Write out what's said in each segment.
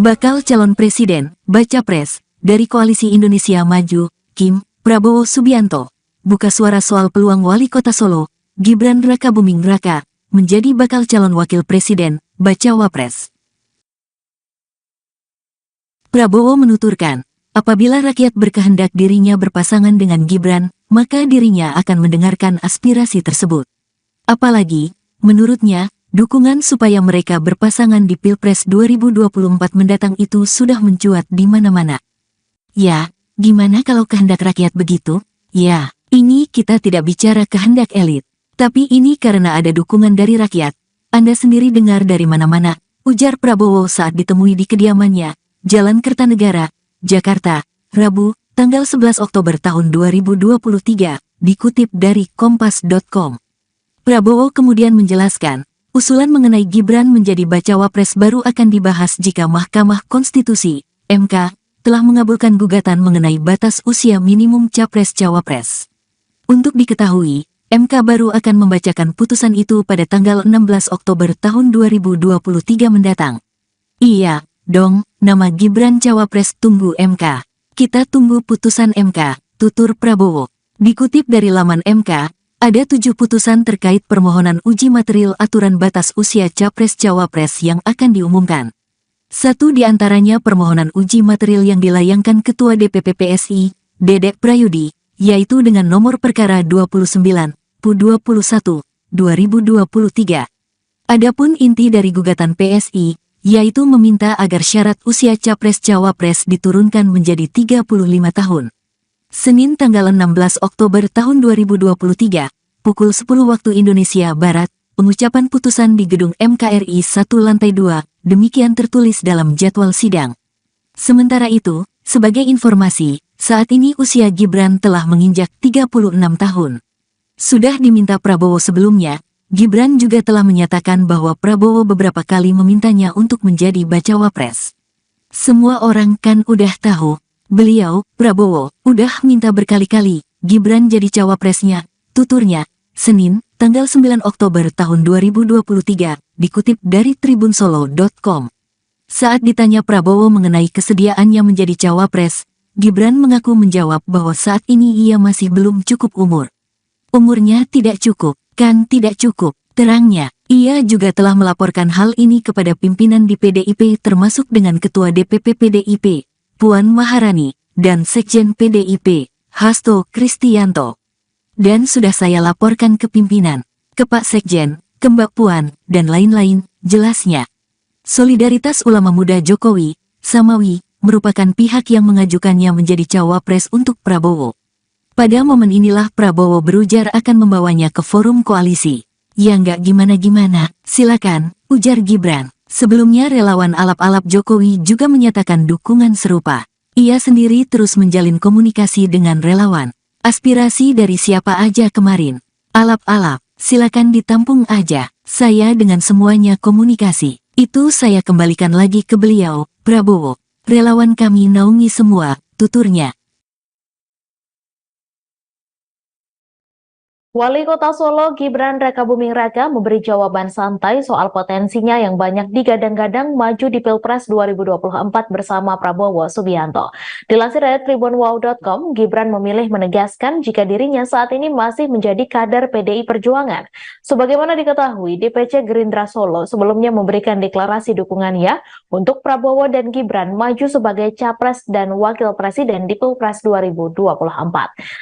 Bakal calon presiden, baca pres, dari Koalisi Indonesia Maju, Kim, Prabowo Subianto, buka suara soal peluang wali kota Solo, Gibran Rakabuming Raka, menjadi bakal calon wakil presiden, baca wapres. Prabowo menuturkan, apabila rakyat berkehendak dirinya berpasangan dengan Gibran, maka dirinya akan mendengarkan aspirasi tersebut. Apalagi, menurutnya, dukungan supaya mereka berpasangan di Pilpres 2024 mendatang itu sudah mencuat di mana-mana. Ya, gimana kalau kehendak rakyat begitu? Ya, ini kita tidak bicara kehendak elit. Tapi ini karena ada dukungan dari rakyat. Anda sendiri dengar dari mana-mana, ujar Prabowo saat ditemui di kediamannya, Jalan Kertanegara, Jakarta, Rabu, tanggal 11 Oktober tahun 2023, dikutip dari Kompas.com. Prabowo kemudian menjelaskan, usulan mengenai Gibran menjadi bacawa pres baru akan dibahas jika Mahkamah Konstitusi, MK, telah mengabulkan gugatan mengenai batas usia minimum capres-cawapres. Untuk diketahui, MK baru akan membacakan putusan itu pada tanggal 16 Oktober tahun 2023 mendatang. Iya, dong, nama Gibran cawapres tunggu MK. Kita tunggu putusan MK, tutur Prabowo. Dikutip dari laman MK, ada 7 putusan terkait permohonan uji material aturan batas usia capres-cawapres yang akan diumumkan. Satu di antaranya permohonan uji material yang dilayangkan Ketua DPP PSI, Dedek Prayudi, yaitu dengan nomor perkara 29/21/2023. Adapun inti dari gugatan PSI, yaitu meminta agar syarat usia capres-cawapres diturunkan menjadi 35 tahun. Senin tanggal 16 Oktober tahun 2023, pukul 10 waktu Indonesia Barat, pengucapan putusan di gedung MKRI 1 lantai 2, demikian tertulis dalam jadwal sidang. Sementara itu, sebagai informasi, saat ini usia Gibran telah menginjak 36 tahun. Sudah diminta Prabowo sebelumnya, Gibran juga telah menyatakan bahwa Prabowo beberapa kali memintanya untuk menjadi bacawa pres. Semua orang kan udah tahu, beliau, Prabowo, udah minta berkali-kali, Gibran jadi cawapresnya, tuturnya, Senin, tanggal 9 Oktober tahun 2023, dikutip dari tribunsolo.com. Saat ditanya Prabowo mengenai kesediaannya menjadi cawapres, Gibran mengaku menjawab bahwa saat ini ia masih belum cukup umur. Umurnya tidak cukup, kan tidak cukup, terangnya. Ia juga telah melaporkan hal ini kepada pimpinan di PDIP termasuk dengan Ketua DPP PDIP, Puan Maharani, dan Sekjen PDIP, Hasto Kristianto. Dan sudah saya laporkan ke pimpinan, ke Pak Sekjen, ke Mbak Puan, dan lain-lain, jelasnya. Solidaritas Ulama Muda Jokowi, Samawi, merupakan pihak yang mengajukannya menjadi cawapres untuk Prabowo. Pada momen inilah Prabowo berujar akan membawanya ke forum koalisi. Ya nggak gimana-gimana, silakan, ujar Gibran. Sebelumnya relawan alap-alap Jokowi juga menyatakan dukungan serupa. Ia sendiri terus menjalin komunikasi dengan relawan. Aspirasi dari siapa aja kemarin. Alap-alap, silakan ditampung aja. Saya dengan semuanya komunikasi. Itu saya kembalikan lagi ke beliau, Prabowo. Relawan kami naungi semua, tuturnya. Wali Kota Solo Gibran Rakabuming Raka memberi jawaban santai soal potensinya yang banyak digadang-gadang maju di Pilpres 2024 bersama Prabowo Subianto. Dilansir dari tribunwow.com, Gibran memilih menegaskan jika dirinya saat ini masih menjadi kader PDI Perjuangan. Sebagaimana diketahui, DPC Gerindra Solo sebelumnya memberikan deklarasi dukungannya untuk Prabowo dan Gibran maju sebagai Capres dan Wakil Presiden di Pilpres 2024.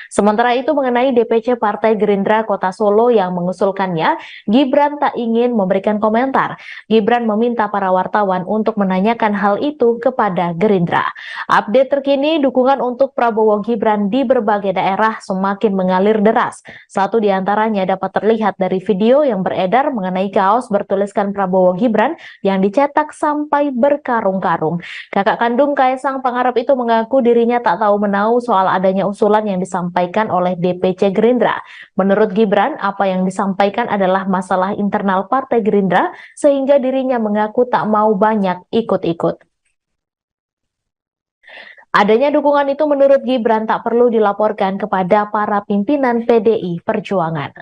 Sementara itu mengenai DPC Partai Gerindra Kota Solo yang mengusulkannya, Gibran tak ingin memberikan komentar. Gibran meminta para wartawan untuk menanyakan hal itu kepada Gerindra. Update terkini, dukungan untuk Prabowo Gibran di berbagai daerah semakin mengalir deras. Satu di antaranya dapat terlihat dari video yang beredar mengenai kaos bertuliskan Prabowo Gibran yang dicetak sampai berkarung-karung. Kakak kandung Kaisang Pangarep itu mengaku dirinya tak tahu menahu soal adanya usulan yang disampaikan oleh DPC Gerindra. Menurut Gibran, apa yang disampaikan adalah masalah internal Partai Gerindra sehingga dirinya mengaku tak mau banyak ikut-ikut. Adanya dukungan itu menurut Gibran tak perlu dilaporkan kepada para pimpinan PDI Perjuangan.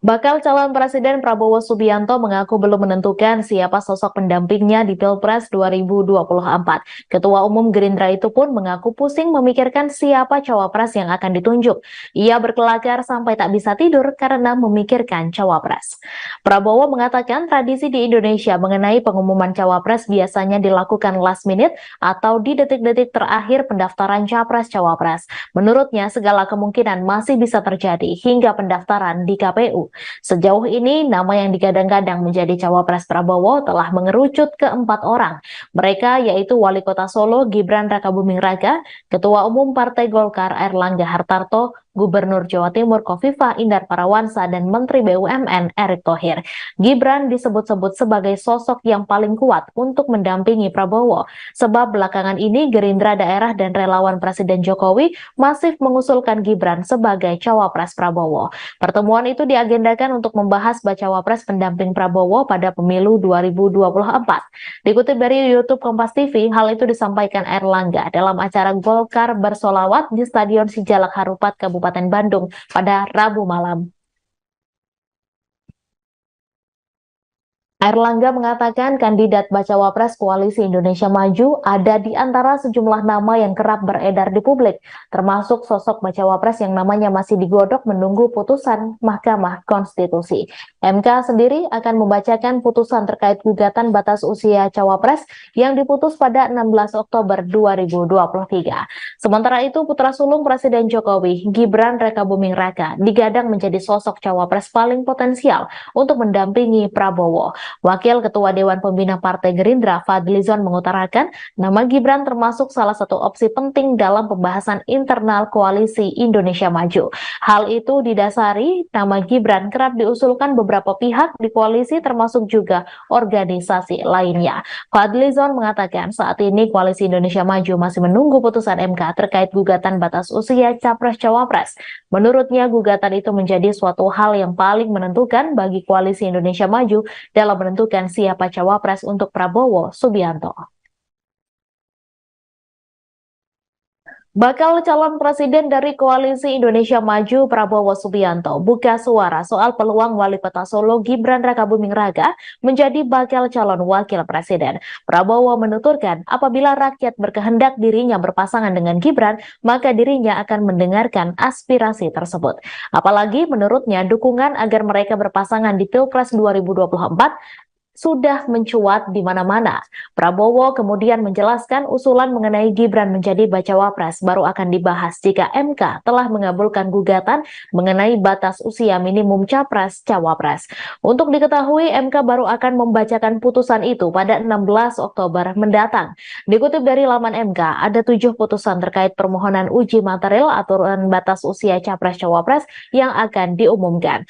Bakal calon Presiden Prabowo Subianto mengaku belum menentukan siapa sosok pendampingnya di Pilpres 2024. Ketua Umum Gerindra itu pun mengaku pusing memikirkan siapa cawapres yang akan ditunjuk. Ia berkelakar sampai tak bisa tidur karena memikirkan cawapres. Prabowo mengatakan tradisi di Indonesia mengenai pengumuman cawapres biasanya dilakukan last minute atau di detik-detik terakhir pendaftaran capres-cawapres. Menurutnya, segala kemungkinan masih bisa terjadi hingga pendaftaran di KPU. Sejauh ini, nama yang digadang-gadang menjadi cawapres Prabowo telah mengerucut ke 4 orang. Mereka yaitu Wali Kota Solo Gibran Rakabuming Raka, Ketua Umum Partai Golkar Airlangga Hartarto, Gubernur Jawa Timur Khofifah Indar Parawansa, dan Menteri BUMN Erick Thohir. Gibran disebut-sebut sebagai sosok yang paling kuat untuk mendampingi Prabowo, sebab belakangan ini Gerindra Daerah dan relawan Presiden Jokowi masif mengusulkan Gibran sebagai cawapres Prabowo. Pertemuan itu diagendakan untuk membahas bacawa pres pendamping Prabowo pada pemilu 2024. Dikutip dari YouTube Kompas TV, hal itu disampaikan Airlangga dalam acara Golkar Bersolawat di Stadion Sijalak Harupat, Kabupaten Bandung pada Rabu malam. Airlangga mengatakan kandidat bacawa pres Koalisi Indonesia Maju ada di antara sejumlah nama yang kerap beredar di publik, termasuk sosok bacawa pres yang namanya masih digodok menunggu putusan Mahkamah Konstitusi. MK sendiri akan membacakan putusan terkait gugatan batas usia cawapres yang diputus pada 16 Oktober 2023. Sementara itu, putra sulung Presiden Jokowi, Gibran Rakabuming Raka, digadang menjadi sosok cawapres paling potensial untuk mendampingi Prabowo. Wakil Ketua Dewan Pembina Partai Gerindra, Fadlizon, mengutarakan nama Gibran termasuk salah satu opsi penting dalam pembahasan internal Koalisi Indonesia Maju. Hal itu didasari nama Gibran kerap diusulkan beberapa pihak di koalisi termasuk juga organisasi lainnya. Fadlizon mengatakan saat ini Koalisi Indonesia Maju masih menunggu putusan MK terkait gugatan batas usia Capres-Cawapres. Menurutnya gugatan itu menjadi suatu hal yang paling menentukan bagi Koalisi Indonesia Maju dalam menentukan siapa cawapres untuk Prabowo Subianto. Bakal calon presiden dari Koalisi Indonesia Maju Prabowo Subianto buka suara soal peluang Wali Kota Solo Gibran Rakabuming Raka menjadi bakal calon wakil presiden. Prabowo menuturkan apabila rakyat berkehendak dirinya berpasangan dengan Gibran, maka dirinya akan mendengarkan aspirasi tersebut. Apalagi menurutnya dukungan agar mereka berpasangan di Pilpres 2024 sudah mencuat di mana-mana. Prabowo kemudian menjelaskan usulan mengenai Gibran menjadi bacawa pres baru akan dibahas jika MK telah mengabulkan gugatan mengenai batas usia minimum capres-cawapres. Untuk diketahui, MK baru akan membacakan putusan itu pada 16 Oktober mendatang. Dikutip dari laman MK, ada 7 putusan terkait permohonan uji material aturan batas usia capres-cawapres yang akan diumumkan.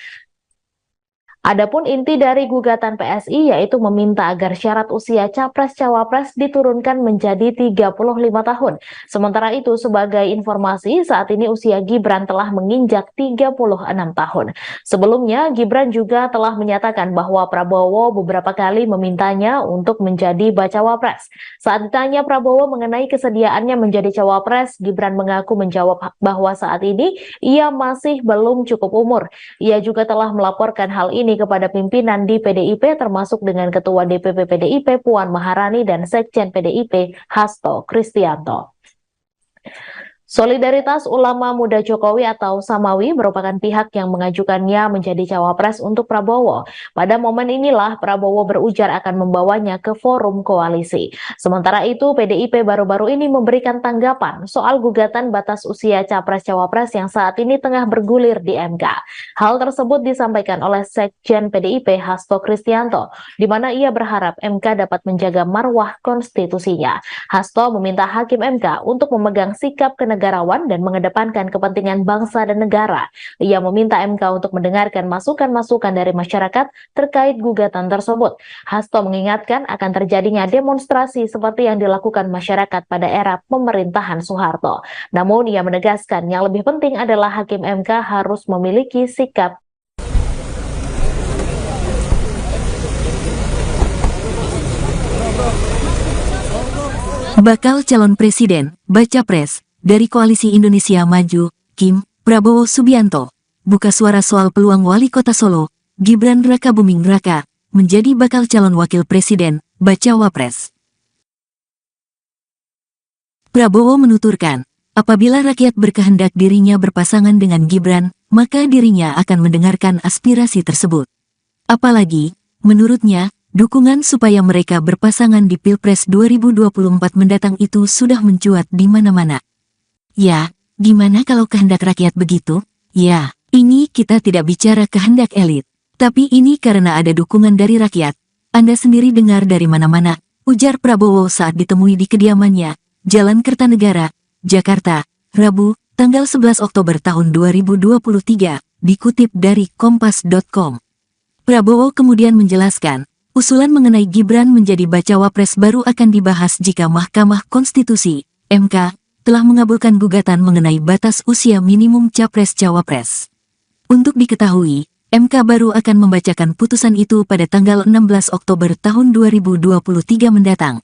Adapun inti dari gugatan PSI yaitu meminta agar syarat usia capres-cawapres diturunkan menjadi 35 tahun. Sementara itu, sebagai informasi, saat ini usia Gibran telah menginjak 36 tahun. Sebelumnya, Gibran juga telah menyatakan bahwa Prabowo beberapa kali memintanya untuk menjadi bacawa pres. Saat ditanya Prabowo mengenai kesediaannya menjadi cawapres, Gibran mengaku menjawab bahwa saat ini ia masih belum cukup umur. Ia juga telah melaporkan hal ini kepada pimpinan di PDIP termasuk dengan Ketua DPP PDIP Puan Maharani dan Sekjen PDIP Hasto Kristianto. Solidaritas Ulama Muda Jokowi atau Samawi merupakan pihak yang mengajukannya menjadi cawapres untuk Prabowo. Pada momen inilah Prabowo berujar akan membawanya ke forum koalisi. Sementara itu, PDIP baru-baru ini memberikan tanggapan soal gugatan batas usia capres-cawapres yang saat ini tengah bergulir di MK. Hal tersebut disampaikan oleh Sekjen PDIP Hasto Kristianto, di mana ia berharap MK dapat menjaga marwah konstitusinya. Hasto meminta Hakim MK untuk memegang sikap kenegarawan dan mengedepankan kepentingan bangsa dan negara. Ia meminta MK untuk mendengarkan masukan-masukan dari masyarakat terkait gugatan tersebut. Hasto mengingatkan akan terjadinya demonstrasi seperti yang dilakukan masyarakat pada era pemerintahan Soeharto. Namun ia menegaskan yang lebih penting adalah Hakim MK harus memiliki sikap Bakal calon presiden, baca pres, dari Koalisi Indonesia Maju, Kim Prabowo Subianto, buka suara soal peluang wali kota Solo, Gibran Rakabuming Raka, menjadi bakal calon wakil presiden, bacawa pres. Prabowo menuturkan, apabila rakyat berkehendak dirinya berpasangan dengan Gibran, maka dirinya akan mendengarkan aspirasi tersebut. Apalagi, menurutnya, dukungan supaya mereka berpasangan di Pilpres 2024 mendatang itu sudah mencuat di mana-mana. Ya, gimana kalau kehendak rakyat begitu? Ya, ini kita tidak bicara kehendak elit. Tapi ini karena ada dukungan dari rakyat. Anda sendiri dengar dari mana-mana, ujar Prabowo saat ditemui di kediamannya, Jalan Kertanegara, Jakarta, Rabu, tanggal 11 Oktober tahun 2023, dikutip dari Kompas.com. Prabowo kemudian menjelaskan, usulan mengenai Gibran menjadi bacawa pres baru akan dibahas jika Mahkamah Konstitusi, MK, telah mengabulkan gugatan mengenai batas usia minimum capres-cawapres. Untuk diketahui, MK baru akan membacakan putusan itu pada tanggal 16 Oktober tahun 2023 mendatang.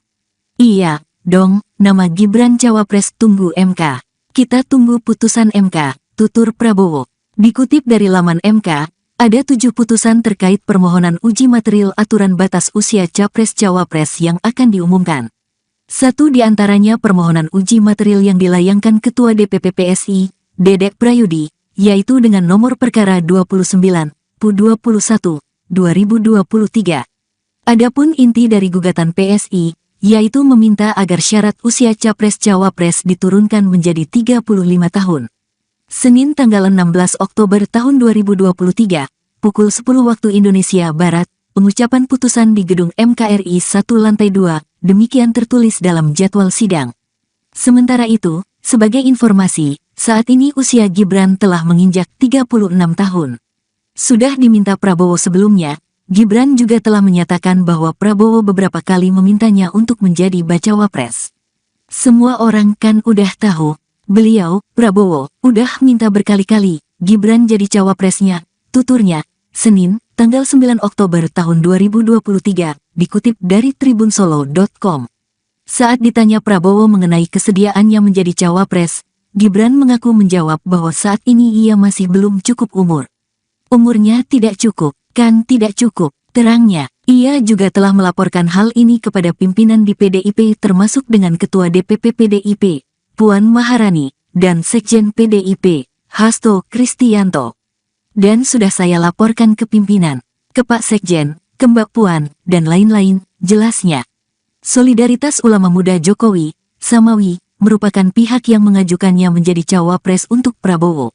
Iya, dong, nama Gibran cawapres tunggu MK. Kita tunggu putusan MK, tutur Prabowo. Dikutip dari laman MK, ada 7 putusan terkait permohonan uji material aturan batas usia capres-cawapres yang akan diumumkan. Satu di antaranya permohonan uji material yang dilayangkan Ketua DPP PSI, Dedek Prayudi, yaitu dengan nomor perkara 29/21, 2023. Adapun inti dari gugatan PSI, yaitu meminta agar syarat usia capres-cawapres diturunkan menjadi 35 tahun. Senin tanggal 16 Oktober tahun 2023, pukul 10 waktu Indonesia Barat, pengucapan putusan di gedung MKRI 1 lantai 2, demikian tertulis dalam jadwal sidang. Sementara itu, sebagai informasi, saat ini usia Gibran telah menginjak 36 tahun. Sudah diminta Prabowo sebelumnya, Gibran juga telah menyatakan bahwa Prabowo beberapa kali memintanya untuk menjadi bacawa pres. Semua orang kan udah tahu, beliau, Prabowo, udah minta berkali-kali, Gibran jadi cawapresnya, tuturnya, Senin, tanggal 9 Oktober tahun 2023, dikutip dari tribunsolo.com. Saat ditanya Prabowo mengenai kesediaannya menjadi cawapres, Gibran mengaku menjawab bahwa saat ini ia masih belum cukup umur. Umurnya tidak cukup, kan tidak cukup, terangnya. Ia juga telah melaporkan hal ini kepada pimpinan di PDIP termasuk dengan Ketua DPP PDIP, Puan Maharani, dan Sekjen PDIP, Hasto Kristianto. Dan sudah saya laporkan ke pimpinan, ke Pak Sekjen, ke Mbak Puan, dan lain-lain, jelasnya. Solidaritas Ulama Muda Jokowi, Samawi, merupakan pihak yang mengajukannya menjadi cawapres untuk Prabowo.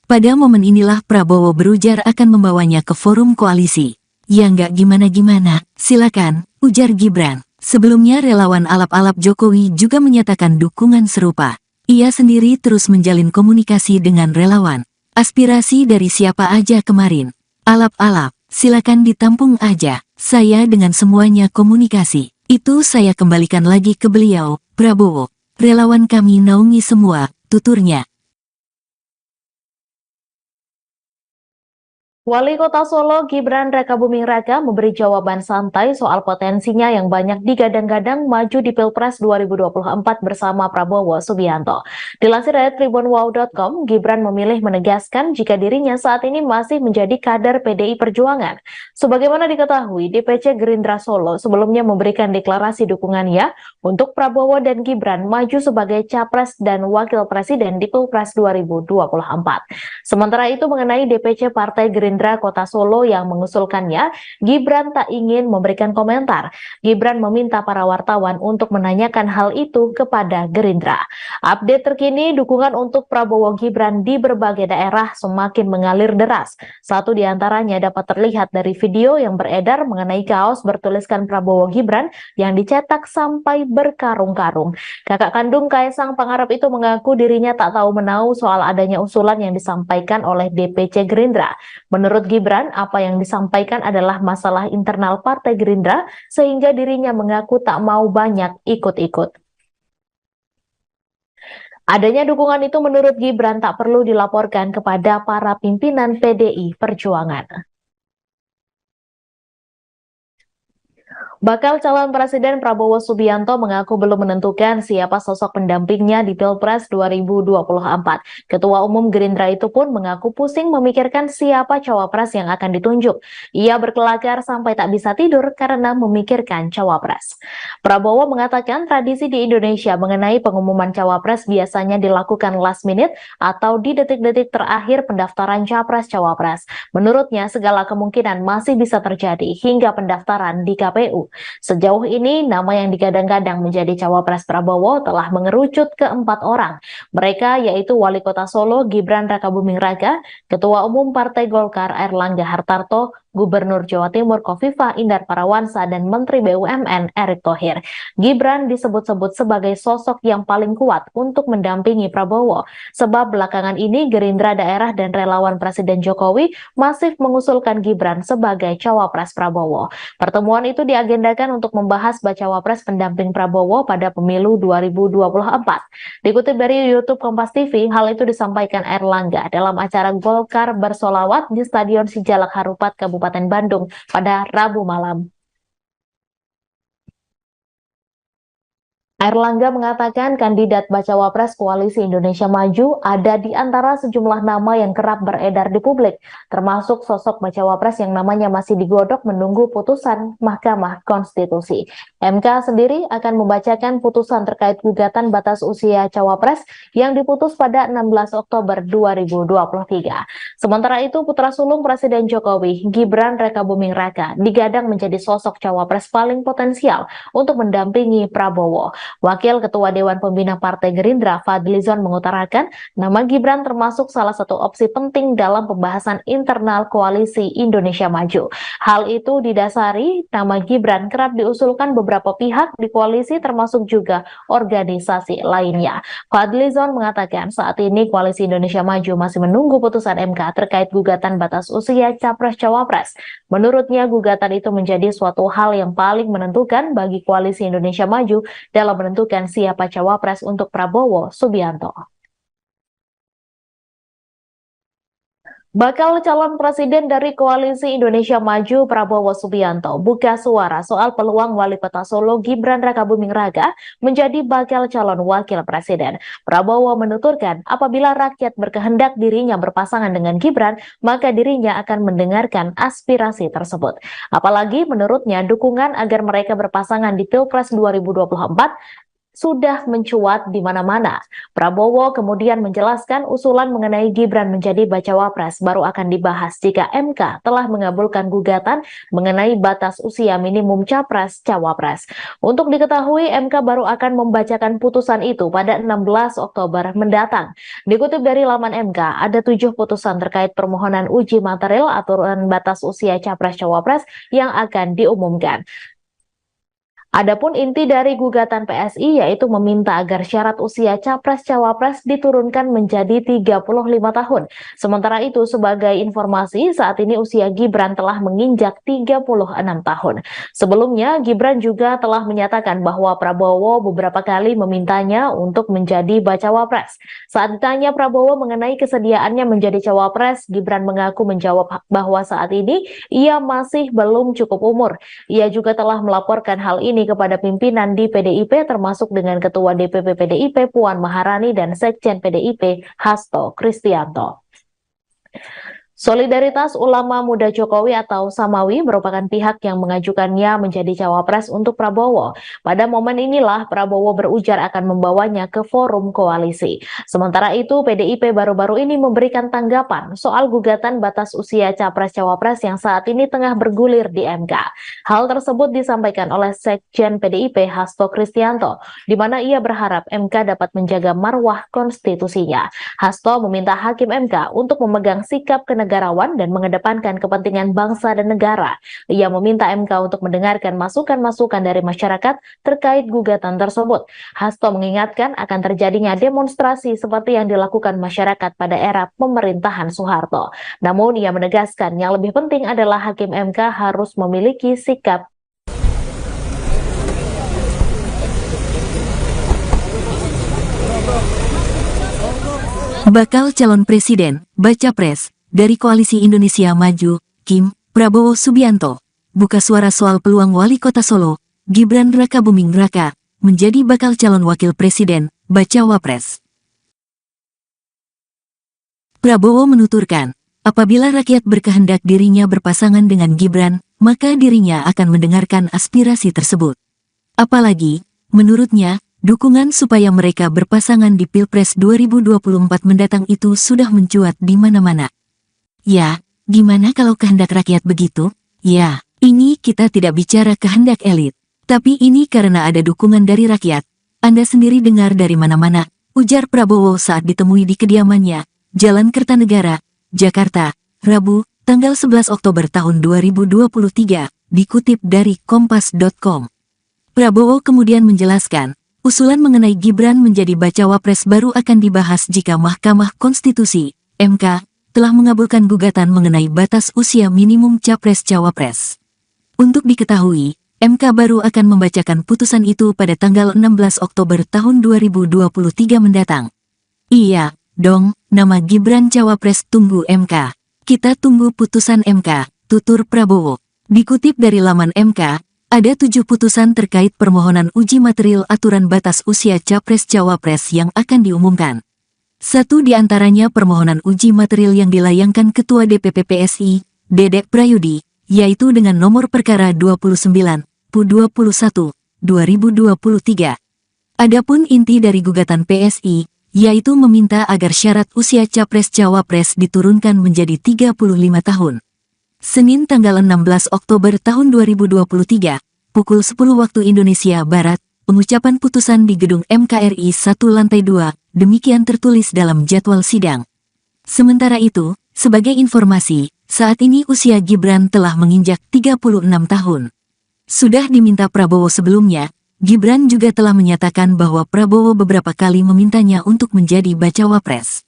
Pada momen inilah Prabowo berujar akan membawanya ke forum koalisi. Ya nggak gimana-gimana, silakan, ujar Gibran. Sebelumnya relawan alap-alap Jokowi juga menyatakan dukungan serupa. Ia sendiri terus menjalin komunikasi dengan relawan. Aspirasi dari siapa aja kemarin. Alap-alap, silakan ditampung aja. Saya dengan semuanya komunikasi. Itu saya kembalikan lagi ke beliau, Prabowo. Relawan kami naungi semua, tuturnya. Wali Kota Solo Gibran Rakabuming Raka memberi jawaban santai soal potensinya yang banyak digadang-gadang maju di Pilpres 2024 bersama Prabowo Subianto. Dilansir dari tribunwow.com, Gibran memilih menegaskan jika dirinya saat ini masih menjadi kader PDI Perjuangan. Sebagaimana diketahui, DPC Gerindra Solo sebelumnya memberikan deklarasi dukungannya untuk Prabowo dan Gibran maju sebagai Capres dan Wakil Presiden di Pilpres 2024. Sementara itu mengenai DPC Partai Gerindra Kota Solo yang mengusulkannya, Gibran tak ingin memberikan komentar. Gibran meminta para wartawan untuk menanyakan hal itu kepada Gerindra. Update terkini, dukungan untuk Prabowo Gibran di berbagai daerah semakin mengalir deras. Satu di antaranya dapat terlihat dari video yang beredar mengenai kaos bertuliskan Prabowo Gibran yang dicetak sampai berkarung-karung. Kakak kandung Kaisang Pangarep itu mengaku dirinya tak tahu menahu soal adanya usulan yang disampaikan oleh DPC Gerindra. Menurut Gibran, apa yang disampaikan adalah masalah internal Partai Gerindra sehingga dirinya mengaku tak mau banyak ikut-ikut. Adanya dukungan itu menurut Gibran tak perlu dilaporkan kepada para pimpinan PDI Perjuangan. Bakal calon Presiden Prabowo Subianto mengaku belum menentukan siapa sosok pendampingnya di Pilpres 2024. Ketua Umum Gerindra itu pun mengaku pusing memikirkan siapa cawapres yang akan ditunjuk. Ia berkelakar sampai tak bisa tidur karena memikirkan cawapres. Prabowo mengatakan tradisi di Indonesia mengenai pengumuman cawapres biasanya dilakukan last minute atau di detik-detik terakhir pendaftaran capres-cawapres. Menurutnya, segala kemungkinan masih bisa terjadi hingga pendaftaran di KPU. Sejauh ini, nama yang digadang-gadang menjadi cawapres Prabowo telah mengerucut ke 4 orang. Mereka yaitu Wali Kota Solo Gibran Rakabuming Raka, Ketua Umum Partai Golkar Airlangga Hartarto, Gubernur Jawa Timur Khofifah Indar Parawansa, dan Menteri BUMN Erick Thohir. Gibran disebut-sebut sebagai sosok yang paling kuat untuk mendampingi Prabowo, sebab belakangan ini Gerindra daerah dan relawan Presiden Jokowi masih mengusulkan Gibran sebagai cawapres Prabowo. Pertemuan itu diagendakan untuk membahas bacawa pres pendamping Prabowo pada pemilu 2024. Dikutip dari YouTube Kompas TV, hal itu disampaikan Airlangga dalam acara Golkar Bersolawat di Stadion Sijalak Harupat, Kabupaten Bandung pada Rabu malam. Airlangga mengatakan kandidat bacawa pres Koalisi Indonesia Maju ada di antara sejumlah nama yang kerap beredar di publik, termasuk sosok bacawa pres yang namanya masih digodok menunggu putusan Mahkamah Konstitusi. MK sendiri akan membacakan putusan terkait gugatan batas usia cawapres yang diputus pada 16 Oktober 2023. Sementara itu, putra sulung Presiden Jokowi, Gibran Rakabuming Raka, digadang menjadi sosok cawapres paling potensial untuk mendampingi Prabowo. Wakil Ketua Dewan Pembina Partai Gerindra, Fadlizon, mengutarakan nama Gibran termasuk salah satu opsi penting dalam pembahasan internal Koalisi Indonesia Maju. Hal itu didasari nama Gibran kerap diusulkan beberapa pihak di koalisi termasuk juga organisasi lainnya. Fadlizon mengatakan saat ini Koalisi Indonesia Maju masih menunggu putusan MK terkait gugatan batas usia Capres-Cawapres. Menurutnya, gugatan itu menjadi suatu hal yang paling menentukan bagi Koalisi Indonesia Maju dalam menentukan siapa cawapres untuk Prabowo Subianto. Bakal calon presiden dari Koalisi Indonesia Maju Prabowo Subianto buka suara soal peluang Wali Kota Solo Gibran Rakabuming Raka menjadi bakal calon wakil presiden. Prabowo menuturkan apabila rakyat berkehendak dirinya berpasangan dengan Gibran, maka dirinya akan mendengarkan aspirasi tersebut. Apalagi menurutnya dukungan agar mereka berpasangan di Pilpres 2024 sudah mencuat di mana-mana. Prabowo kemudian menjelaskan usulan mengenai Gibran menjadi bacawa pres baru akan dibahas jika MK telah mengabulkan gugatan mengenai batas usia minimum capres-cawapres. Untuk diketahui, MK baru akan membacakan putusan itu pada 16 Oktober mendatang. Dikutip dari laman MK, ada 7 putusan terkait permohonan uji material aturan batas usia capres-cawapres yang akan diumumkan. Adapun inti dari gugatan PSI yaitu meminta agar syarat usia capres-cawapres diturunkan menjadi 35 tahun. Sementara itu, sebagai informasi, saat ini usia Gibran telah menginjak 36 tahun. Sebelumnya, Gibran juga telah menyatakan bahwa Prabowo beberapa kali memintanya untuk menjadi bacawa pres. Saat ditanya Prabowo mengenai kesediaannya menjadi cawapres, Gibran mengaku menjawab bahwa saat ini ia masih belum cukup umur. Ia juga telah melaporkan hal ini kepada pimpinan di PDIP termasuk dengan Ketua DPP PDIP Puan Maharani dan Sekjen PDIP Hasto Kristianto. Solidaritas Ulama Muda Jokowi atau Samawi merupakan pihak yang mengajukannya menjadi cawapres untuk Prabowo. Pada momen inilah Prabowo berujar akan membawanya ke forum koalisi. Sementara itu, PDIP baru-baru ini memberikan tanggapan soal gugatan batas usia capres-cawapres yang saat ini tengah bergulir di MK. Hal tersebut disampaikan oleh Sekjen PDIP Hasto Kristianto, di mana ia berharap MK dapat menjaga marwah konstitusinya. Hasto meminta Hakim MK untuk memegang sikap kenegarawan dan mengedepankan kepentingan bangsa dan negara. Ia meminta MK untuk mendengarkan masukan-masukan dari masyarakat terkait gugatan tersebut. Hasto mengingatkan akan terjadinya demonstrasi seperti yang dilakukan masyarakat pada era pemerintahan Soeharto. Namun ia menegaskan yang lebih penting adalah Hakim MK harus memiliki sikap Bakal calon presiden, baca pres, dari Koalisi Indonesia Maju, Kim Prabowo Subianto, buka suara soal peluang Wali Kota Solo, Gibran Rakabuming Raka, menjadi bakal calon wakil presiden, baca Wapres. Prabowo menuturkan, apabila rakyat berkehendak dirinya berpasangan dengan Gibran, maka dirinya akan mendengarkan aspirasi tersebut. Apalagi, menurutnya, dukungan supaya mereka berpasangan di Pilpres 2024 mendatang itu sudah mencuat di mana-mana. Ya, gimana kalau kehendak rakyat begitu? Ya, ini kita tidak bicara kehendak elit. Tapi ini karena ada dukungan dari rakyat. Anda sendiri dengar dari mana-mana, ujar Prabowo saat ditemui di kediamannya, Jalan Kertanegara, Jakarta, Rabu, tanggal 11 Oktober tahun 2023, dikutip dari Kompas.com. Prabowo kemudian menjelaskan, usulan mengenai Gibran menjadi bacawa pres baru akan dibahas jika Mahkamah Konstitusi, MK, telah mengabulkan gugatan mengenai batas usia minimum capres-cawapres. Untuk diketahui, MK baru akan membacakan putusan itu pada tanggal 16 Oktober tahun 2023 mendatang. Iya, dong, nama Gibran cawapres tunggu MK. Kita tunggu putusan MK, tutur Prabowo. Dikutip dari laman MK, ada 7 putusan terkait permohonan uji material aturan batas usia capres-cawapres yang akan diumumkan. Satu di antaranya permohonan uji material yang dilayangkan Ketua DPP PSI, Dedek Prayudi, yaitu dengan nomor perkara 29/21/2023. Adapun inti dari gugatan PSI, yaitu meminta agar syarat usia capres-cawapres diturunkan menjadi 35 tahun. Senin tanggal 16 Oktober tahun 2023, pukul 10 waktu Indonesia Barat, pengucapan putusan di gedung MKRI 1 lantai 2, demikian tertulis dalam jadwal sidang. Sementara itu, sebagai informasi, saat ini usia Gibran telah menginjak 36 tahun. Sudah diminta Prabowo sebelumnya, Gibran juga telah menyatakan bahwa Prabowo beberapa kali memintanya untuk menjadi bacawa pres.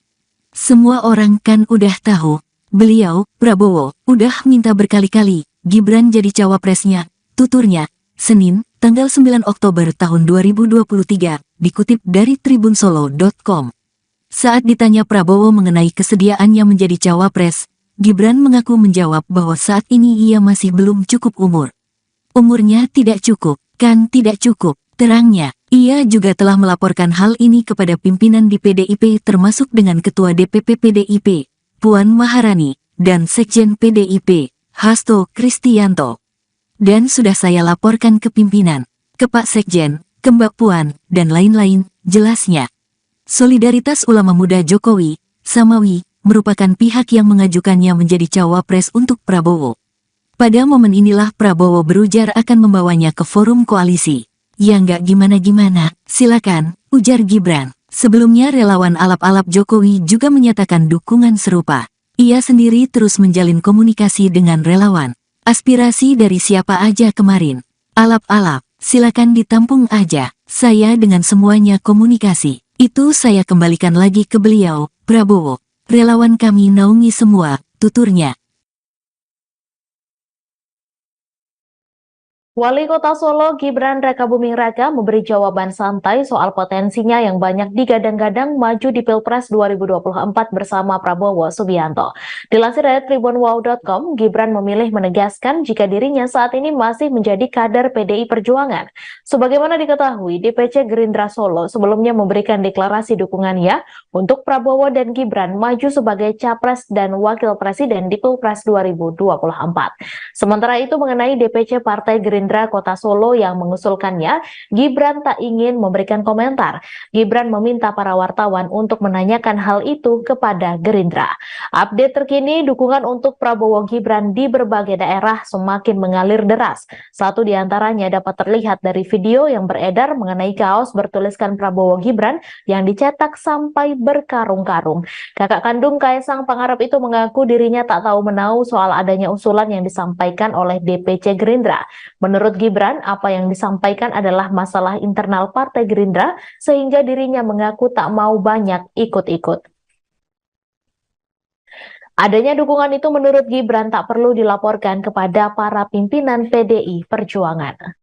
Semua orang kan udah tahu, beliau, Prabowo, udah minta berkali-kali, Gibran jadi cawapresnya, tuturnya, Senin, tanggal 9 Oktober tahun 2023, dikutip dari tribunsolo.com. Saat ditanya Prabowo mengenai kesediaannya menjadi cawapres, Gibran mengaku menjawab bahwa saat ini ia masih belum cukup umur. Umurnya tidak cukup. Kan tidak cukup, terangnya. Ia juga telah melaporkan hal ini kepada pimpinan di PDIP termasuk dengan Ketua DPP PDIP, Puan Maharani, dan Sekjen PDIP, Hasto Kristianto. Dan sudah saya laporkan ke pimpinan, ke Pak Sekjen, ke Mbak Puan, dan lain-lain, jelasnya. Solidaritas Ulama Muda Jokowi, Samawi, merupakan pihak yang mengajukannya menjadi cawapres untuk Prabowo. Pada momen inilah Prabowo berujar akan membawanya ke forum koalisi. Ya nggak gimana-gimana, silakan, ujar Gibran. Sebelumnya relawan alap-alap Jokowi juga menyatakan dukungan serupa. Ia sendiri terus menjalin komunikasi dengan relawan. Aspirasi dari siapa aja kemarin. Alap-alap, silakan ditampung aja. Saya dengan semuanya komunikasi. Itu saya kembalikan lagi ke beliau, Prabowo. Relawan kami naungi semua, tuturnya. Wali Kota Solo Gibran Rakabuming Raka memberi jawaban santai soal potensinya yang banyak digadang-gadang maju di Pilpres 2024 bersama Prabowo Subianto. Dilansir dari tribunwow.com, Gibran memilih menegaskan jika dirinya saat ini masih menjadi kader PDI Perjuangan. Sebagaimana diketahui, DPC Gerindra Solo sebelumnya memberikan deklarasi dukungannya untuk Prabowo dan Gibran maju sebagai Capres dan Wakil Presiden di Pilpres 2024. Sementara itu mengenai DPC Partai Gerindra Kota Solo yang mengusulkannya, Gibran tak ingin memberikan komentar. Gibran meminta para wartawan untuk menanyakan hal itu kepada Gerindra. Update terkini, dukungan untuk Prabowo Gibran di berbagai daerah semakin mengalir deras. Satu di antaranya dapat terlihat dari video yang beredar mengenai kaos bertuliskan Prabowo Gibran yang dicetak sampai berkarung-karung. Kakak kandung Kaisang Pangarep itu mengaku dirinya tak tahu menahu soal adanya usulan yang disampaikan oleh DPC Gerindra. Menurut Gibran, apa yang disampaikan adalah masalah internal Partai Gerindra, sehingga dirinya mengaku tak mau banyak ikut-ikut. Adanya dukungan itu menurut Gibran tak perlu dilaporkan kepada para pimpinan PDI Perjuangan.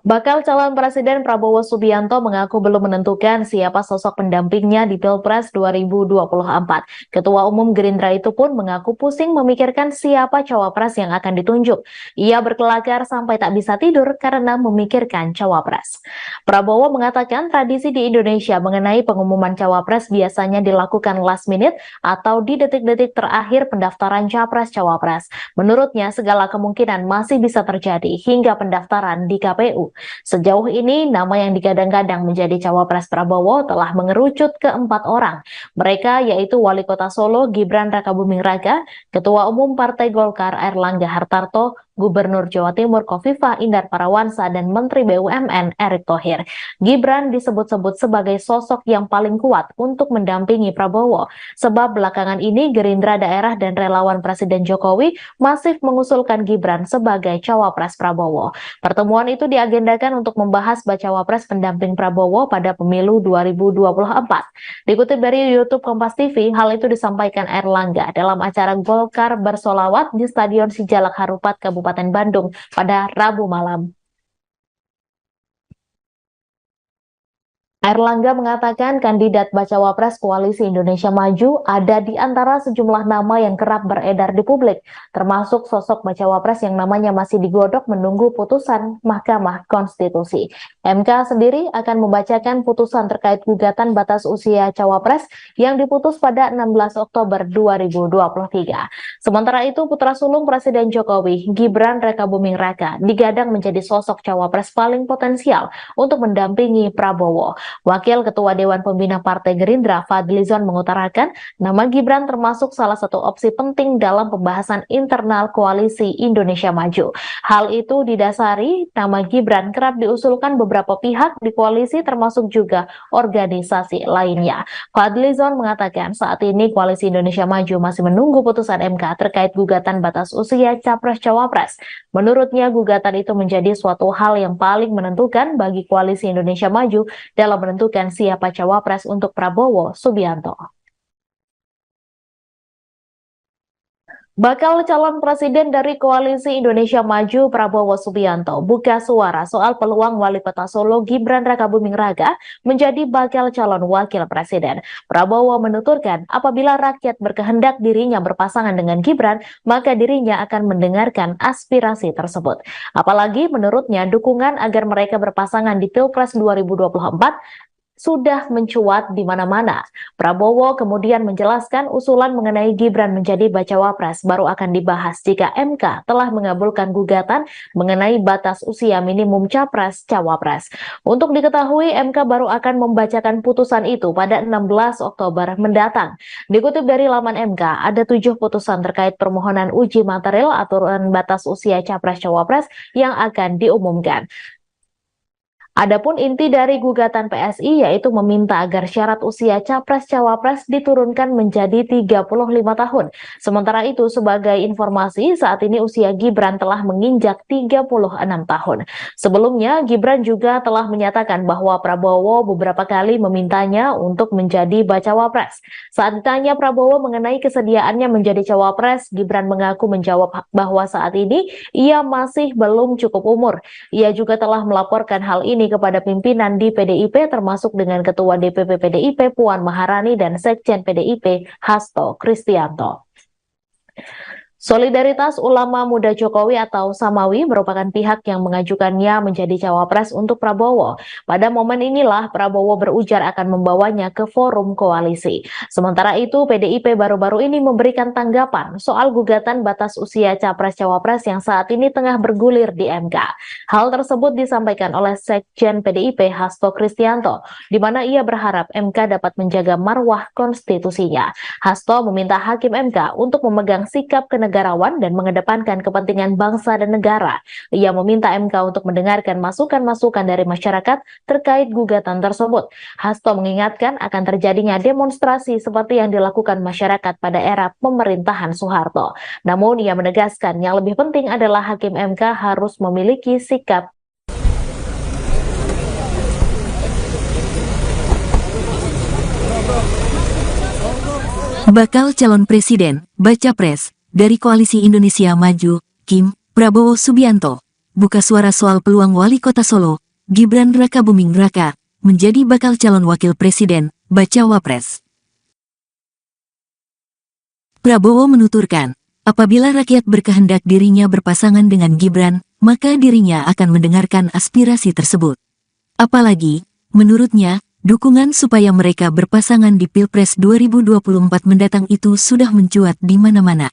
Bakal calon Presiden Prabowo Subianto mengaku belum menentukan siapa sosok pendampingnya di Pilpres 2024. Ketua Umum Gerindra itu pun mengaku pusing memikirkan siapa cawapres yang akan ditunjuk. Ia berkelakar sampai tak bisa tidur karena memikirkan cawapres. Prabowo mengatakan tradisi di Indonesia mengenai pengumuman cawapres biasanya dilakukan last minute atau di detik-detik terakhir pendaftaran capres-cawapres. Menurutnya, segala kemungkinan masih bisa terjadi hingga pendaftaran di KPU. Sejauh ini, nama yang digadang-gadang menjadi cawapres Prabowo telah mengerucut ke 4 orang. Mereka yaitu Wali Kota Solo Gibran Rakabuming Raka, Ketua Umum Partai Golkar Airlangga Hartarto, Gubernur Jawa Timur Khofifah Indar Parawansa, dan Menteri BUMN Erick Thohir. Gibran disebut-sebut sebagai sosok yang paling kuat untuk mendampingi Prabowo, sebab belakangan ini Gerindra daerah dan relawan Presiden Jokowi masih mengusulkan Gibran sebagai cawapres Prabowo. Pertemuan itu diagendakan untuk membahas bacawa pres pendamping Prabowo pada pemilu 2024. Dikutip dari YouTube Kompas TV, hal itu disampaikan Airlangga dalam acara Golkar Bersolawat di Stadion Sijalak Harupat, Kabupaten Bandung pada Rabu malam. Airlangga mengatakan kandidat bacawa pres Koalisi Indonesia Maju ada di antara sejumlah nama yang kerap beredar di publik, termasuk sosok bacawa pres yang namanya masih digodok menunggu putusan Mahkamah Konstitusi. MK sendiri akan membacakan putusan terkait gugatan batas usia cawapres yang diputus pada 16 Oktober 2023. Sementara itu, putra sulung Presiden Jokowi, Gibran Rakabuming Raka, digadang menjadi sosok cawapres paling potensial untuk mendampingi Prabowo. Wakil Ketua Dewan Pembina Partai Gerindra Fadlizon mengutarakan nama Gibran termasuk salah satu opsi penting dalam pembahasan internal Koalisi Indonesia Maju. Hal itu didasari nama Gibran kerap diusulkan beberapa pihak di koalisi termasuk juga organisasi lainnya. Fadlizon mengatakan saat ini Koalisi Indonesia Maju masih menunggu putusan MK terkait gugatan batas usia capres-cawapres. Menurutnya gugatan itu menjadi suatu hal yang paling menentukan bagi Koalisi Indonesia Maju dalam menentukan siapa cawapres untuk Prabowo Subianto. Bakal calon presiden dari Koalisi Indonesia Maju Prabowo Subianto buka suara soal peluang Wali Kota Solo Gibran Rakabuming Raka menjadi bakal calon wakil presiden. Prabowo menuturkan apabila rakyat berkehendak dirinya berpasangan dengan Gibran, maka dirinya akan mendengarkan aspirasi tersebut. Apalagi menurutnya dukungan agar mereka berpasangan di Pilpres 2024 sudah mencuat di mana-mana. Prabowo kemudian menjelaskan usulan mengenai Gibran menjadi bacawa pres baru akan dibahas jika MK telah mengabulkan gugatan mengenai batas usia minimum capres-cawapres. Untuk diketahui, MK baru akan membacakan putusan itu pada 16 Oktober mendatang. Dikutip dari laman MK, ada 7 putusan terkait permohonan uji material aturan batas usia capres-cawapres yang akan diumumkan. Adapun inti dari gugatan PSI yaitu meminta agar syarat usia capres-cawapres diturunkan menjadi 35 tahun. Sementara itu, sebagai informasi, saat ini usia Gibran telah menginjak 36 tahun. Sebelumnya, Gibran juga telah menyatakan bahwa Prabowo beberapa kali memintanya untuk menjadi bacawa pres. Saat ditanya Prabowo mengenai kesediaannya menjadi cawapres, Gibran mengaku menjawab bahwa saat ini ia masih belum cukup umur. Ia juga telah melaporkan hal ini kepada pimpinan di PDIP termasuk dengan Ketua DPP PDIP Puan Maharani dan Sekjen PDIP Hasto Kristianto. Solidaritas Ulama Muda Jokowi atau Samawi merupakan pihak yang mengajukannya menjadi cawapres untuk Prabowo. Pada momen inilah Prabowo berujar akan membawanya ke forum koalisi. Sementara itu PDIP baru-baru ini memberikan tanggapan soal gugatan batas usia capres-cawapres yang saat ini tengah bergulir di MK. Hal tersebut disampaikan oleh Sekjen PDIP Hasto Kristianto, di mana ia berharap MK dapat menjaga marwah konstitusinya. Hasto meminta Hakim MK untuk memegang sikap kenegarawan dan mengedepankan kepentingan bangsa dan negara. Ia meminta MK untuk mendengarkan masukan-masukan dari masyarakat terkait gugatan tersebut. Hasto mengingatkan akan terjadinya demonstrasi seperti yang dilakukan masyarakat pada era pemerintahan Soeharto. Namun ia menegaskan yang lebih penting adalah Hakim MK harus memiliki sikap Bakal calon presiden, baca pres, dari Koalisi Indonesia Maju, Kim Prabowo Subianto. buka suara soal peluang wali kota Solo, Gibran Rakabuming Raka, menjadi bakal calon wakil presiden, baca Wapres. Prabowo menuturkan, apabila rakyat berkehendak dirinya berpasangan dengan Gibran, maka dirinya akan mendengarkan aspirasi tersebut. Apalagi, menurutnya, dukungan supaya mereka berpasangan di Pilpres 2024 mendatang itu sudah mencuat di mana-mana.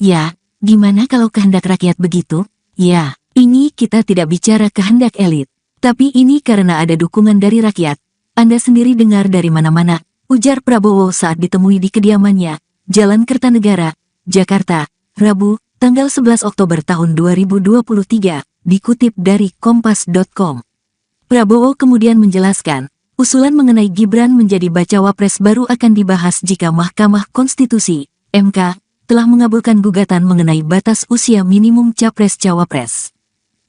Ya, gimana kalau kehendak rakyat begitu? Ya, ini kita tidak bicara kehendak elit. Tapi ini karena ada dukungan dari rakyat. Anda sendiri dengar dari mana-mana, ujar Prabowo saat ditemui di kediamannya, Jalan Kertanegara, Jakarta, Rabu, tanggal 11 Oktober tahun 2023, dikutip dari Kompas.com. Prabowo kemudian menjelaskan, usulan mengenai Gibran menjadi bacawa pres baru akan dibahas jika Mahkamah Konstitusi, MK, telah mengabulkan gugatan mengenai batas usia minimum capres-cawapres.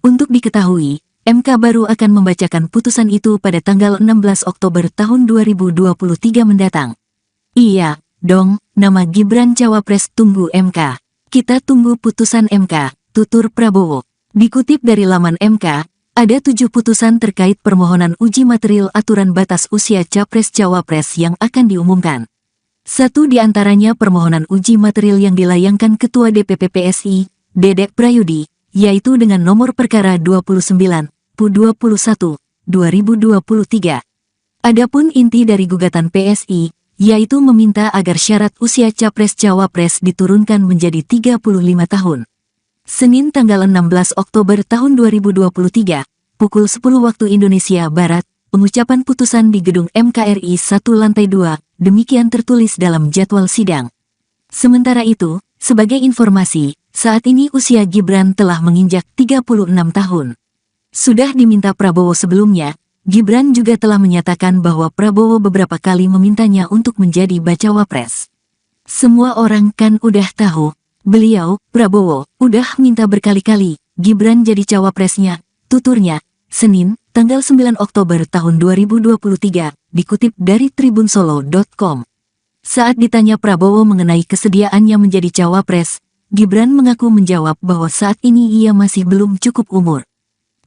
Untuk diketahui, MK baru akan membacakan putusan itu pada tanggal 16 Oktober tahun 2023 mendatang. Iya, dong, nama Gibran cawapres tunggu MK. Kita tunggu putusan MK, tutur Prabowo. Dikutip dari laman MK, ada 7 putusan terkait permohonan uji material aturan batas usia capres-cawapres yang akan diumumkan. Satu di antaranya permohonan uji material yang dilayangkan Ketua DPP PSI, Dedek Prayudi, yaitu dengan nomor perkara 29/21/2023. Adapun inti dari gugatan PSI, yaitu meminta agar syarat usia capres-cawapres diturunkan menjadi 35 tahun. Senin tanggal 16 Oktober tahun 2023, pukul 10 waktu Indonesia Barat, pengucapan putusan di gedung MKRI 1 lantai 2, demikian tertulis dalam jadwal sidang. Sementara itu, sebagai informasi, saat ini usia Gibran telah menginjak 36 tahun. Sudah diminta Prabowo sebelumnya, Gibran juga telah menyatakan bahwa Prabowo beberapa kali memintanya untuk menjadi bacawa pres. Semua orang kan udah tahu, beliau, Prabowo, udah minta berkali-kali, Gibran jadi cawapresnya, tuturnya, Senin, tanggal 9 Oktober tahun 2023, dikutip dari tribunsolo.com. Saat ditanya Prabowo mengenai kesediaannya menjadi cawapres, Gibran mengaku menjawab bahwa saat ini ia masih belum cukup umur.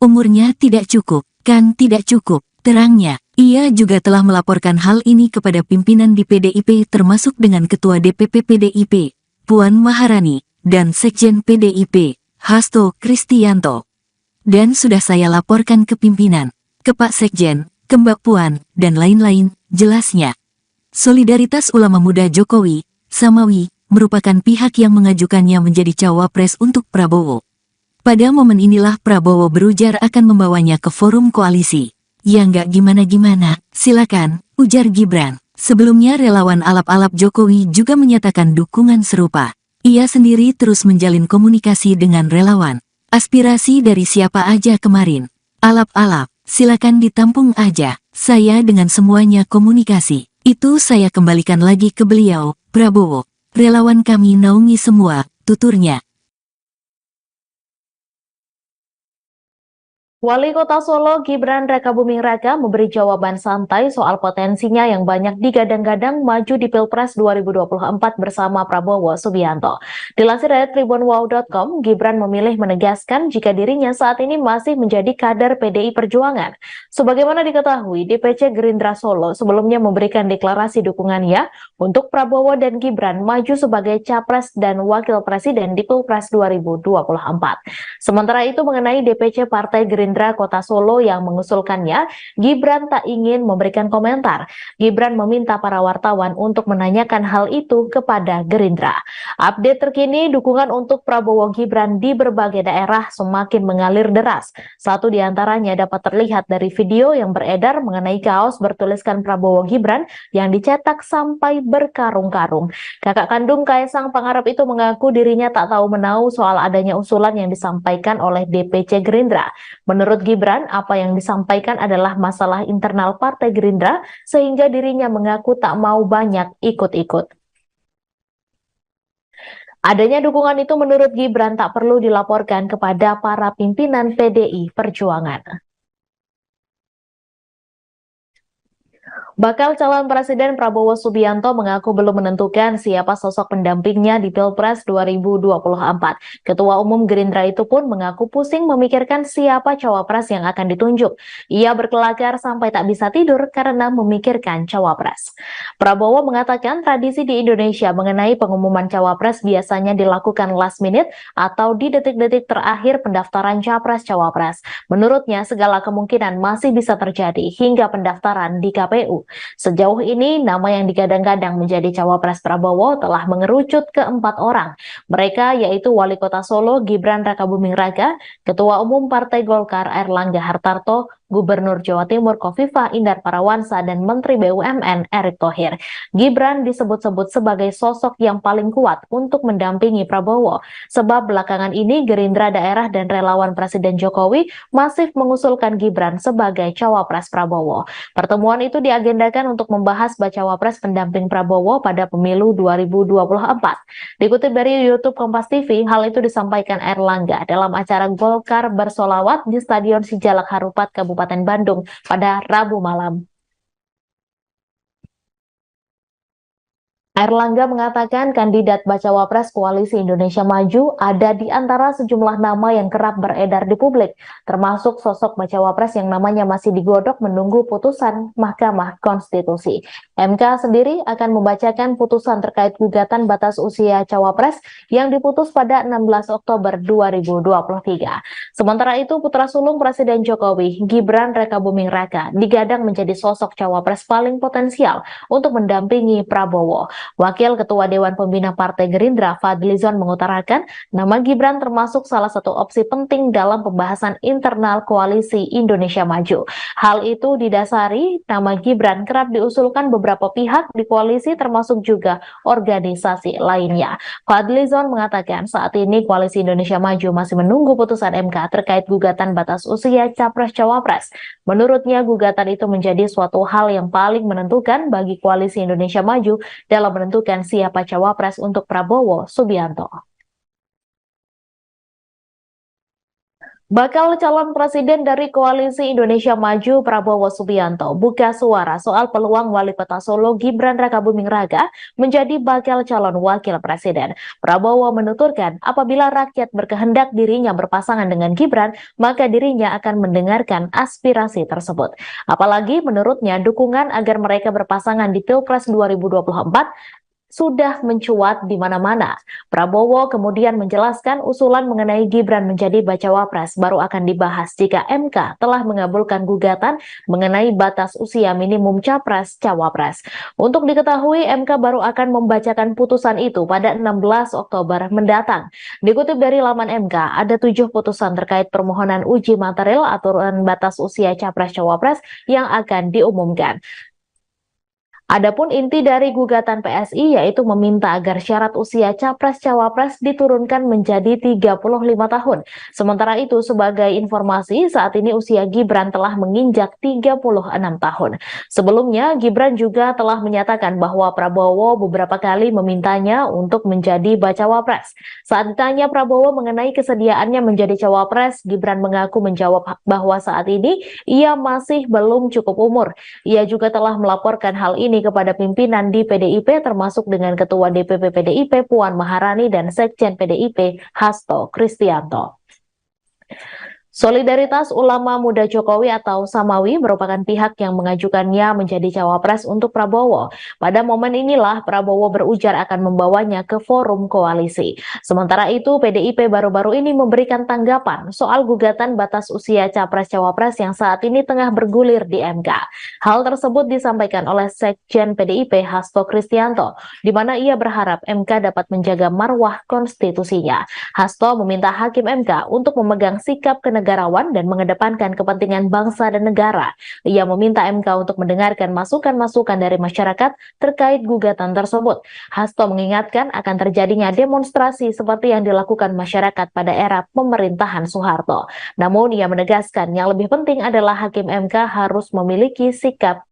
Umurnya tidak cukup, kan tidak cukup, terangnya. Ia juga telah melaporkan hal ini kepada pimpinan di PDIP termasuk dengan Ketua DPP PDIP, Puan Maharani, dan Sekjen PDIP, Hasto Kristianto. Dan sudah saya laporkan ke pimpinan, ke Pak Sekjen, ke Mbak Puan, dan lain-lain, jelasnya. Solidaritas Ulama Muda Jokowi, Samawi, merupakan pihak yang mengajukannya menjadi cawapres untuk Prabowo. Pada momen inilah Prabowo berujar akan membawanya ke forum koalisi. Ya nggak gimana-gimana, silakan, ujar Gibran. Sebelumnya relawan alap-alap Jokowi juga menyatakan dukungan serupa. Ia sendiri terus menjalin komunikasi dengan relawan. Aspirasi dari siapa aja kemarin. Alap-alap, silakan ditampung aja. Saya dengan semuanya komunikasi. Itu saya kembalikan lagi ke beliau, Prabowo. Relawan kami naungi semua, tuturnya. Wali Kota Solo Gibran Rakabuming Raka memberi jawaban santai soal potensinya yang banyak digadang-gadang maju di Pilpres 2024 bersama Prabowo Subianto. Dilansir dari tribunwow.com, Gibran memilih menegaskan jika dirinya saat ini masih menjadi kader PDI Perjuangan. Sebagaimana diketahui, DPC Gerindra Solo sebelumnya memberikan deklarasi dukungannya untuk Prabowo dan Gibran maju sebagai Capres dan Wakil Presiden di Pilpres 2024. Sementara itu mengenai DPC Partai Gerindra Kota Solo yang mengusulkannya, Gibran tak ingin memberikan komentar. Gibran meminta para wartawan untuk menanyakan hal itu kepada Gerindra. Update terkini, dukungan untuk Prabowo Gibran di berbagai daerah semakin mengalir deras. Satu di antaranya dapat terlihat dari video yang beredar mengenai kaos bertuliskan Prabowo Gibran yang dicetak sampai berkarung-karung. Kakak kandung Kaisang Pangarep itu mengaku dirinya tak tahu menahu soal adanya usulan yang disampaikan oleh DPC Gerindra. Menurut Gibran, apa yang disampaikan adalah masalah internal Partai Gerindra sehingga dirinya mengaku tak mau banyak ikut-ikut. Adanya dukungan itu menurut Gibran tak perlu dilaporkan kepada para pimpinan PDI Perjuangan. Bakal calon Presiden Prabowo Subianto mengaku belum menentukan siapa sosok pendampingnya di Pilpres 2024. Ketua Umum Gerindra itu pun mengaku pusing memikirkan siapa cawapres yang akan ditunjuk. Ia berkelakar sampai tak bisa tidur karena memikirkan cawapres. Prabowo mengatakan tradisi di Indonesia mengenai pengumuman cawapres biasanya dilakukan last minute atau di detik-detik terakhir pendaftaran capres-cawapres. Menurutnya, segala kemungkinan masih bisa terjadi hingga pendaftaran di KPU. Sejauh ini, nama yang digadang-gadang menjadi cawapres Prabowo telah mengerucut ke 4 orang. Mereka yaitu Wali Kota Solo Gibran Rakabuming Raka, Ketua Umum Partai Golkar Airlangga Hartarto, Gubernur Jawa Timur Khofifah Indar Parawansa, dan Menteri BUMN Erick Thohir. Gibran disebut-sebut sebagai sosok yang paling kuat untuk mendampingi Prabowo, sebab belakangan ini Gerindra daerah dan relawan Presiden Jokowi masif mengusulkan Gibran sebagai cawapres Prabowo. Pertemuan itu diagendakan untuk membahas bacawa pres pendamping Prabowo pada pemilu 2024. Dikutip dari YouTube Kompas TV, hal itu disampaikan Airlangga dalam acara Golkar Bersolawat di Stadion Sijalak Harupat, Kabupaten Bandung pada Rabu malam. Airlangga mengatakan kandidat bacawa pres Koalisi Indonesia Maju ada di antara sejumlah nama yang kerap beredar di publik, termasuk sosok bacawa pres yang namanya masih digodok menunggu putusan Mahkamah Konstitusi. MK sendiri akan membacakan putusan terkait gugatan batas usia cawapres yang diputus pada 16 Oktober 2023. Sementara itu, putra sulung Presiden Jokowi, Gibran Rakabuming Raka, digadang menjadi sosok cawapres paling potensial untuk mendampingi Prabowo. Wakil Ketua Dewan Pembina Partai Gerindra Fadlizon mengutarakan nama Gibran termasuk salah satu opsi penting dalam pembahasan internal Koalisi Indonesia Maju. Hal itu didasari nama Gibran kerap diusulkan beberapa pihak di koalisi termasuk juga organisasi lainnya. Fadlizon mengatakan saat ini Koalisi Indonesia Maju masih menunggu putusan MK terkait gugatan batas usia Capres-Cawapres. Menurutnya gugatan itu menjadi suatu hal yang paling menentukan bagi Koalisi Indonesia Maju dalam menentukan siapa cawapres untuk Prabowo Subianto. Bakal calon presiden dari Koalisi Indonesia Maju Prabowo Subianto buka suara soal peluang Wali Kota Solo Gibran Rakabuming Raka menjadi bakal calon wakil presiden. Prabowo menuturkan apabila rakyat berkehendak dirinya berpasangan dengan Gibran, maka dirinya akan mendengarkan aspirasi tersebut. Apalagi menurutnya dukungan agar mereka berpasangan di Pilpres 2024 sudah mencuat di mana-mana. Prabowo kemudian menjelaskan usulan mengenai Gibran menjadi bacawa pres baru akan dibahas jika MK telah mengabulkan gugatan mengenai batas usia minimum capres-cawapres. Untuk diketahui, MK baru akan membacakan putusan itu pada 16 Oktober mendatang. Dikutip dari laman MK, ada 7 putusan terkait permohonan uji material aturan batas usia capres-cawapres yang akan diumumkan. Adapun inti dari gugatan PSI yaitu meminta agar syarat usia capres-cawapres diturunkan menjadi 35 tahun. Sementara itu, sebagai informasi, saat ini usia Gibran telah menginjak 36 tahun. Sebelumnya, Gibran juga telah menyatakan bahwa Prabowo beberapa kali memintanya untuk menjadi bacawa pres. Saat ditanya Prabowo mengenai kesediaannya menjadi cawapres, Gibran mengaku menjawab bahwa saat ini ia masih belum cukup umur. Ia juga telah melaporkan hal ini kepada pimpinan di PDIP termasuk dengan Ketua DPP PDIP Puan Maharani dan Sekjen PDIP Hasto Kristianto. Solidaritas Ulama Muda Jokowi atau Samawi merupakan pihak yang mengajukannya menjadi cawapres untuk Prabowo. Pada momen inilah Prabowo berujar akan membawanya ke forum koalisi. Sementara itu, PDIP baru-baru ini memberikan tanggapan soal gugatan batas usia capres-cawapres yang saat ini tengah bergulir di MK. Hal tersebut disampaikan oleh Sekjen PDIP Hasto Kristianto, di mana ia berharap MK dapat menjaga marwah konstitusinya. Hasto meminta Hakim MK untuk memegang sikap kenegarawan dan mengedepankan kepentingan bangsa dan negara. Ia meminta MK untuk mendengarkan masukan-masukan dari masyarakat terkait gugatan tersebut. Hasto mengingatkan akan terjadinya demonstrasi seperti yang dilakukan masyarakat pada era pemerintahan Soeharto. Namun ia menegaskan yang lebih penting adalah Hakim MK harus memiliki sikap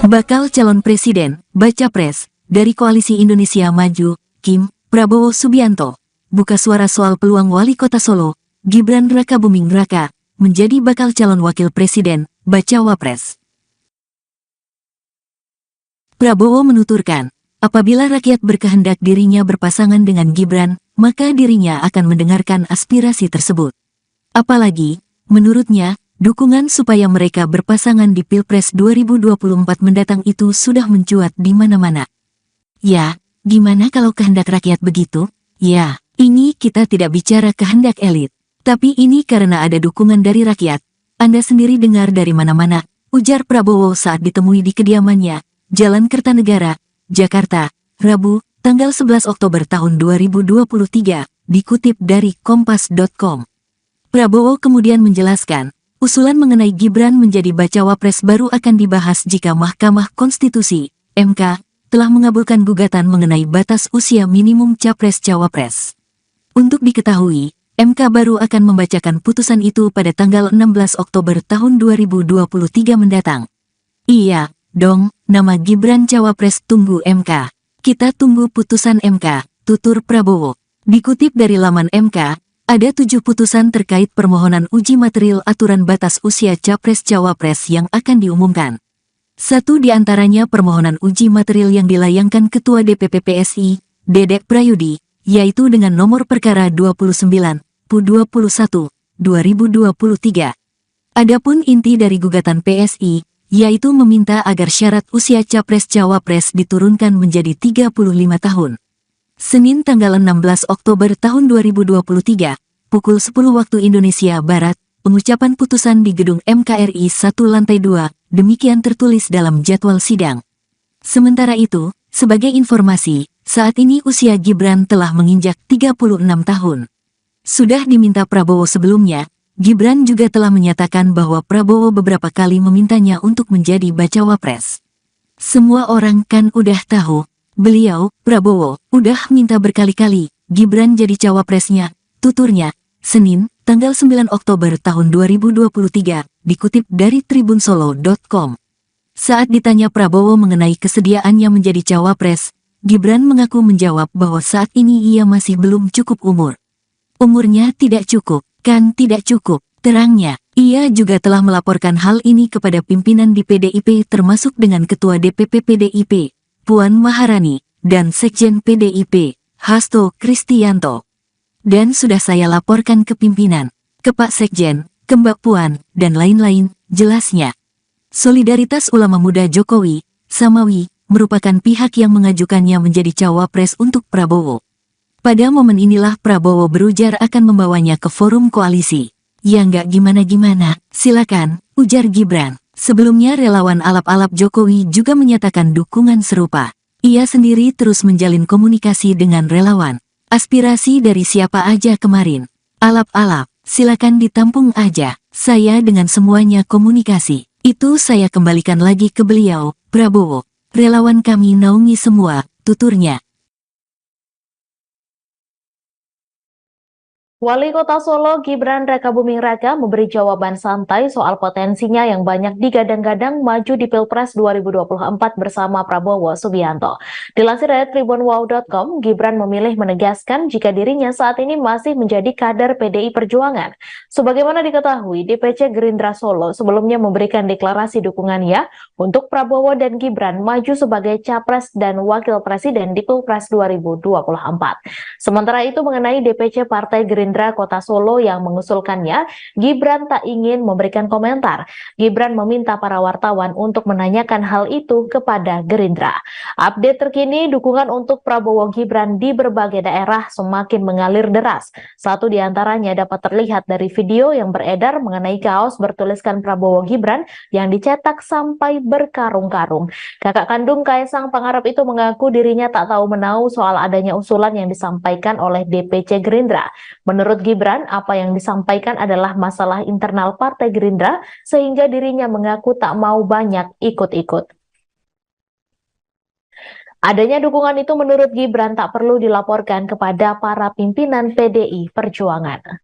Bakal calon presiden, baca pres, dari Koalisi Indonesia Maju, Kim Prabowo Subianto. buka suara soal peluang wali kota Solo, Gibran Rakabuming Raka, menjadi bakal calon wakil presiden, bacawa pres. Prabowo menuturkan, apabila rakyat berkehendak dirinya berpasangan dengan Gibran, maka dirinya akan mendengarkan aspirasi tersebut. Apalagi, menurutnya, dukungan supaya mereka berpasangan di Pilpres 2024 mendatang itu sudah mencuat di mana-mana. Ya, gimana kalau kehendak rakyat begitu? Ya, ini kita tidak bicara kehendak elit. Tapi ini karena ada dukungan dari rakyat. Anda sendiri dengar dari mana-mana, ujar Prabowo saat ditemui di kediamannya, Jalan Kertanegara, Jakarta, Rabu, tanggal 11 Oktober tahun 2023, dikutip dari Kompas.com. Prabowo kemudian menjelaskan, usulan mengenai Gibran menjadi bacawa pres baru akan dibahas jika Mahkamah Konstitusi, MK, telah mengabulkan gugatan mengenai batas usia minimum capres-cawapres. Untuk diketahui, MK baru akan membacakan putusan itu pada tanggal 16 Oktober tahun 2023 mendatang. Iya, dong, nama Gibran cawapres tunggu MK. Kita tunggu putusan MK, tutur Prabowo. Dikutip dari laman MK, ada 7 putusan terkait permohonan uji material aturan batas usia capres-cawapres yang akan diumumkan. Satu di antaranya permohonan uji material yang dilayangkan Ketua DPP PSI, Dedek Prayudi, yaitu dengan nomor perkara 29/21/2023. Adapun inti dari gugatan PSI, yaitu meminta agar syarat usia capres-cawapres diturunkan menjadi 35 tahun. Senin tanggal 16 Oktober tahun 2023, pukul 10 waktu Indonesia Barat, pengucapan putusan di gedung MKRI 1 lantai 2, demikian tertulis dalam jadwal sidang. Sementara itu, sebagai informasi, saat ini usia Gibran telah menginjak 36 tahun. Sudah diminta Prabowo sebelumnya, Gibran juga telah menyatakan bahwa Prabowo beberapa kali memintanya untuk menjadi bacawa pres. Semua orang kan udah tahu, beliau, Prabowo, udah minta berkali-kali, Gibran jadi cawapresnya, tuturnya, Senin, tanggal 9 Oktober tahun 2023, dikutip dari tribunsolo.com. Saat ditanya Prabowo mengenai kesediaannya menjadi cawapres, Gibran mengaku menjawab bahwa saat ini ia masih belum cukup umur. Umurnya tidak cukup, kan tidak cukup, terangnya. Ia juga telah melaporkan hal ini kepada pimpinan di PDIP termasuk dengan Ketua DPP PDIP, Puan Maharani, dan Sekjen PDIP, Hasto Kristianto. Dan sudah saya laporkan ke pimpinan, ke Pak Sekjen, ke Mbak Puan, dan lain-lain, jelasnya. Solidaritas Ulama Muda Jokowi, Samawi, merupakan pihak yang mengajukannya menjadi cawapres untuk Prabowo. Pada momen inilah Prabowo berujar akan membawanya ke forum koalisi. Ya nggak gimana-gimana, silakan, ujar Gibran. Sebelumnya relawan alap-alap Jokowi juga menyatakan dukungan serupa. Ia sendiri terus menjalin komunikasi dengan relawan. Aspirasi dari siapa aja kemarin. Alap-alap, silakan ditampung aja. Saya dengan semuanya komunikasi. Itu saya kembalikan lagi ke beliau, Prabowo. Relawan kami naungi semua, tuturnya. Wali Kota Solo Gibran Rakabuming Raka memberi jawaban santai soal potensinya yang banyak digadang-gadang maju di Pilpres 2024 bersama Prabowo Subianto. Dilansir dari tribunwow.com, Gibran memilih menegaskan jika dirinya saat ini masih menjadi kader PDI Perjuangan. Sebagaimana diketahui, DPC Gerindra Solo sebelumnya memberikan deklarasi dukungannya untuk Prabowo dan Gibran maju sebagai Capres dan Wakil Presiden di Pilpres 2024. Sementara itu mengenai DPC Partai Gerindra Kota Solo yang mengusulkannya, Gibran tak ingin memberikan komentar. Gibran meminta para wartawan untuk menanyakan hal itu kepada Gerindra. Update terkini, dukungan untuk Prabowo Gibran di berbagai daerah semakin mengalir deras. Satu di antaranya dapat terlihat dari video yang beredar mengenai kaos bertuliskan Prabowo Gibran yang dicetak sampai berkarung-karung. Kakak kandung Kaisang Pangarep itu mengaku dirinya tak tahu menahu soal adanya usulan yang disampaikan oleh DPC Gerindra. Menurut Gibran, apa yang disampaikan adalah masalah internal Partai Gerindra sehingga dirinya mengaku tak mau banyak ikut-ikut. Adanya dukungan itu menurut Gibran tak perlu dilaporkan kepada para pimpinan PDI Perjuangan.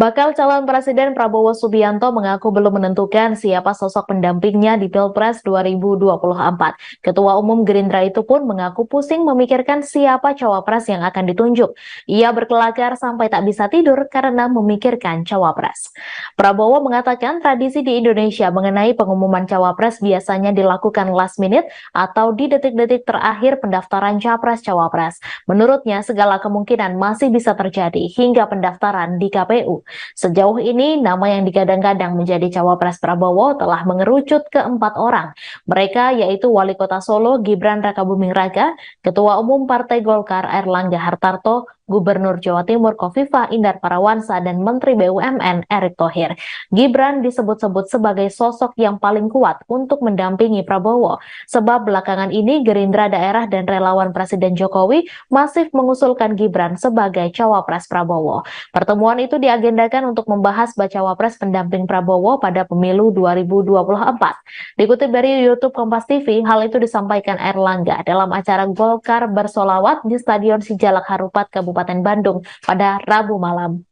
Bakal calon Presiden Prabowo Subianto mengaku belum menentukan siapa sosok pendampingnya di Pilpres 2024. Ketua Umum Gerindra itu pun mengaku pusing memikirkan siapa cawapres yang akan ditunjuk. Ia berkelakar sampai tak bisa tidur karena memikirkan cawapres. Prabowo mengatakan tradisi di Indonesia mengenai pengumuman cawapres biasanya dilakukan last minute atau di detik-detik terakhir pendaftaran capres-cawapres. Menurutnya, segala kemungkinan masih bisa terjadi hingga pendaftaran di KPU. Sejauh ini, nama yang digadang-gadang menjadi cawapres Prabowo telah mengerucut ke 4 orang. Mereka yaitu Wali Kota Solo Gibran Rakabuming Raka, Ketua Umum Partai Golkar Airlangga Hartarto, Gubernur Jawa Timur Khofifah Indar Parawansa, dan Menteri BUMN Erick Thohir. Gibran disebut-sebut sebagai sosok yang paling kuat untuk mendampingi Prabowo, sebab belakangan ini Gerindra Daerah dan relawan Presiden Jokowi masif mengusulkan Gibran sebagai cawapres Prabowo. Pertemuan itu diagendakan untuk membahas bacawa pres pendamping Prabowo pada pemilu 2024. Dikutip dari YouTube Kompas TV, hal itu disampaikan Airlangga dalam acara Golkar Bersolawat di Stadion Sijalak Harupat, Kabupaten Bandung pada Rabu malam.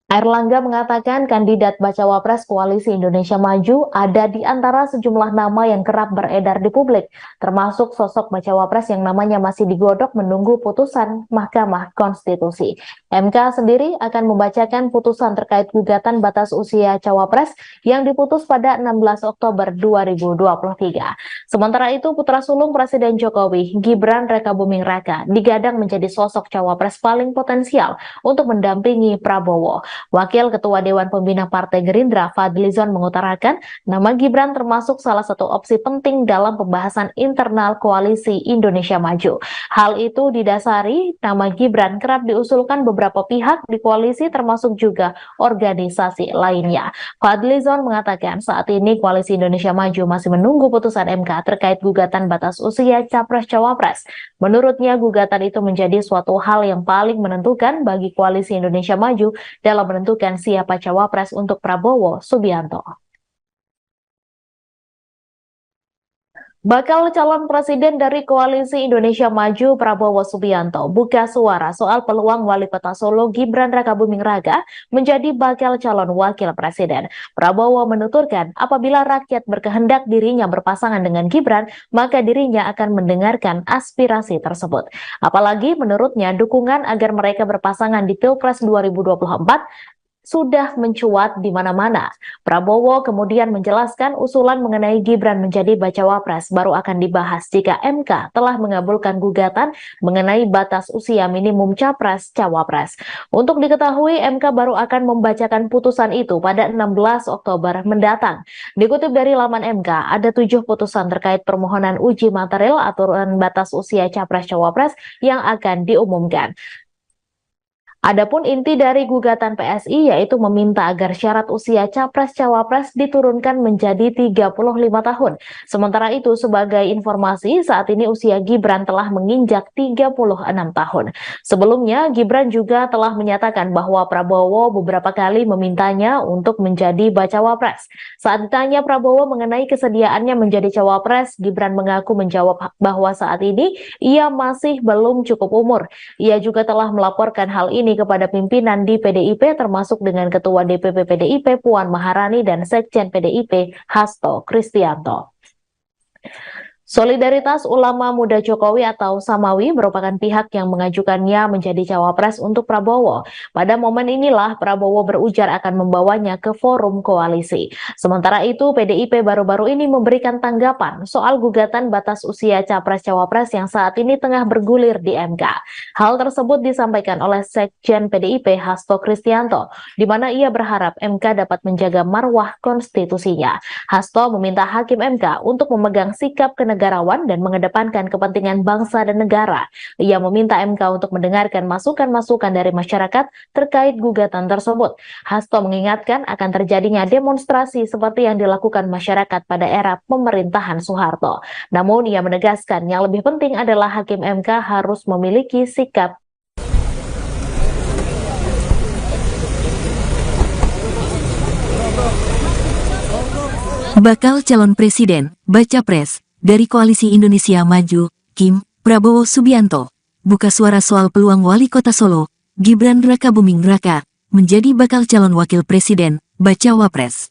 Airlangga mengatakan kandidat bacawa pres Koalisi Indonesia Maju ada di antara sejumlah nama yang kerap beredar di publik, termasuk sosok bacawa pres yang namanya masih digodok menunggu putusan Mahkamah Konstitusi. MK sendiri akan membacakan putusan terkait gugatan batas usia cawapres yang diputus pada 16 Oktober 2023. Sementara itu, putra sulung Presiden Jokowi, Gibran Rakabuming Raka, digadang menjadi sosok cawapres paling potensial untuk mendampingi Prabowo. Wakil Ketua Dewan Pembina Partai Gerindra, Fadlizon, mengutarakan nama Gibran termasuk salah satu opsi penting dalam pembahasan internal Koalisi Indonesia Maju. Hal itu didasari nama Gibran kerap diusulkan beberapa pihak di koalisi termasuk juga organisasi lainnya. Fadlizon mengatakan saat ini Koalisi Indonesia Maju masih menunggu putusan MK terkait gugatan batas usia Capres-Cawapres. Menurutnya gugatan itu menjadi suatu hal yang paling menentukan bagi Koalisi Indonesia Maju dalam menentukan siapa cawapres untuk Prabowo Subianto. Bakal calon presiden dari Koalisi Indonesia Maju Prabowo Subianto buka suara soal peluang Wali Kota Solo Gibran Rakabuming Raka menjadi bakal calon wakil presiden. Prabowo menuturkan apabila rakyat berkehendak dirinya berpasangan dengan Gibran, maka dirinya akan mendengarkan aspirasi tersebut. Apalagi menurutnya dukungan agar mereka berpasangan di Pilpres 2024 sudah mencuat di mana-mana. Prabowo kemudian menjelaskan usulan mengenai Gibran menjadi bacawa pres baru akan dibahas jika MK telah mengabulkan gugatan mengenai batas usia minimum capres-cawapres. Untuk diketahui, MK baru akan membacakan putusan itu pada 16 Oktober mendatang. Dikutip dari laman MK, ada 7 putusan terkait permohonan uji material aturan batas usia capres-cawapres yang akan diumumkan. Adapun inti dari gugatan PSI yaitu meminta agar syarat usia capres-cawapres diturunkan menjadi 35 tahun. Sementara itu, sebagai informasi, saat ini usia Gibran telah menginjak 36 tahun. Sebelumnya, Gibran juga telah menyatakan bahwa Prabowo beberapa kali memintanya untuk menjadi bacawa pres. Saat ditanya Prabowo mengenai kesediaannya menjadi cawapres, Gibran mengaku menjawab bahwa saat ini ia masih belum cukup umur. Ia juga telah melaporkan hal ini kepada pimpinan di PDIP termasuk dengan Ketua DPP PDIP Puan Maharani dan Sekjen PDIP Hasto Kristianto. Solidaritas Ulama Muda Jokowi atau Samawi merupakan pihak yang mengajukannya menjadi cawapres untuk Prabowo. Pada momen inilah Prabowo berujar akan membawanya ke forum koalisi. Sementara itu, PDIP baru-baru ini memberikan tanggapan soal gugatan batas usia capres-cawapres yang saat ini tengah bergulir di MK. Hal tersebut disampaikan oleh Sekjen PDIP Hasto Kristianto, di mana ia berharap MK dapat menjaga marwah konstitusinya. Hasto meminta Hakim MK untuk memegang sikap kenegarawan dan mengedepankan kepentingan bangsa dan negara. Ia meminta MK untuk mendengarkan masukan-masukan dari masyarakat terkait gugatan tersebut. Hasto mengingatkan akan terjadinya demonstrasi seperti yang dilakukan masyarakat pada era pemerintahan Soeharto. Namun ia menegaskan yang lebih penting adalah Hakim MK harus memiliki sikap Bakal calon presiden, baca pres, dari Koalisi Indonesia Maju, Kim Prabowo Subianto, buka suara soal peluang wali kota Solo, Gibran Rakabuming Raka, menjadi bakal calon wakil presiden, baca Wapres.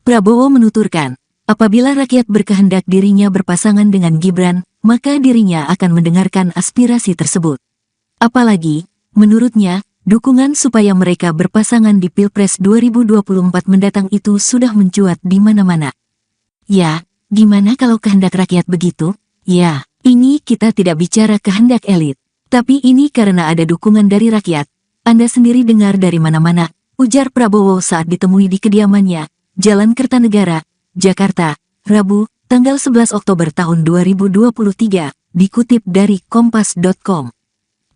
Prabowo menuturkan, apabila rakyat berkehendak dirinya berpasangan dengan Gibran, maka dirinya akan mendengarkan aspirasi tersebut. Apalagi, menurutnya, dukungan supaya mereka berpasangan di Pilpres 2024 mendatang itu sudah mencuat di mana-mana. Ya, gimana kalau kehendak rakyat begitu? Ya, ini kita tidak bicara kehendak elit. Tapi ini karena ada dukungan dari rakyat. Anda sendiri dengar dari mana-mana, ujar Prabowo saat ditemui di kediamannya, Jalan Kertanegara, Jakarta, Rabu, tanggal 11 Oktober tahun 2023, dikutip dari Kompas.com.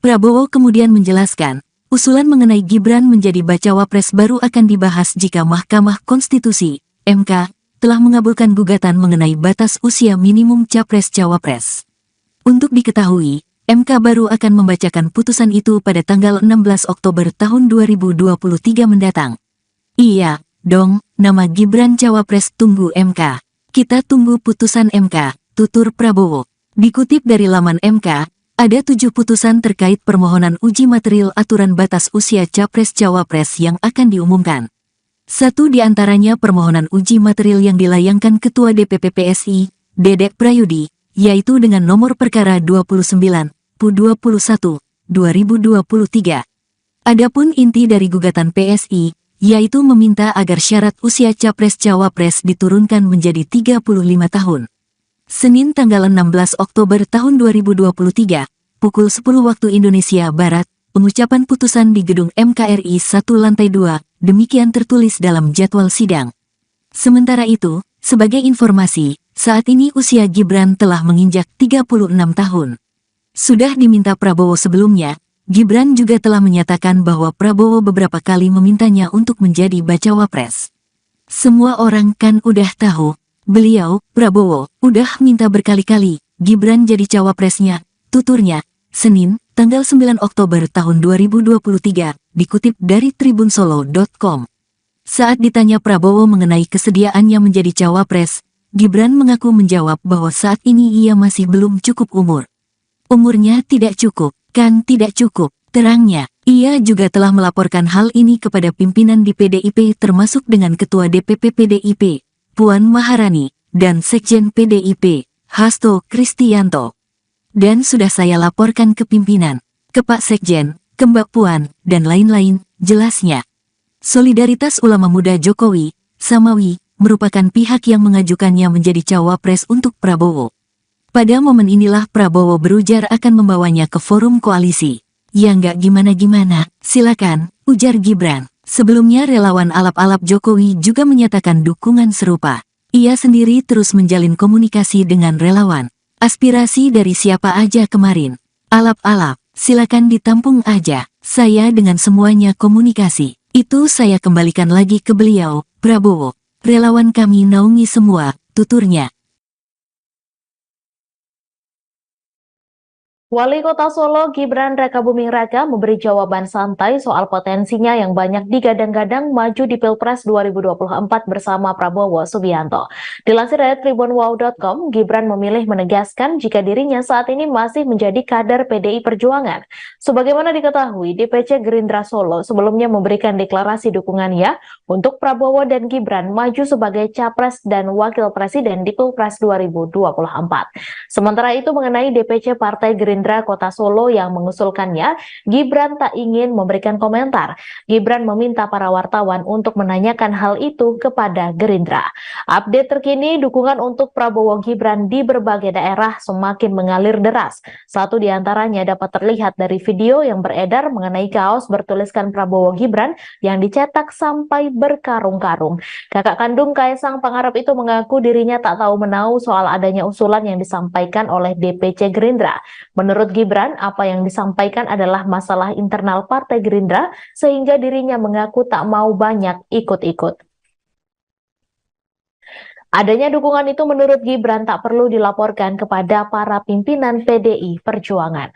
Prabowo kemudian menjelaskan, usulan mengenai Gibran menjadi bacawa pres baru akan dibahas jika Mahkamah Konstitusi, MK, telah mengabulkan gugatan mengenai batas usia minimum capres-cawapres. Untuk diketahui, MK baru akan membacakan putusan itu pada tanggal 16 Oktober tahun 2023 mendatang. Iya, dong, nama Gibran cawapres tunggu MK. Kita tunggu putusan MK, tutur Prabowo. Dikutip dari laman MK, ada 7 putusan terkait permohonan uji material aturan batas usia capres-cawapres yang akan diumumkan. Satu di antaranya permohonan uji material yang dilayangkan Ketua DPP PSI, Dedek Prayudi, yaitu dengan nomor perkara 29/21, 2023. Adapun inti dari gugatan PSI, yaitu meminta agar syarat usia capres-cawapres diturunkan menjadi 35 tahun. Senin tanggal 16 Oktober tahun 2023, pukul 10 waktu Indonesia Barat, pengucapan putusan di gedung MKRI 1 lantai 2, demikian tertulis dalam jadwal sidang. Sementara itu, sebagai informasi, saat ini usia Gibran telah menginjak 36 tahun. Sudah diminta Prabowo sebelumnya, Gibran juga telah menyatakan bahwa Prabowo beberapa kali memintanya untuk menjadi bacawa pres. Semua orang kan udah tahu, beliau, Prabowo, udah minta berkali-kali, Gibran jadi cawapresnya, tuturnya, Senin, tanggal 9 Oktober tahun 2023, dikutip dari tribunsolo.com. Saat ditanya Prabowo mengenai kesediaannya menjadi cawapres, Gibran mengaku menjawab bahwa saat ini ia masih belum cukup umur. Umurnya tidak cukup, kan tidak cukup, terangnya. Ia juga telah melaporkan hal ini kepada pimpinan di PDIP termasuk dengan Ketua DPP PDIP, Puan Maharani, dan Sekjen PDIP, Hasto Kristianto. Dan sudah saya laporkan ke pimpinan, ke Pak Sekjen, ke Mbak Puan, dan lain-lain, jelasnya. Solidaritas Ulama Muda Jokowi, Samawi, merupakan pihak yang mengajukannya menjadi cawapres untuk Prabowo. Pada momen inilah Prabowo berujar akan membawanya ke forum koalisi. Ya nggak gimana-gimana, silakan, ujar Gibran. Sebelumnya relawan alap-alap Jokowi juga menyatakan dukungan serupa. Ia sendiri terus menjalin komunikasi dengan relawan. Aspirasi dari siapa aja kemarin. Alap-alap, silakan ditampung aja. Saya dengan semuanya komunikasi. Itu saya kembalikan lagi ke beliau, Prabowo. Relawan kami naungi semua, tuturnya. Wali Kota Solo Gibran Rakabuming Raka memberi jawaban santai soal potensinya yang banyak digadang-gadang maju di Pilpres 2024 bersama Prabowo Subianto. Dilansir dari tribunwow.com, Gibran memilih menegaskan jika dirinya saat ini masih menjadi kader PDI Perjuangan. Sebagaimana diketahui, DPC Gerindra Solo sebelumnya memberikan deklarasi dukungannya untuk Prabowo dan Gibran maju sebagai Capres dan Wakil Presiden di Pilpres 2024. Sementara itu mengenai DPC Partai Gerindra Kota Solo yang mengusulkannya, Gibran tak ingin memberikan komentar. Gibran meminta para wartawan untuk menanyakan hal itu kepada Gerindra. Update terkini, dukungan untuk Prabowo Gibran di berbagai daerah semakin mengalir deras. Satu di antaranya dapat terlihat dari video yang beredar mengenai kaos bertuliskan Prabowo Gibran yang dicetak sampai berkarung-karung. Kakak kandung Kaisang Pangarep itu mengaku dirinya tak tahu menahu soal adanya usulan yang disampaikan oleh DPC Gerindra. Menurut Gibran, apa yang disampaikan adalah masalah internal Partai Gerindra sehingga dirinya mengaku tak mau banyak ikut-ikut. Adanya dukungan itu menurut Gibran tak perlu dilaporkan kepada para pimpinan PDI Perjuangan.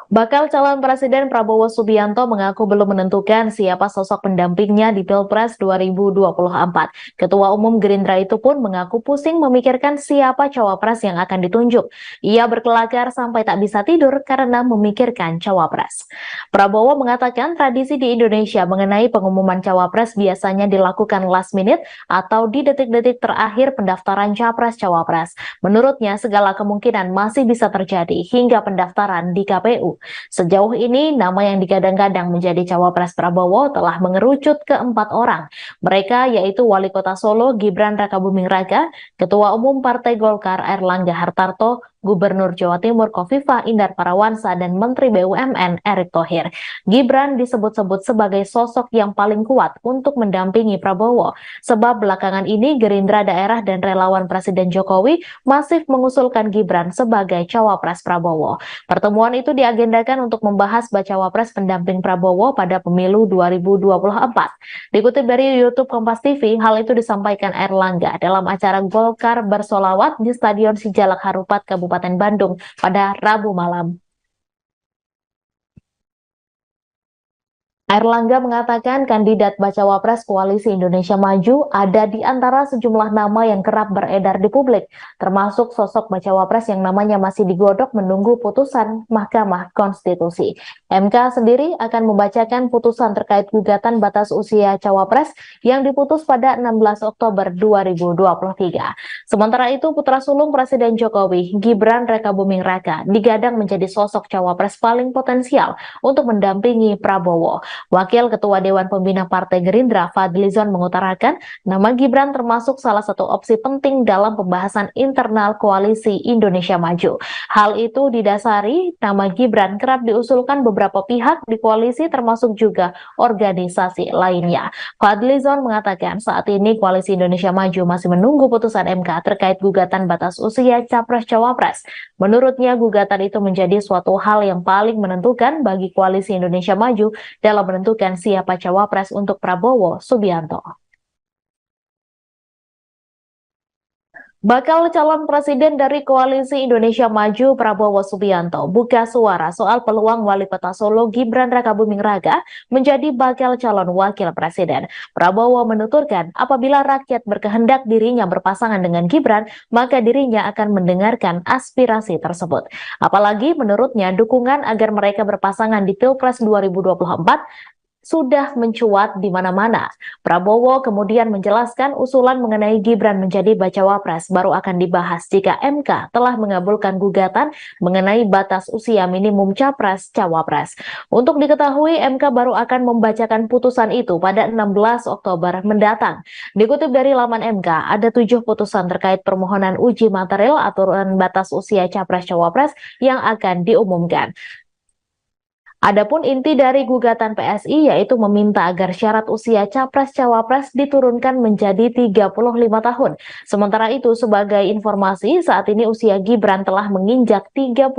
Bakal calon Presiden Prabowo Subianto mengaku belum menentukan siapa sosok pendampingnya di Pilpres 2024. Ketua Umum Gerindra itu pun mengaku pusing memikirkan siapa cawapres yang akan ditunjuk. Ia berkelakar sampai tak bisa tidur karena memikirkan cawapres. Prabowo mengatakan tradisi di Indonesia mengenai pengumuman cawapres biasanya dilakukan last minute atau di detik-detik terakhir pendaftaran capres-cawapres. Menurutnya, segala kemungkinan masih bisa terjadi hingga pendaftaran di KPU. Sejauh ini, nama yang digadang-gadang menjadi cawapres Prabowo telah mengerucut ke 4 orang. Mereka yaitu Wali Kota Solo Gibran Rakabuming Raka, Ketua Umum Partai Golkar Airlangga Hartarto, Gubernur Jawa Timur Khofifah Indar Parawansa, dan Menteri BUMN Erick Thohir. Gibran disebut-sebut sebagai sosok yang paling kuat untuk mendampingi Prabowo, sebab belakangan ini Gerindra daerah dan relawan Presiden Jokowi masif mengusulkan Gibran sebagai cawapres Prabowo. Pertemuan itu diagendakan untuk membahas bacawa pres pendamping Prabowo pada pemilu 2024. Dikutip dari YouTube Kompas TV, hal itu disampaikan Airlangga dalam acara Golkar Bersolawat di Stadion Sijalak Harupat, Kabupaten Bandung pada Rabu malam. Airlangga mengatakan kandidat bacawa pres Koalisi Indonesia Maju ada di antara sejumlah nama yang kerap beredar di publik, termasuk sosok bacawa pres yang namanya masih digodok menunggu putusan Mahkamah Konstitusi. MK sendiri akan membacakan putusan terkait gugatan batas usia cawapres yang diputus pada 16 Oktober 2023. Sementara itu, putra sulung Presiden Jokowi, Gibran Rakabuming Raka, digadang menjadi sosok cawapres paling potensial untuk mendampingi Prabowo. Wakil Ketua Dewan Pembina Partai Gerindra, Fadlizon, mengutarakan nama Gibran termasuk salah satu opsi penting dalam pembahasan internal Koalisi Indonesia Maju. Hal itu didasari nama Gibran kerap diusulkan beberapa pihak di koalisi termasuk juga organisasi lainnya. Fadlizon mengatakan saat ini Koalisi Indonesia Maju masih menunggu putusan MK terkait gugatan batas usia Capres-Cawapres. Menurutnya, gugatan itu menjadi suatu hal yang paling menentukan bagi Koalisi Indonesia Maju dalam menentukan siapa cawapres untuk Prabowo Subianto. Bakal calon presiden dari Koalisi Indonesia Maju Prabowo Subianto buka suara soal peluang Wali Kota Solo Gibran Rakabuming Raka menjadi bakal calon wakil presiden. Prabowo menuturkan apabila rakyat berkehendak dirinya berpasangan dengan Gibran, maka dirinya akan mendengarkan aspirasi tersebut. Apalagi menurutnya dukungan agar mereka berpasangan di Pilpres 2024 sudah mencuat di mana-mana. Prabowo kemudian menjelaskan usulan mengenai Gibran menjadi bacawa pres baru akan dibahas jika MK telah mengabulkan gugatan mengenai batas usia minimum capres-cawapres. Untuk diketahui, MK baru akan membacakan putusan itu pada 16 Oktober mendatang. Dikutip dari laman MK, ada 7 putusan terkait permohonan uji material aturan batas usia capres-cawapres yang akan diumumkan. Adapun inti dari gugatan PSI yaitu meminta agar syarat usia capres-cawapres diturunkan menjadi 35 tahun. Sementara itu, sebagai informasi, saat ini usia Gibran telah menginjak 36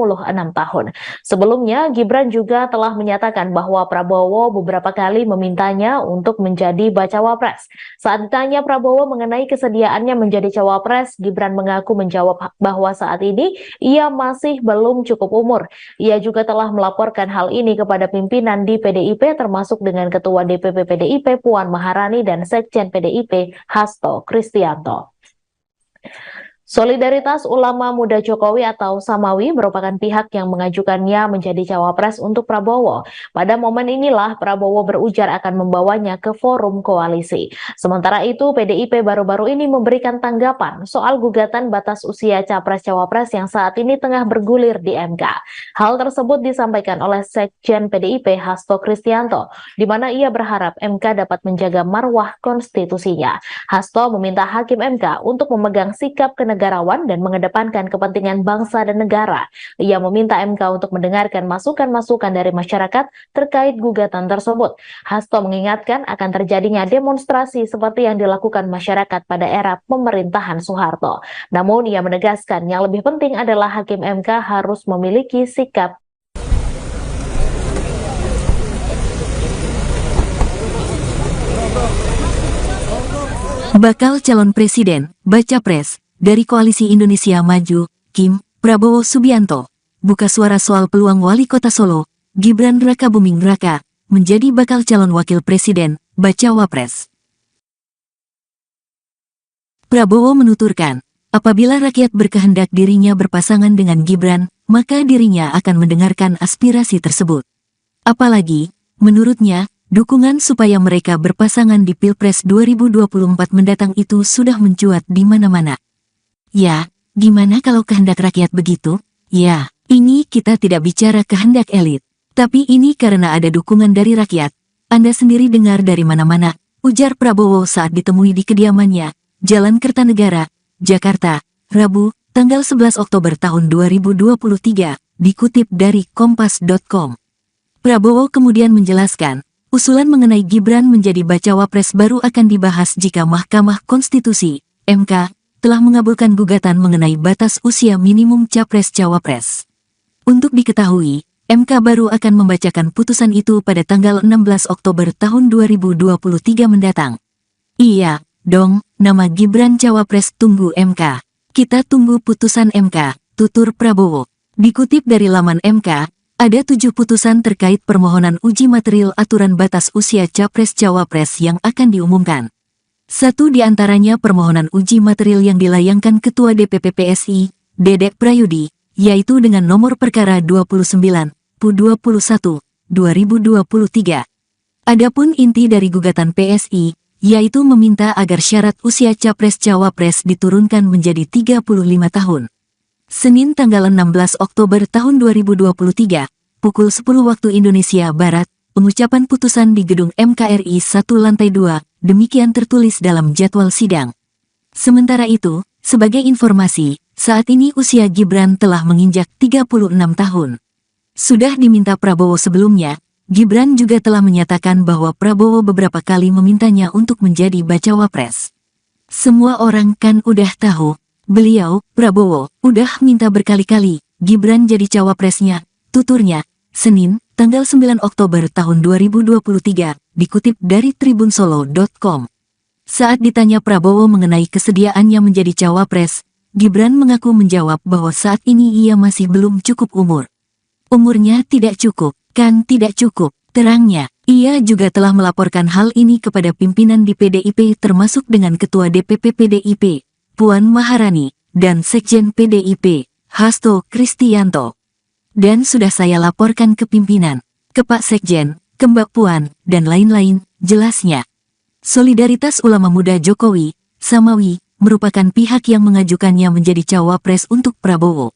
tahun. Sebelumnya, Gibran juga telah menyatakan bahwa Prabowo beberapa kali memintanya untuk menjadi bacawa pres. Saat ditanya Prabowo mengenai kesediaannya menjadi cawapres, Gibran mengaku menjawab bahwa saat ini ia masih belum cukup umur. Ia juga telah melaporkan hal ini kepada pimpinan di PDIP termasuk dengan Ketua DPP PDIP Puan Maharani dan Sekjen PDIP Hasto Kristianto. Solidaritas Ulama Muda Jokowi atau Samawi merupakan pihak yang mengajukannya menjadi cawapres untuk Prabowo. Pada momen inilah Prabowo berujar akan membawanya ke forum koalisi. Sementara itu, PDIP baru-baru ini memberikan tanggapan soal gugatan batas usia capres-cawapres yang saat ini tengah bergulir di MK. Hal tersebut disampaikan oleh Sekjen PDIP Hasto Kristianto, di mana ia berharap MK dapat menjaga marwah konstitusinya. Hasto meminta Hakim MK untuk memegang sikap kenegarawan dan mengedepankan kepentingan bangsa dan negara. Ia meminta MK untuk mendengarkan masukan-masukan dari masyarakat terkait gugatan tersebut. Hasto mengingatkan akan terjadinya demonstrasi seperti yang dilakukan masyarakat pada era pemerintahan Soeharto. Namun ia menegaskan yang lebih penting adalah Hakim MK harus memiliki sikap Bakal calon presiden, baca pres, dari Koalisi Indonesia Maju, Kim Prabowo Subianto. buka suara soal peluang wali kota Solo, Gibran Rakabuming Raka, menjadi bakal calon wakil presiden, bacawa pres. Prabowo menuturkan, apabila rakyat berkehendak dirinya berpasangan dengan Gibran, maka dirinya akan mendengarkan aspirasi tersebut. Apalagi, menurutnya, dukungan supaya mereka berpasangan di Pilpres 2024 mendatang itu sudah mencuat di mana-mana. Ya, gimana kalau kehendak rakyat begitu? Ya, ini kita tidak bicara kehendak elit. Tapi ini karena ada dukungan dari rakyat. Anda sendiri dengar dari mana-mana, ujar Prabowo saat ditemui di kediamannya, Jalan Kertanegara, Jakarta, Rabu, tanggal 11 Oktober tahun 2023, dikutip dari Kompas.com. Prabowo kemudian menjelaskan, usulan mengenai Gibran menjadi bacawa pres baru akan dibahas jika Mahkamah Konstitusi, MK, telah mengabulkan gugatan mengenai batas usia minimum capres-cawapres. Untuk diketahui, MK baru akan membacakan putusan itu pada tanggal 16 Oktober tahun 2023 mendatang. Iya, dong, nama Gibran cawapres tunggu MK. Kita tunggu putusan MK, tutur Prabowo. Dikutip dari laman MK, ada 7 putusan terkait permohonan uji material aturan batas usia capres-cawapres yang akan diumumkan. Satu di antaranya permohonan uji material yang dilayangkan Ketua DPP PSI, Dedek Prayudi, yaitu dengan nomor perkara 29/21/2023. Adapun inti dari gugatan PSI, yaitu meminta agar syarat usia capres-cawapres diturunkan menjadi 35 tahun. Senin tanggal 16 Oktober tahun 2023, pukul 10 waktu Indonesia Barat, pengucapan putusan di gedung MKRI 1 lantai 2, demikian tertulis dalam jadwal sidang. Sementara itu, sebagai informasi, saat ini usia Gibran telah menginjak 36 tahun. Sudah diminta Prabowo sebelumnya, Gibran juga telah menyatakan bahwa Prabowo beberapa kali memintanya untuk menjadi bacawa pres. Semua orang kan udah tahu, beliau, Prabowo, udah minta berkali-kali, Gibran jadi cawapresnya, tuturnya, Senin, tanggal 9 Oktober tahun 2023, dikutip dari tribunsolo.com. Saat ditanya Prabowo mengenai kesediaannya menjadi cawapres, Gibran mengaku menjawab bahwa saat ini ia masih belum cukup umur. Umurnya tidak cukup, kan tidak cukup, terangnya. Ia juga telah melaporkan hal ini kepada pimpinan di PDIP termasuk dengan Ketua DPP PDIP, Puan Maharani, dan Sekjen PDIP, Hasto Kristianto. Dan sudah saya laporkan ke pimpinan, ke Pak Sekjen, ke Mbak Puan, dan lain-lain, jelasnya. Solidaritas Ulama Muda Jokowi, Samawi, merupakan pihak yang mengajukannya menjadi cawapres untuk Prabowo.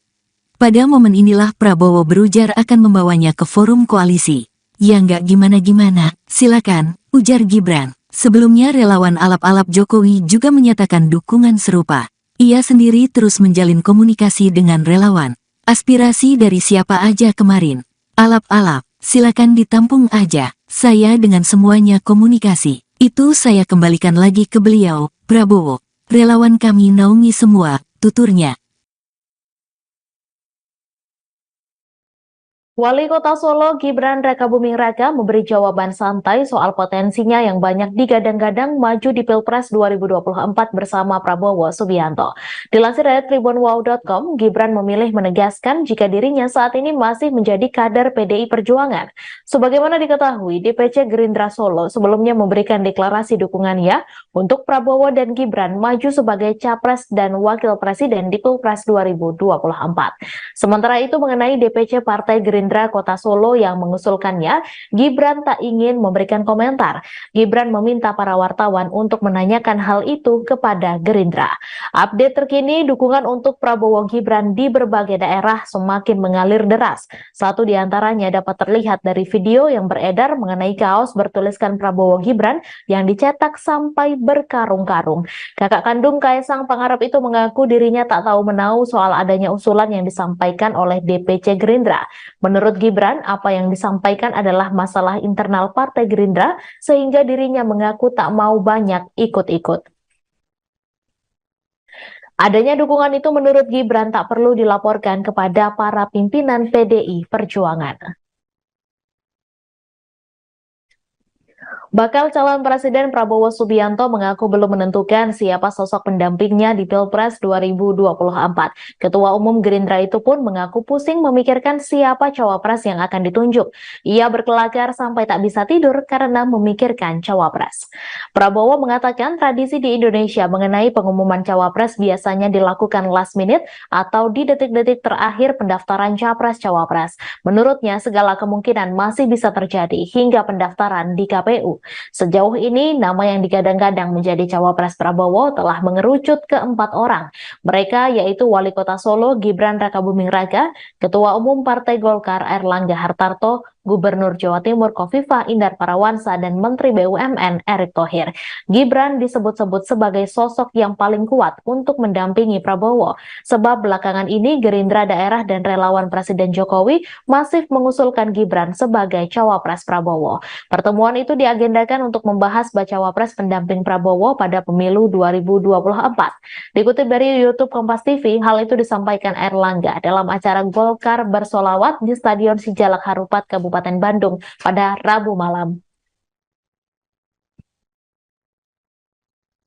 Pada momen inilah Prabowo berujar akan membawanya ke forum koalisi. Ya nggak gimana-gimana, silakan, ujar Gibran. Sebelumnya relawan alap-alap Jokowi juga menyatakan dukungan serupa. Ia sendiri terus menjalin komunikasi dengan relawan. Aspirasi dari siapa aja kemarin. Alap-alap, silakan ditampung aja. Saya dengan semuanya komunikasi. Itu saya kembalikan lagi ke beliau, Prabowo. Relawan kami naungi semua, tuturnya. Wali Kota Solo Gibran Rakabuming Raka memberi jawaban santai soal potensinya yang banyak digadang-gadang maju di Pilpres 2024 bersama Prabowo Subianto. Dilansir dari tribunwow.com, Gibran memilih menegaskan jika dirinya saat ini masih menjadi kader PDI Perjuangan. Sebagaimana diketahui, DPC Gerindra Solo sebelumnya memberikan deklarasi dukungannya untuk Prabowo dan Gibran maju sebagai Capres dan Wakil Presiden di Pilpres 2024. Sementara itu mengenai DPC Partai Gerindra Kota Solo yang mengusulkannya, Gibran tak ingin memberikan komentar. Gibran meminta para wartawan untuk menanyakan hal itu kepada Gerindra. Update terkini, dukungan untuk Prabowo Gibran di berbagai daerah semakin mengalir deras. Satu di antaranya dapat terlihat dari video yang beredar mengenai kaos bertuliskan Prabowo Gibran yang dicetak sampai berkarung-karung. Kakak kandung Kaisang Pangarep itu mengaku dirinya tak tahu menahu soal adanya usulan yang disampaikan oleh DPC Gerindra. Menurut Gibran, apa yang disampaikan adalah masalah internal Partai Gerindra sehingga dirinya mengaku tak mau banyak ikut-ikut. Adanya dukungan itu menurut Gibran tak perlu dilaporkan kepada para pimpinan PDI Perjuangan. Bakal calon Presiden Prabowo Subianto mengaku belum menentukan siapa sosok pendampingnya di Pilpres 2024. Ketua Umum Gerindra itu pun mengaku pusing memikirkan siapa cawapres yang akan ditunjuk. Ia berkelakar sampai tak bisa tidur karena memikirkan cawapres. Prabowo mengatakan tradisi di Indonesia mengenai pengumuman cawapres biasanya dilakukan last minute atau di detik-detik terakhir pendaftaran capres-cawapres. Menurutnya, segala kemungkinan masih bisa terjadi hingga pendaftaran di KPU. Sejauh ini, nama yang digadang-gadang menjadi cawapres Prabowo telah mengerucut ke 4 orang. Mereka yaitu Wali Kota Solo Gibran Rakabuming Raka, Ketua Umum Partai Golkar Airlangga Hartarto, Gubernur Jawa Timur Khofifah Indar Parawansa, dan Menteri BUMN Erick Thohir. Gibran disebut-sebut sebagai sosok yang paling kuat untuk mendampingi Prabowo, sebab belakangan ini Gerindra daerah dan relawan Presiden Jokowi masif mengusulkan Gibran sebagai cawapres Prabowo. Pertemuan itu diagendakan untuk membahas bacawa pres pendamping Prabowo pada pemilu 2024. Dikutip dari YouTube Kompas TV, hal itu disampaikan Airlangga dalam acara Golkar Bersolawat di Stadion Sijalak Harupat, Kabupaten Bandung pada Rabu malam.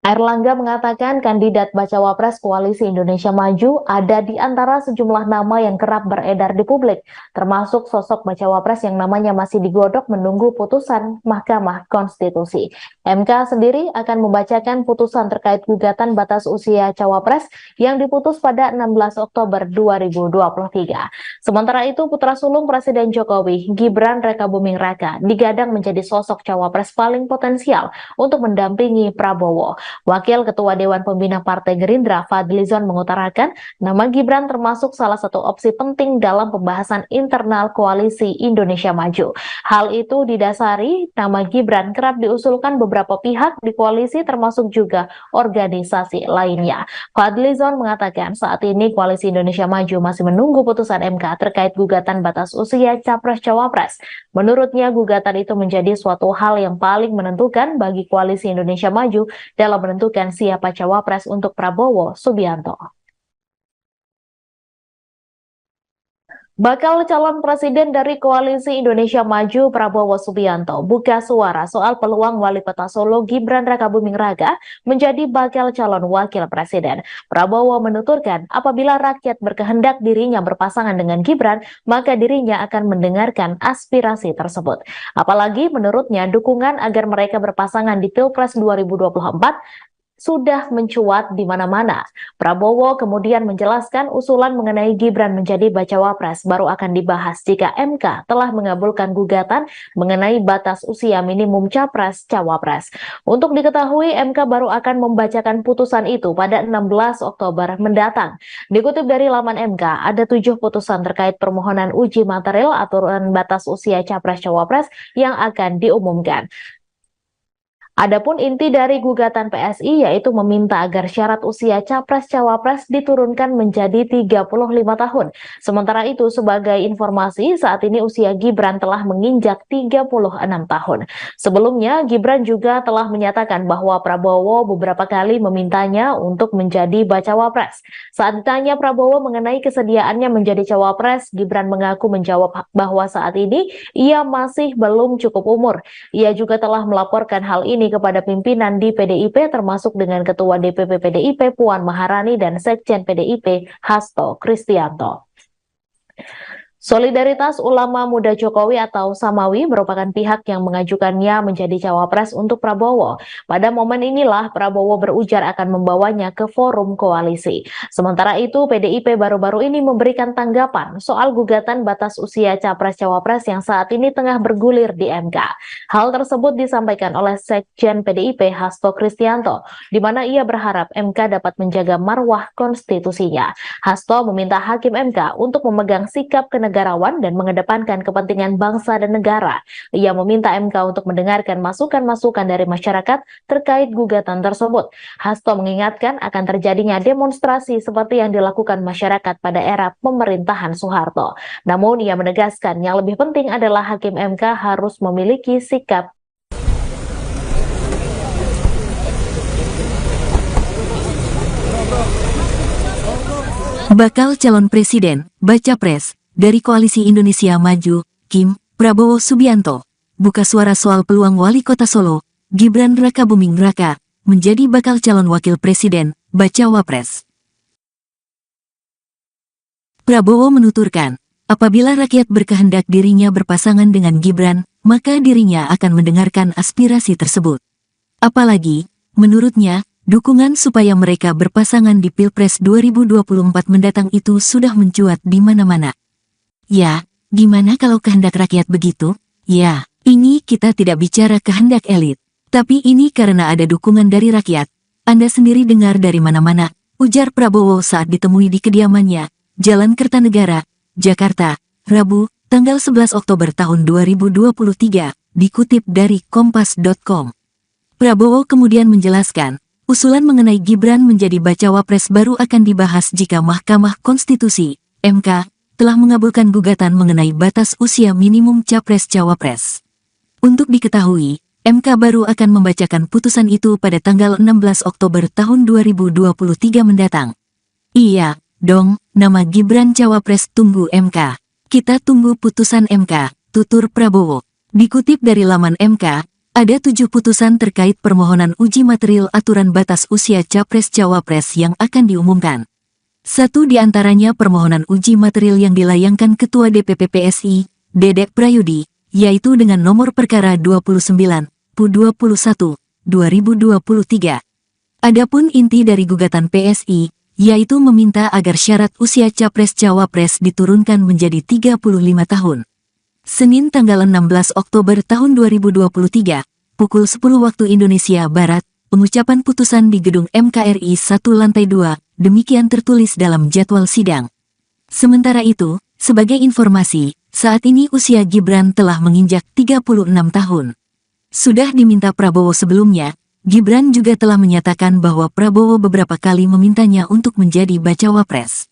Airlangga mengatakan kandidat bacawa pres Koalisi Indonesia Maju ada di antara sejumlah nama yang kerap beredar di publik, termasuk sosok bacawa pres yang namanya masih digodok menunggu putusan Mahkamah Konstitusi. MK sendiri akan membacakan putusan terkait gugatan batas usia cawapres yang diputus pada 16 Oktober 2023. Sementara itu, putra sulung Presiden Jokowi, Gibran Rakabuming Raka, digadang menjadi sosok cawapres paling potensial untuk mendampingi Prabowo. Wakil Ketua Dewan Pembina Partai Gerindra Fadlizon mengutarakan nama Gibran termasuk salah satu opsi penting dalam pembahasan internal Koalisi Indonesia Maju. Hal itu didasari nama Gibran kerap diusulkan beberapa pihak di koalisi termasuk juga organisasi lainnya. Fadlizon mengatakan saat ini Koalisi Indonesia Maju masih menunggu putusan MK terkait gugatan batas usia Capres-Cawapres. Menurutnya gugatan itu menjadi suatu hal yang paling menentukan bagi Koalisi Indonesia Maju dalam menentukan siapa cawapres untuk Prabowo Subianto. Bakal calon presiden dari Koalisi Indonesia Maju Prabowo Subianto buka suara soal peluang Wali Kota Solo Gibran Rakabuming Raka menjadi bakal calon wakil presiden. Prabowo menuturkan apabila rakyat berkehendak dirinya berpasangan dengan Gibran, maka dirinya akan mendengarkan aspirasi tersebut. Apalagi menurutnya dukungan agar mereka berpasangan di Pilpres 2024 sudah mencuat di mana-mana. Prabowo kemudian menjelaskan usulan mengenai Gibran menjadi bacawa pres baru akan dibahas jika MK telah mengabulkan gugatan mengenai batas usia minimum capres-cawapres. Untuk diketahui, MK baru akan membacakan putusan itu pada 16 Oktober mendatang. Dikutip dari laman MK, ada 7 putusan terkait permohonan uji material aturan batas usia capres-cawapres yang akan diumumkan. Adapun inti dari gugatan PSI yaitu meminta agar syarat usia capres-cawapres diturunkan menjadi 35 tahun. Sementara itu, sebagai informasi, saat ini usia Gibran telah menginjak 36 tahun. Sebelumnya, Gibran juga telah menyatakan bahwa Prabowo beberapa kali memintanya untuk menjadi bacawa pres. Saat ditanya Prabowo mengenai kesediaannya menjadi cawapres, Gibran mengaku menjawab bahwa saat ini ia masih belum cukup umur. Ia juga telah melaporkan hal ini kepada pimpinan di PDIP termasuk dengan Ketua DPP PDIP Puan Maharani dan Sekjen PDIP Hasto Kristianto. Solidaritas Ulama Muda Jokowi atau Samawi merupakan pihak yang mengajukannya menjadi cawapres untuk Prabowo. Pada momen inilah Prabowo berujar akan membawanya ke forum koalisi. Sementara itu PDIP baru-baru ini memberikan tanggapan soal gugatan batas usia capres-cawapres yang saat ini tengah bergulir di MK. Hal tersebut disampaikan oleh Sekjen PDIP Hasto Kristianto, di mana ia berharap MK dapat menjaga marwah konstitusinya. Hasto meminta Hakim MK untuk memegang sikap kenegarawanan dan mengedepankan kepentingan bangsa dan negara. Ia meminta MK untuk mendengarkan masukan-masukan dari masyarakat terkait gugatan tersebut. Hasto mengingatkan akan terjadinya demonstrasi seperti yang dilakukan masyarakat pada era pemerintahan Soeharto. Namun ia menegaskan yang lebih penting adalah Hakim MK harus memiliki sikap Bakal calon presiden, baca pres, dari Koalisi Indonesia Maju, Kim Prabowo Subianto. buka suara soal peluang Wali Kota Solo, Gibran Rakabuming Raka, menjadi bakal calon wakil presiden, bacawa pres. Prabowo menuturkan, apabila rakyat berkehendak dirinya berpasangan dengan Gibran, maka dirinya akan mendengarkan aspirasi tersebut. Apalagi, menurutnya, dukungan supaya mereka berpasangan di Pilpres 2024 mendatang itu sudah mencuat di mana-mana. Ya, gimana kalau kehendak rakyat begitu? Ya, ini kita tidak bicara kehendak elit. Tapi ini karena ada dukungan dari rakyat. Anda sendiri dengar dari mana-mana, ujar Prabowo saat ditemui di kediamannya, Jalan Kertanegara, Jakarta, Rabu, tanggal 11 Oktober tahun 2023, dikutip dari Kompas.com. Prabowo kemudian menjelaskan, usulan mengenai Gibran menjadi bacawa pres baru akan dibahas jika Mahkamah Konstitusi, MK, telah mengabulkan gugatan mengenai batas usia minimum capres-cawapres. Untuk diketahui, MK baru akan membacakan putusan itu pada tanggal 16 Oktober tahun 2023 mendatang. Iya, dong, nama Gibran cawapres tunggu MK. Kita tunggu putusan MK, tutur Prabowo. Dikutip dari laman MK, ada 7 putusan terkait permohonan uji material aturan batas usia capres-cawapres yang akan diumumkan. Satu di antaranya permohonan uji material yang dilayangkan Ketua DPP PSI, Dedek Prayudi, yaitu dengan nomor perkara 29/21/2023. Adapun inti dari gugatan PSI, yaitu meminta agar syarat usia capres-cawapres diturunkan menjadi 35 tahun. Senin tanggal 16 Oktober tahun 2023, pukul 10 waktu Indonesia Barat, pengucapan putusan di gedung MKRI 1 lantai 2, demikian tertulis dalam jadwal sidang. Sementara itu, sebagai informasi, saat ini usia Gibran telah menginjak 36 tahun. Sudah diminta Prabowo sebelumnya, Gibran juga telah menyatakan bahwa Prabowo beberapa kali memintanya untuk menjadi bacawa pres.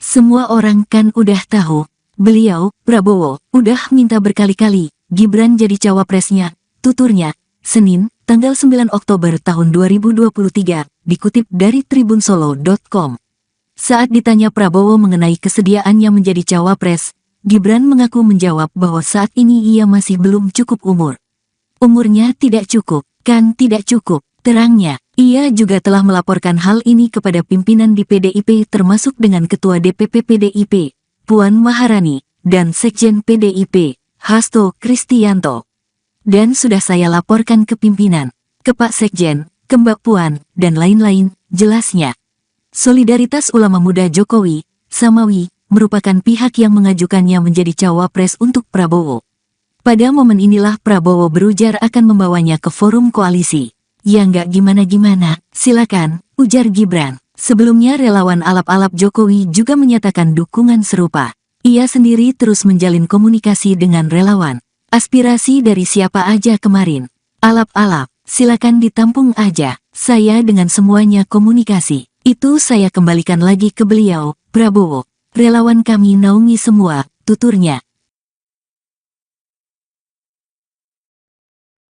Semua orang kan udah tahu, beliau, Prabowo, udah minta berkali-kali, Gibran jadi cawapresnya, tuturnya, Senin, tanggal 9 Oktober tahun 2023, dikutip dari tribunsolo.com. Saat ditanya Prabowo mengenai kesediaannya menjadi cawapres, Gibran mengaku menjawab bahwa saat ini ia masih belum cukup umur. Umurnya tidak cukup, kan tidak cukup, terangnya. Ia juga telah melaporkan hal ini kepada pimpinan di PDIP termasuk dengan Ketua DPP PDIP, Puan Maharani, dan Sekjen PDIP, Hasto Kristianto. Dan sudah saya laporkan ke pimpinan, ke Pak Sekjen, ke Mbak Puan, dan lain-lain, jelasnya. Solidaritas Ulama Muda Jokowi, Samawi, merupakan pihak yang mengajukannya menjadi cawapres untuk Prabowo. Pada momen inilah Prabowo berujar akan membawanya ke forum koalisi. Ya nggak gimana-gimana, silakan, ujar Gibran. Sebelumnya relawan alap-alap Jokowi juga menyatakan dukungan serupa. Ia sendiri terus menjalin komunikasi dengan relawan. Aspirasi dari siapa aja kemarin. Alap-alap, silakan ditampung aja. Saya dengan semuanya komunikasi. Itu saya kembalikan lagi ke beliau, Prabowo. Relawan kami naungi semua, tuturnya.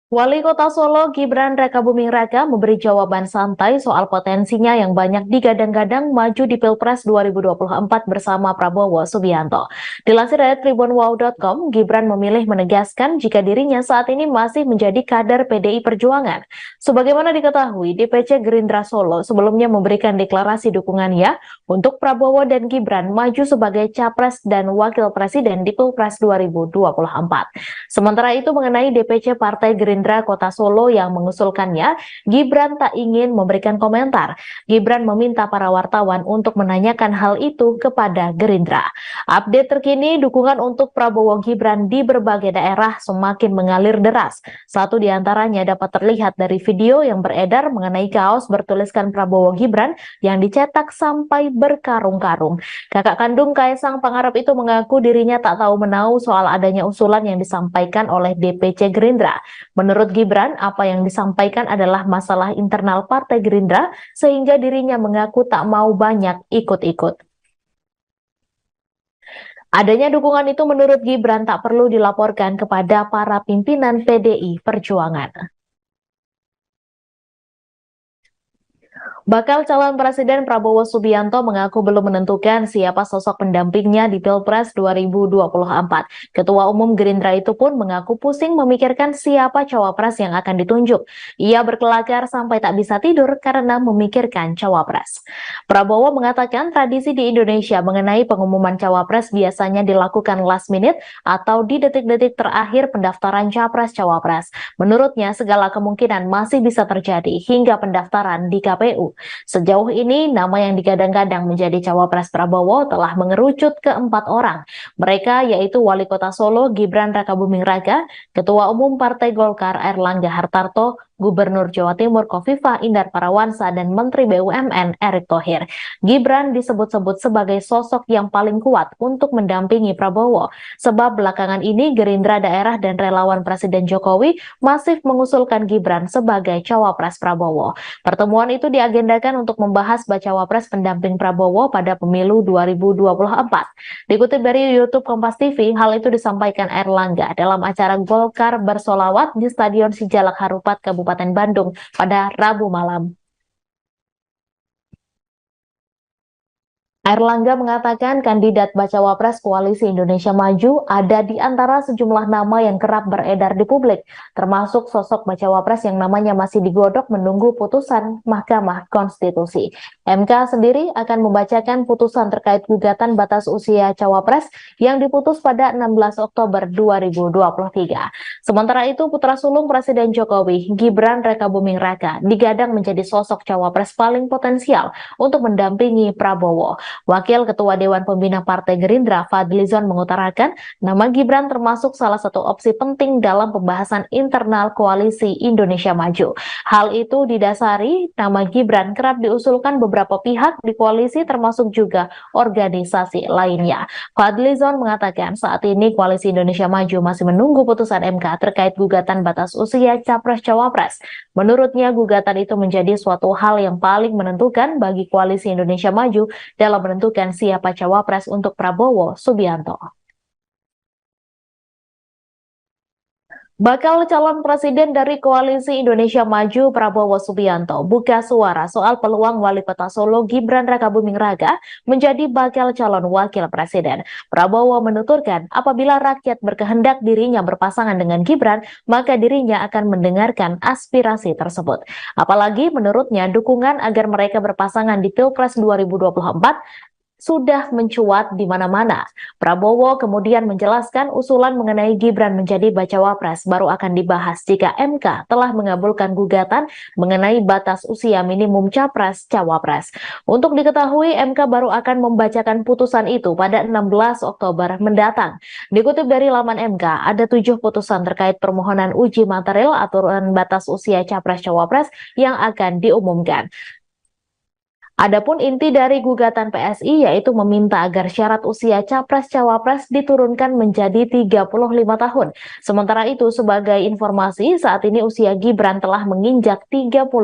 Wali Kota Solo Gibran Rakabuming Raka memberi jawaban santai soal potensinya yang banyak digadang-gadang maju di Pilpres 2024 bersama Prabowo Subianto. Dilansir dari tribunwow.com, Gibran memilih menegaskan jika dirinya saat ini masih menjadi kader PDI Perjuangan. Sebagaimana diketahui, DPC Gerindra Solo sebelumnya memberikan deklarasi dukungannya untuk Prabowo dan Gibran maju sebagai Capres dan Wakil Presiden di Pilpres 2024. Sementara itu mengenai DPC Partai Gerindra Kota Solo yang mengusulkannya, Gibran tak ingin memberikan komentar. Gibran meminta para wartawan untuk menanyakan hal itu kepada Gerindra. Update terkini, dukungan untuk Prabowo Gibran di berbagai daerah semakin mengalir deras. Satu di antaranya dapat terlihat dari video yang beredar mengenai kaos bertuliskan Prabowo Gibran yang dicetak sampai berkarung-karung. Kakak kandung Kaisang Pangarep itu mengaku dirinya tak tahu menahu soal adanya usulan yang disampaikan oleh DPC Gerindra. Menurut Gibran, apa yang disampaikan adalah masalah internal Partai Gerindra sehingga dirinya mengaku tak mau banyak ikut-ikut. Adanya dukungan itu menurut Gibran tak perlu dilaporkan kepada para pimpinan PDI Perjuangan. Bakal calon Presiden Prabowo Subianto mengaku belum menentukan siapa sosok pendampingnya di Pilpres 2024. Ketua Umum Gerindra itu pun mengaku pusing memikirkan siapa cawapres yang akan ditunjuk. Ia berkelakar sampai tak bisa tidur karena memikirkan cawapres. Prabowo mengatakan tradisi di Indonesia mengenai pengumuman cawapres biasanya dilakukan last minute atau di detik-detik terakhir pendaftaran capres-cawapres. Menurutnya, segala kemungkinan masih bisa terjadi hingga pendaftaran di KPU. Sejauh ini, nama yang digadang-gadang menjadi cawapres Prabowo telah mengerucut ke 4 orang. Mereka yaitu Wali Kota Solo Gibran Rakabuming Raka, Ketua Umum Partai Golkar Airlangga Hartarto, Gubernur Jawa Timur Khofifah Indar Parawansa, dan Menteri BUMN Erick Thohir. Gibran disebut-sebut sebagai sosok yang paling kuat untuk mendampingi Prabowo, sebab belakangan ini Gerindra daerah dan relawan Presiden Jokowi masif mengusulkan Gibran sebagai cawapres Prabowo. Pertemuan itu diagendakan untuk membahas bacawa pres pendamping Prabowo pada pemilu 2024. Dikutip dari YouTube Kompas TV, hal itu disampaikan Airlangga dalam acara Golkar Bersolawat di Stadion Sijalak Harupat, Kabupaten Bandung pada Rabu malam. Airlangga mengatakan kandidat bacawa pres Koalisi Indonesia Maju ada di antara sejumlah nama yang kerap beredar di publik, termasuk sosok bacawa pres yang namanya masih digodok menunggu putusan Mahkamah Konstitusi. MK sendiri akan membacakan putusan terkait gugatan batas usia cawapres yang diputus pada 16 Oktober 2023. Sementara itu, putra sulung Presiden Jokowi, Gibran Rakabuming Raka, digadang menjadi sosok cawapres paling potensial untuk mendampingi Prabowo. Wakil Ketua Dewan Pembina Partai Gerindra Fadlizon mengutarakan nama Gibran termasuk salah satu opsi penting dalam pembahasan internal Koalisi Indonesia Maju. Hal itu didasari nama Gibran kerap diusulkan beberapa pihak di koalisi termasuk juga organisasi lainnya. Fadlizon mengatakan saat ini Koalisi Indonesia Maju masih menunggu putusan MK terkait gugatan batas usia Capres-Cawapres. Menurutnya gugatan itu menjadi suatu hal yang paling menentukan bagi Koalisi Indonesia Maju dalam menentukan siapa cawapres untuk Prabowo Subianto. Bakal calon presiden dari Koalisi Indonesia Maju Prabowo Subianto buka suara soal peluang Wali Kota Solo Gibran Rakabuming Raka menjadi bakal calon wakil presiden. Prabowo menuturkan apabila rakyat berkehendak dirinya berpasangan dengan Gibran, maka dirinya akan mendengarkan aspirasi tersebut. Apalagi menurutnya dukungan agar mereka berpasangan di Pilpres 2024 sudah mencuat di mana-mana. Prabowo kemudian menjelaskan usulan mengenai Gibran menjadi bacawa pres baru akan dibahas jika MK telah mengabulkan gugatan mengenai batas usia minimum capres-cawapres. Untuk diketahui, MK baru akan membacakan putusan itu pada 16 Oktober mendatang. Dikutip dari laman MK, ada 7 putusan terkait permohonan uji material aturan batas usia capres-cawapres yang akan diumumkan. Adapun inti dari gugatan PSI yaitu meminta agar syarat usia capres-cawapres diturunkan menjadi 35 tahun. Sementara itu, sebagai informasi, saat ini usia Gibran telah menginjak 36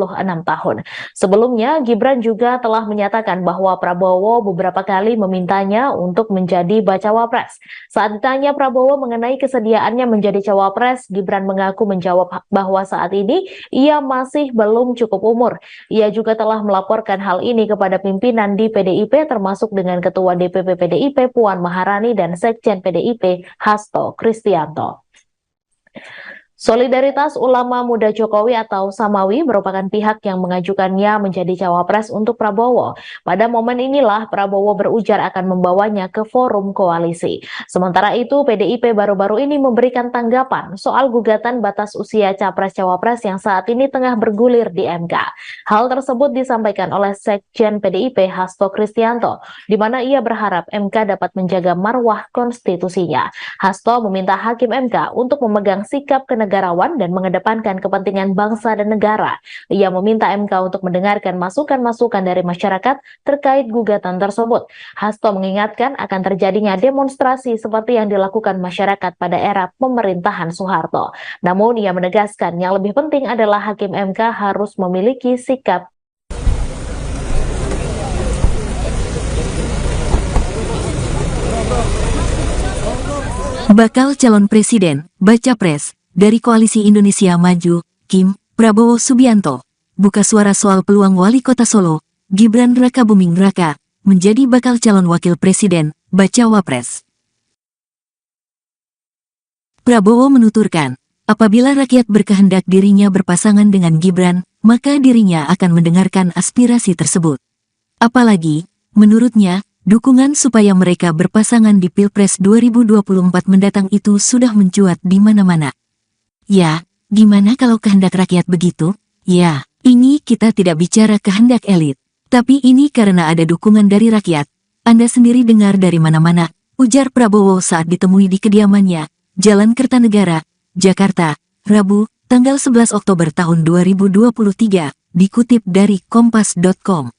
tahun. Sebelumnya, Gibran juga telah menyatakan bahwa Prabowo beberapa kali memintanya untuk menjadi bacawa pres. Saat ditanya Prabowo mengenai kesediaannya menjadi cawapres, Gibran mengaku menjawab bahwa saat ini ia masih belum cukup umur. Ia juga telah melaporkan hal ini kepada pimpinan di PDIP termasuk dengan Ketua DPP PDIP Puan Maharani dan Sekjen PDIP Hasto Kristianto. Solidaritas Ulama Muda Jokowi atau Samawi merupakan pihak yang mengajukannya menjadi cawapres untuk Prabowo. Pada momen inilah Prabowo berujar akan membawanya ke forum koalisi. Sementara itu, PDIP baru-baru ini memberikan tanggapan soal gugatan batas usia capres-cawapres yang saat ini tengah bergulir di MK. Hal tersebut disampaikan oleh Sekjen PDIP Hasto Kristianto, di mana ia berharap MK dapat menjaga marwah konstitusinya. Hasto meminta Hakim MK untuk memegang sikap kenegarawan dan mengedepankan kepentingan bangsa dan negara. Ia meminta MK untuk mendengarkan masukan-masukan dari masyarakat terkait gugatan tersebut. Hasto mengingatkan akan terjadinya demonstrasi seperti yang dilakukan masyarakat pada era pemerintahan Soeharto. Namun ia menegaskan yang lebih penting adalah Hakim MK harus memiliki sikap Bakal calon presiden, baca pres, dari Koalisi Indonesia Maju, Kim Prabowo Subianto. buka suara soal peluang wali kota Solo, Gibran Rakabuming Raka, menjadi bakal calon wakil presiden, bacawa pres. Prabowo menuturkan, apabila rakyat berkehendak dirinya berpasangan dengan Gibran, maka dirinya akan mendengarkan aspirasi tersebut. Apalagi, menurutnya, dukungan supaya mereka berpasangan di Pilpres 2024 mendatang itu sudah mencuat di mana-mana. Ya, gimana kalau kehendak rakyat begitu? Ya, ini kita tidak bicara kehendak elit. Tapi ini karena ada dukungan dari rakyat. Anda sendiri dengar dari mana-mana, ujar Prabowo saat ditemui di kediamannya, Jalan Kertanegara, Jakarta, Rabu, tanggal 11 Oktober tahun 2023, dikutip dari Kompas.com.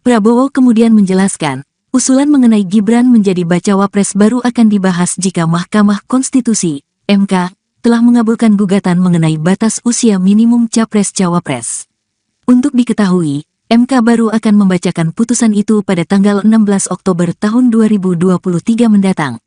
Prabowo kemudian menjelaskan, usulan mengenai Gibran menjadi bacawa pres baru akan dibahas jika Mahkamah Konstitusi, MK, telah mengabulkan gugatan mengenai batas usia minimum capres-cawapres. Untuk diketahui, MK baru akan membacakan putusan itu pada tanggal 16 Oktober tahun 2023 mendatang.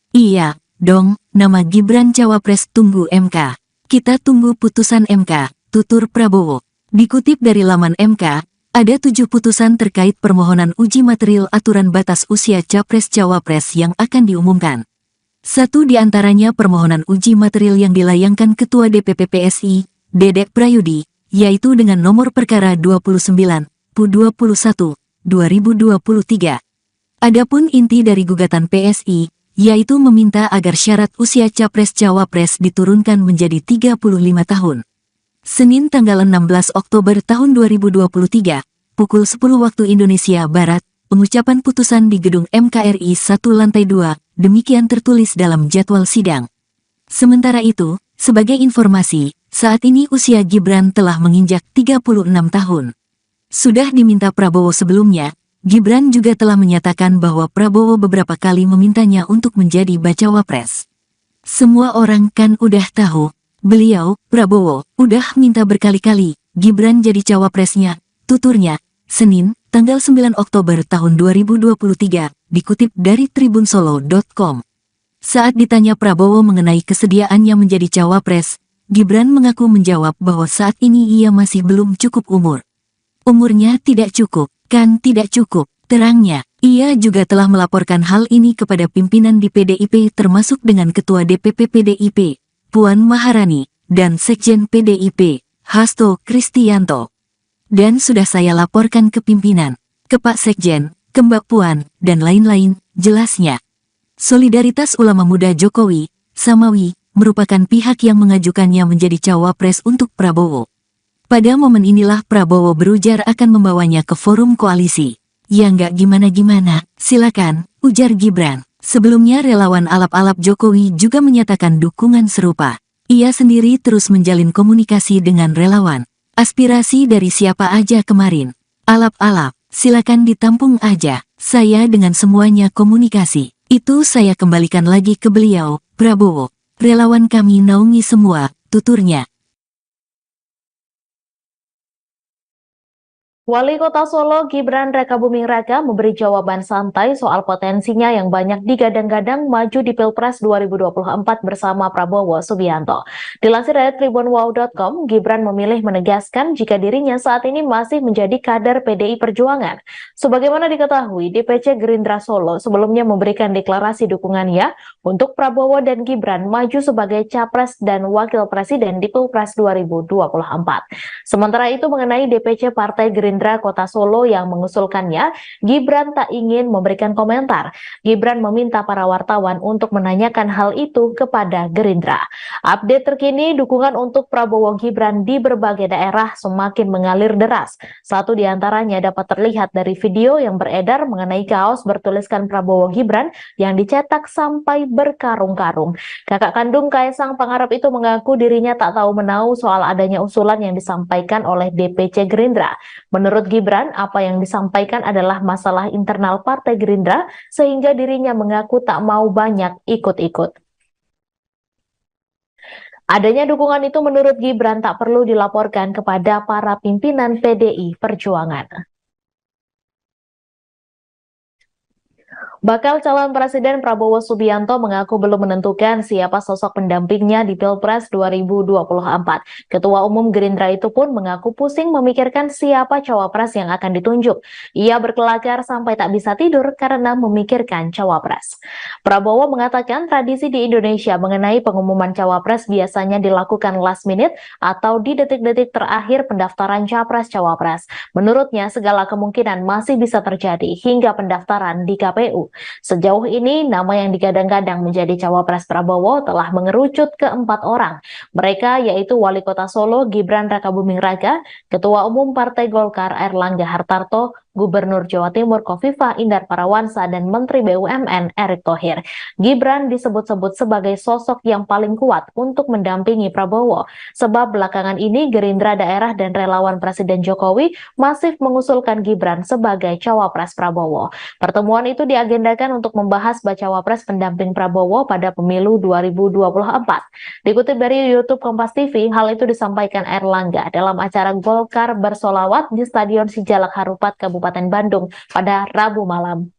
Iya, dong, nama Gibran cawapres tunggu MK. Kita tunggu putusan MK, tutur Prabowo. Dikutip dari laman MK, ada 7 putusan terkait permohonan uji material aturan batas usia capres-cawapres yang akan diumumkan. Satu di antaranya permohonan uji material yang dilayangkan Ketua DPP PSI, Dedek Prayudi, yaitu dengan nomor perkara 29/21/2023. Adapun inti dari gugatan PSI, yaitu meminta agar syarat usia capres-cawapres diturunkan menjadi 35 tahun. Senin tanggal 16 Oktober tahun 2023, pukul 10 waktu Indonesia Barat, pengucapan putusan di gedung MKRI 1 lantai 2, demikian tertulis dalam jadwal sidang. Sementara itu, sebagai informasi, saat ini usia Gibran telah menginjak 36 tahun. Sudah diminta Prabowo sebelumnya, Gibran juga telah menyatakan bahwa Prabowo beberapa kali memintanya untuk menjadi bacawa pres. Semua orang kan udah tahu, beliau, Prabowo, udah minta berkali-kali, Gibran jadi cawapresnya, tuturnya, Senin, tanggal 9 Oktober tahun 2023, dikutip dari tribunsolo.com. Saat ditanya Prabowo mengenai kesediaannya menjadi cawapres, Gibran mengaku menjawab bahwa saat ini ia masih belum cukup umur. Umurnya tidak cukup, kan tidak cukup, terangnya. Ia juga telah melaporkan hal ini kepada pimpinan di PDIP termasuk dengan Ketua DPP PDIP, Puan Maharani, dan Sekjen PDIP, Hasto Kristianto. Dan sudah saya laporkan ke pimpinan, ke Pak Sekjen, ke Mbak Puan, dan lain-lain, jelasnya. Solidaritas Ulama Muda Jokowi, Samawi, merupakan pihak yang mengajukannya menjadi cawapres untuk Prabowo. Pada momen inilah Prabowo berujar akan membawanya ke forum koalisi. Ya nggak gimana-gimana, silakan, ujar Gibran. Sebelumnya relawan alap-alap Jokowi juga menyatakan dukungan serupa. Ia sendiri terus menjalin komunikasi dengan relawan. Aspirasi dari siapa aja kemarin. Alap-alap, silakan ditampung aja. Saya dengan semuanya komunikasi. Itu saya kembalikan lagi ke beliau, Prabowo. Relawan kami naungi semua, tuturnya. Wali Kota Solo Gibran Rakabuming Raka memberi jawaban santai soal potensinya yang banyak digadang-gadang maju di Pilpres 2024 bersama Prabowo Subianto. Dilansir dari tribunwow.com, Gibran memilih menegaskan jika dirinya saat ini masih menjadi kader PDI Perjuangan. Sebagaimana diketahui, DPC Gerindra Solo sebelumnya memberikan deklarasi dukungannya untuk Prabowo dan Gibran maju sebagai Capres dan Wakil Presiden di Pilpres 2024. Sementara itu mengenai DPC Partai Gerindra Kota Solo yang mengusulkannya, Gibran tak ingin memberikan komentar. Gibran meminta para wartawan untuk menanyakan hal itu kepada Gerindra. Update terkini, dukungan untuk Prabowo Gibran di berbagai daerah semakin mengalir deras. Satu di antaranya dapat terlihat dari video yang beredar mengenai kaos bertuliskan Prabowo Gibran yang dicetak sampai berkarung-karung. Kakak kandung Kaisang Pangarep itu mengaku dirinya tak tahu menahu soal adanya usulan yang disampaikan oleh DPC Gerindra. Menurut Gibran, apa yang disampaikan adalah masalah internal Partai Gerindra sehingga dirinya mengaku tak mau banyak ikut-ikut. Adanya dukungan itu menurut Gibran tak perlu dilaporkan kepada para pimpinan PDI Perjuangan. Bakal calon Presiden Prabowo Subianto mengaku belum menentukan siapa sosok pendampingnya di Pilpres 2024. Ketua Umum Gerindra itu pun mengaku pusing memikirkan siapa cawapres yang akan ditunjuk. Ia berkelakar sampai tak bisa tidur karena memikirkan cawapres. Prabowo mengatakan tradisi di Indonesia mengenai pengumuman cawapres biasanya dilakukan last minute atau di detik-detik terakhir pendaftaran capres-cawapres. Menurutnya, segala kemungkinan masih bisa terjadi hingga pendaftaran di KPU. Sejauh ini, nama yang digadang-gadang menjadi cawapres Prabowo telah mengerucut ke 4 orang. Mereka yaitu Wali Kota Solo Gibran Rakabuming Raka, Ketua Umum Partai Golkar Airlangga Hartarto, Gubernur Jawa Timur Khofifah Indar Parawansa, dan Menteri BUMN Erick Thohir. Gibran disebut-sebut sebagai sosok yang paling kuat untuk mendampingi Prabowo, sebab belakangan ini Gerindra daerah dan relawan Presiden Jokowi masif mengusulkan Gibran sebagai cawapres Prabowo. Pertemuan itu diagendakan untuk membahas bacawa pres pendamping Prabowo pada pemilu 2024. Dikutip dari YouTube Kompas TV, hal itu disampaikan Airlangga dalam acara Golkar Bersolawat di Stadion Sijalak Harupat, Kabupaten Bandung pada Rabu malam.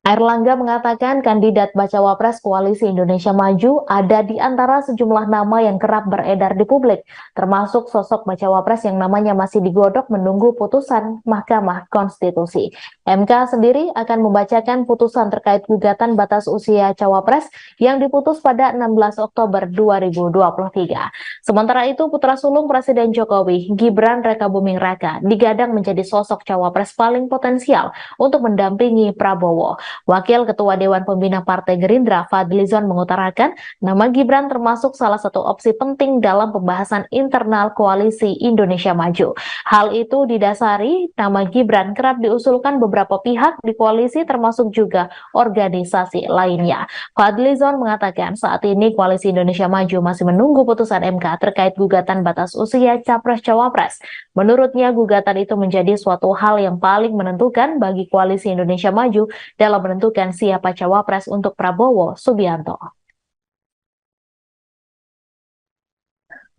Airlangga mengatakan kandidat bacawa pres Koalisi Indonesia Maju ada di antara sejumlah nama yang kerap beredar di publik, termasuk sosok bacawa pres yang namanya masih digodok menunggu putusan Mahkamah Konstitusi. MK sendiri akan membacakan putusan terkait gugatan batas usia cawapres yang diputus pada 16 Oktober 2023. Sementara itu, putra sulung Presiden Jokowi, Gibran Rakabuming Raka, digadang menjadi sosok cawapres paling potensial untuk mendampingi Prabowo. Wakil Ketua Dewan Pembina Partai Gerindra Fadlizon mengutarakan nama Gibran termasuk salah satu opsi penting dalam pembahasan internal Koalisi Indonesia Maju. Hal itu didasari nama Gibran kerap diusulkan beberapa pihak di koalisi termasuk juga organisasi lainnya. Fadlizon mengatakan saat ini Koalisi Indonesia Maju masih menunggu putusan MK terkait gugatan batas usia capres-cawapres. Menurutnya gugatan itu menjadi suatu hal yang paling menentukan bagi Koalisi Indonesia Maju dalam menentukan siapa cawapres untuk Prabowo Subianto.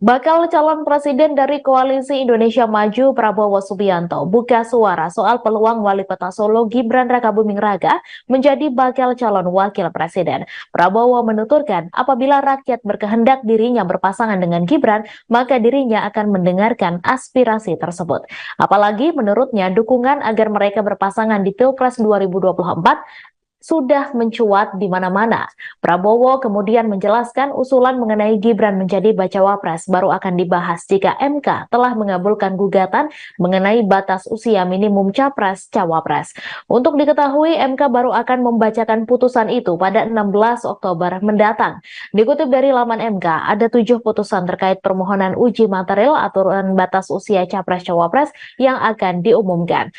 Bakal calon presiden dari Koalisi Indonesia Maju Prabowo Subianto buka suara soal peluang Wali Kota Solo Gibran Rakabuming Raka menjadi bakal calon wakil presiden. Prabowo menuturkan apabila rakyat berkehendak dirinya berpasangan dengan Gibran, maka dirinya akan mendengarkan aspirasi tersebut. Apalagi menurutnya dukungan agar mereka berpasangan di Pilpres 2024 sudah mencuat di mana-mana. Prabowo kemudian menjelaskan usulan mengenai Gibran menjadi bacawa pres baru akan dibahas jika MK telah mengabulkan gugatan mengenai batas usia minimum capres-cawapres. Untuk diketahui, MK baru akan membacakan putusan itu pada 16 Oktober mendatang. Dikutip dari laman MK, ada 7 putusan terkait permohonan uji material aturan batas usia capres-cawapres yang akan diumumkan.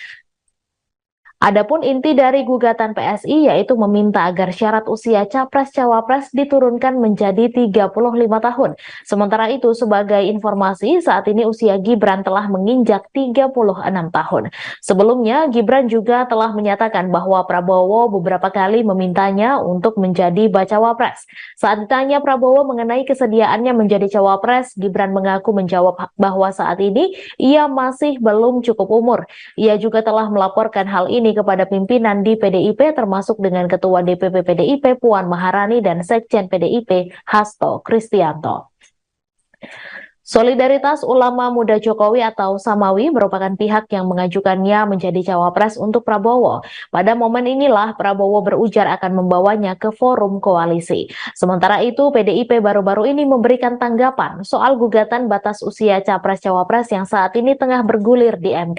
Adapun inti dari gugatan PSI yaitu meminta agar syarat usia capres-cawapres diturunkan menjadi 35 tahun. Sementara itu, sebagai informasi, saat ini usia Gibran telah menginjak 36 tahun. Sebelumnya, Gibran juga telah menyatakan bahwa Prabowo beberapa kali memintanya untuk menjadi bacawa pres. Saat ditanya Prabowo mengenai kesediaannya menjadi cawapres, Gibran mengaku menjawab bahwa saat ini ia masih belum cukup umur. Ia juga telah melaporkan hal ini kepada pimpinan di PDIP termasuk dengan Ketua DPP PDIP Puan Maharani dan Sekjen PDIP Hasto Kristianto. Solidaritas Ulama Muda Jokowi atau Samawi merupakan pihak yang mengajukannya menjadi cawapres untuk Prabowo. Pada momen inilah Prabowo berujar akan membawanya ke forum koalisi. Sementara itu, PDIP baru-baru ini memberikan tanggapan soal gugatan batas usia capres-cawapres yang saat ini tengah bergulir di MK.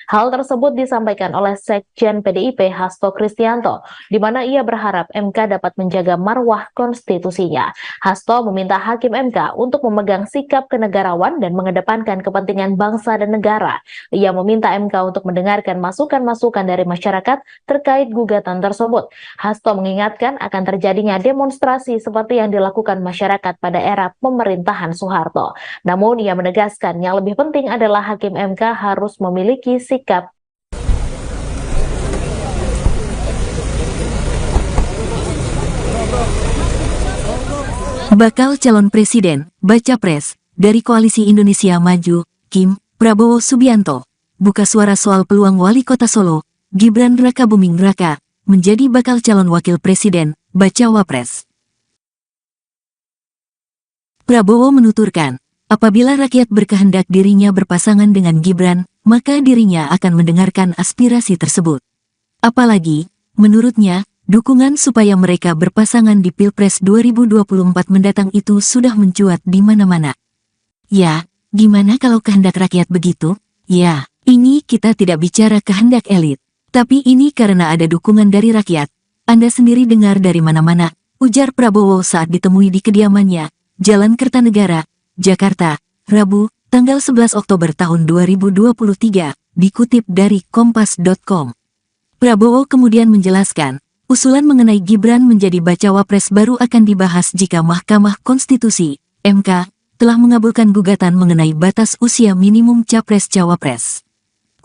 Hal tersebut disampaikan oleh Sekjen PDIP Hasto Kristianto, di mana ia berharap MK dapat menjaga marwah konstitusinya. Hasto meminta Hakim MK untuk memegang sikap kenegarawan dan mengedepankan kepentingan bangsa dan negara. Ia meminta MK untuk mendengarkan masukan-masukan dari masyarakat terkait gugatan tersebut. Hasto mengingatkan akan terjadinya demonstrasi seperti yang dilakukan masyarakat pada era pemerintahan Soeharto. Namun ia menegaskan yang lebih penting adalah Hakim MK harus memiliki sikap Bakal calon presiden, baca pres, dari Koalisi Indonesia Maju, Kim Prabowo Subianto. buka suara soal peluang Wali Kota Solo, Gibran Rakabuming Raka, menjadi bakal calon wakil presiden, bacawa pres. Prabowo menuturkan, apabila rakyat berkehendak dirinya berpasangan dengan Gibran, maka dirinya akan mendengarkan aspirasi tersebut. Apalagi, menurutnya, dukungan supaya mereka berpasangan di Pilpres 2024 mendatang itu sudah mencuat di mana-mana. Ya, gimana kalau kehendak rakyat begitu? Ya, ini kita tidak bicara kehendak elit. Tapi ini karena ada dukungan dari rakyat. Anda sendiri dengar dari mana-mana, ujar Prabowo saat ditemui di kediamannya, Jalan Kertanegara, Jakarta, Rabu, tanggal 11 Oktober tahun 2023, dikutip dari Kompas.com. Prabowo kemudian menjelaskan, usulan mengenai Gibran menjadi bacawa pres baru akan dibahas jika Mahkamah Konstitusi, MK, telah mengabulkan gugatan mengenai batas usia minimum capres-cawapres.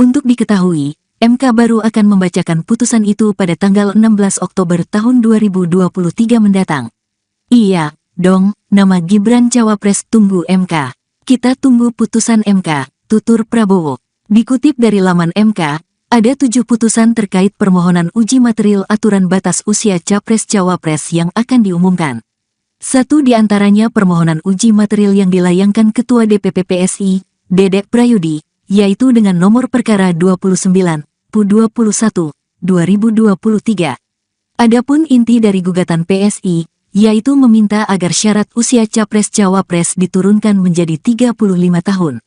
Untuk diketahui, MK baru akan membacakan putusan itu pada tanggal 16 Oktober tahun 2023 mendatang. Iya, dong, nama Gibran cawapres tunggu MK. Kita tunggu putusan MK, tutur Prabowo. Dikutip dari laman MK, ada 7 putusan terkait permohonan uji material aturan batas usia capres-cawapres yang akan diumumkan. Satu di antaranya permohonan uji material yang dilayangkan Ketua DPP PSI, Dedek Prayudi, yaitu dengan nomor perkara 29/21/2023. Adapun inti dari gugatan PSI, yaitu meminta agar syarat usia capres-cawapres diturunkan menjadi 35 tahun.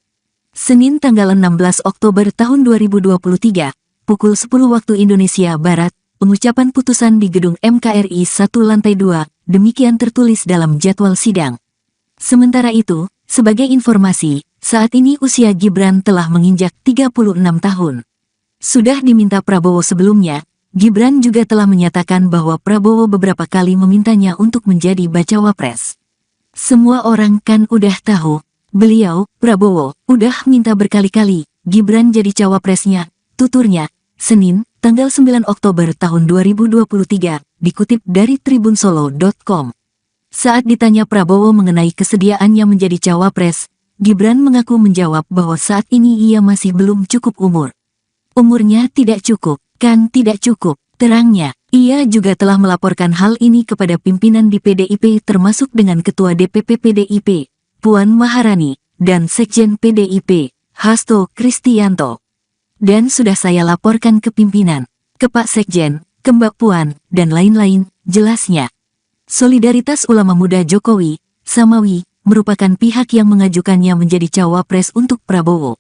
Senin tanggal 16 Oktober tahun 2023, pukul 10 waktu Indonesia Barat, pengucapan putusan di gedung MKRI 1 lantai 2, demikian tertulis dalam jadwal sidang. Sementara itu, sebagai informasi, saat ini usia Gibran telah menginjak 36 tahun. Sudah diminta Prabowo sebelumnya, Gibran juga telah menyatakan bahwa Prabowo beberapa kali memintanya untuk menjadi bacawa pres. Semua orang kan udah tahu, beliau, Prabowo, udah minta berkali-kali, Gibran jadi cawapresnya, tuturnya, Senin, tanggal 9 Oktober tahun 2023, dikutip dari tribunsolo.com. Saat ditanya Prabowo mengenai kesediaannya menjadi cawapres, Gibran mengaku menjawab bahwa saat ini ia masih belum cukup umur. Umurnya tidak cukup, kan tidak cukup, terangnya. Ia juga telah melaporkan hal ini kepada pimpinan di PDIP termasuk dengan Ketua DPP PDIP, Puan Maharani, dan Sekjen PDIP, Hasto Kristianto. Dan sudah saya laporkan ke pimpinan, ke Pak Sekjen, ke Mbak Puan, dan lain-lain, jelasnya. Solidaritas Ulama Muda Jokowi, Samawi, merupakan pihak yang mengajukannya menjadi cawapres untuk Prabowo.